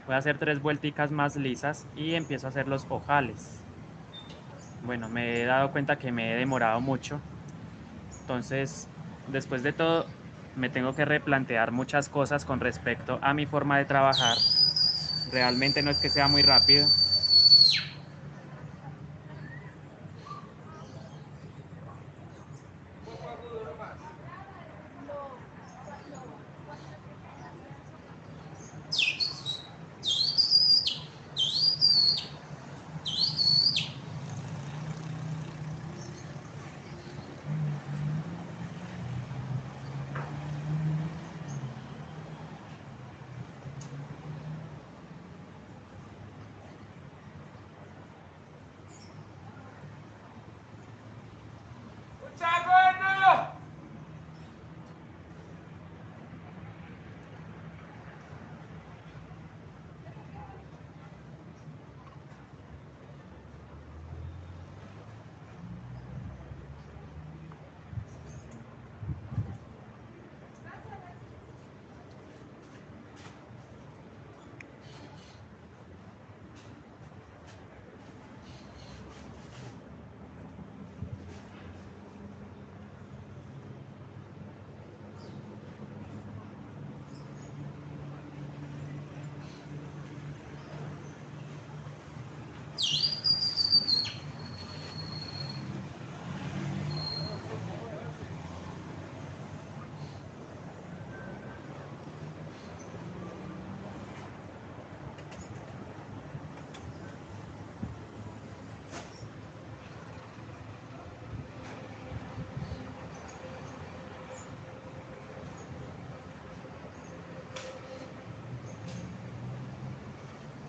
Voy a hacer 3 vuelticas más lisas y empiezo a hacer los ojales. Bueno, me he dado cuenta que me he demorado mucho. Entonces, después de todo, me tengo que replantear muchas cosas con respecto a mi forma de trabajar. Realmente no es que sea muy rápido.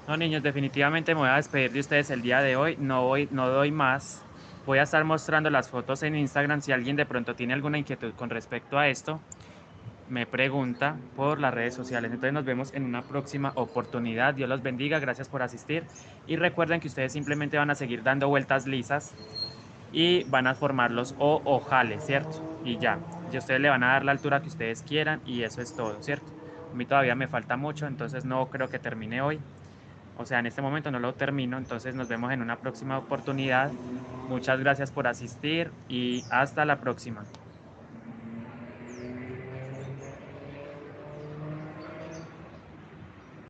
No, niños, definitivamente me voy a despedir de ustedes el día de hoy. No doy más. Voy a estar mostrando las fotos en Instagram. Si alguien de pronto tiene alguna inquietud con respecto a esto, me pregunta por las redes sociales. Entonces nos vemos en una próxima oportunidad. Dios los bendiga. Gracias por asistir. Y recuerden que ustedes simplemente van a seguir dando vueltas lisas y van a formar los ojales, ¿cierto? Y ya. Y ustedes le van a dar la altura que ustedes quieran y eso es todo, ¿cierto? A mí todavía me falta mucho, entonces no creo que termine hoy. O sea, en este momento no lo termino, entonces nos vemos en una próxima oportunidad. Muchas gracias por asistir y hasta la próxima.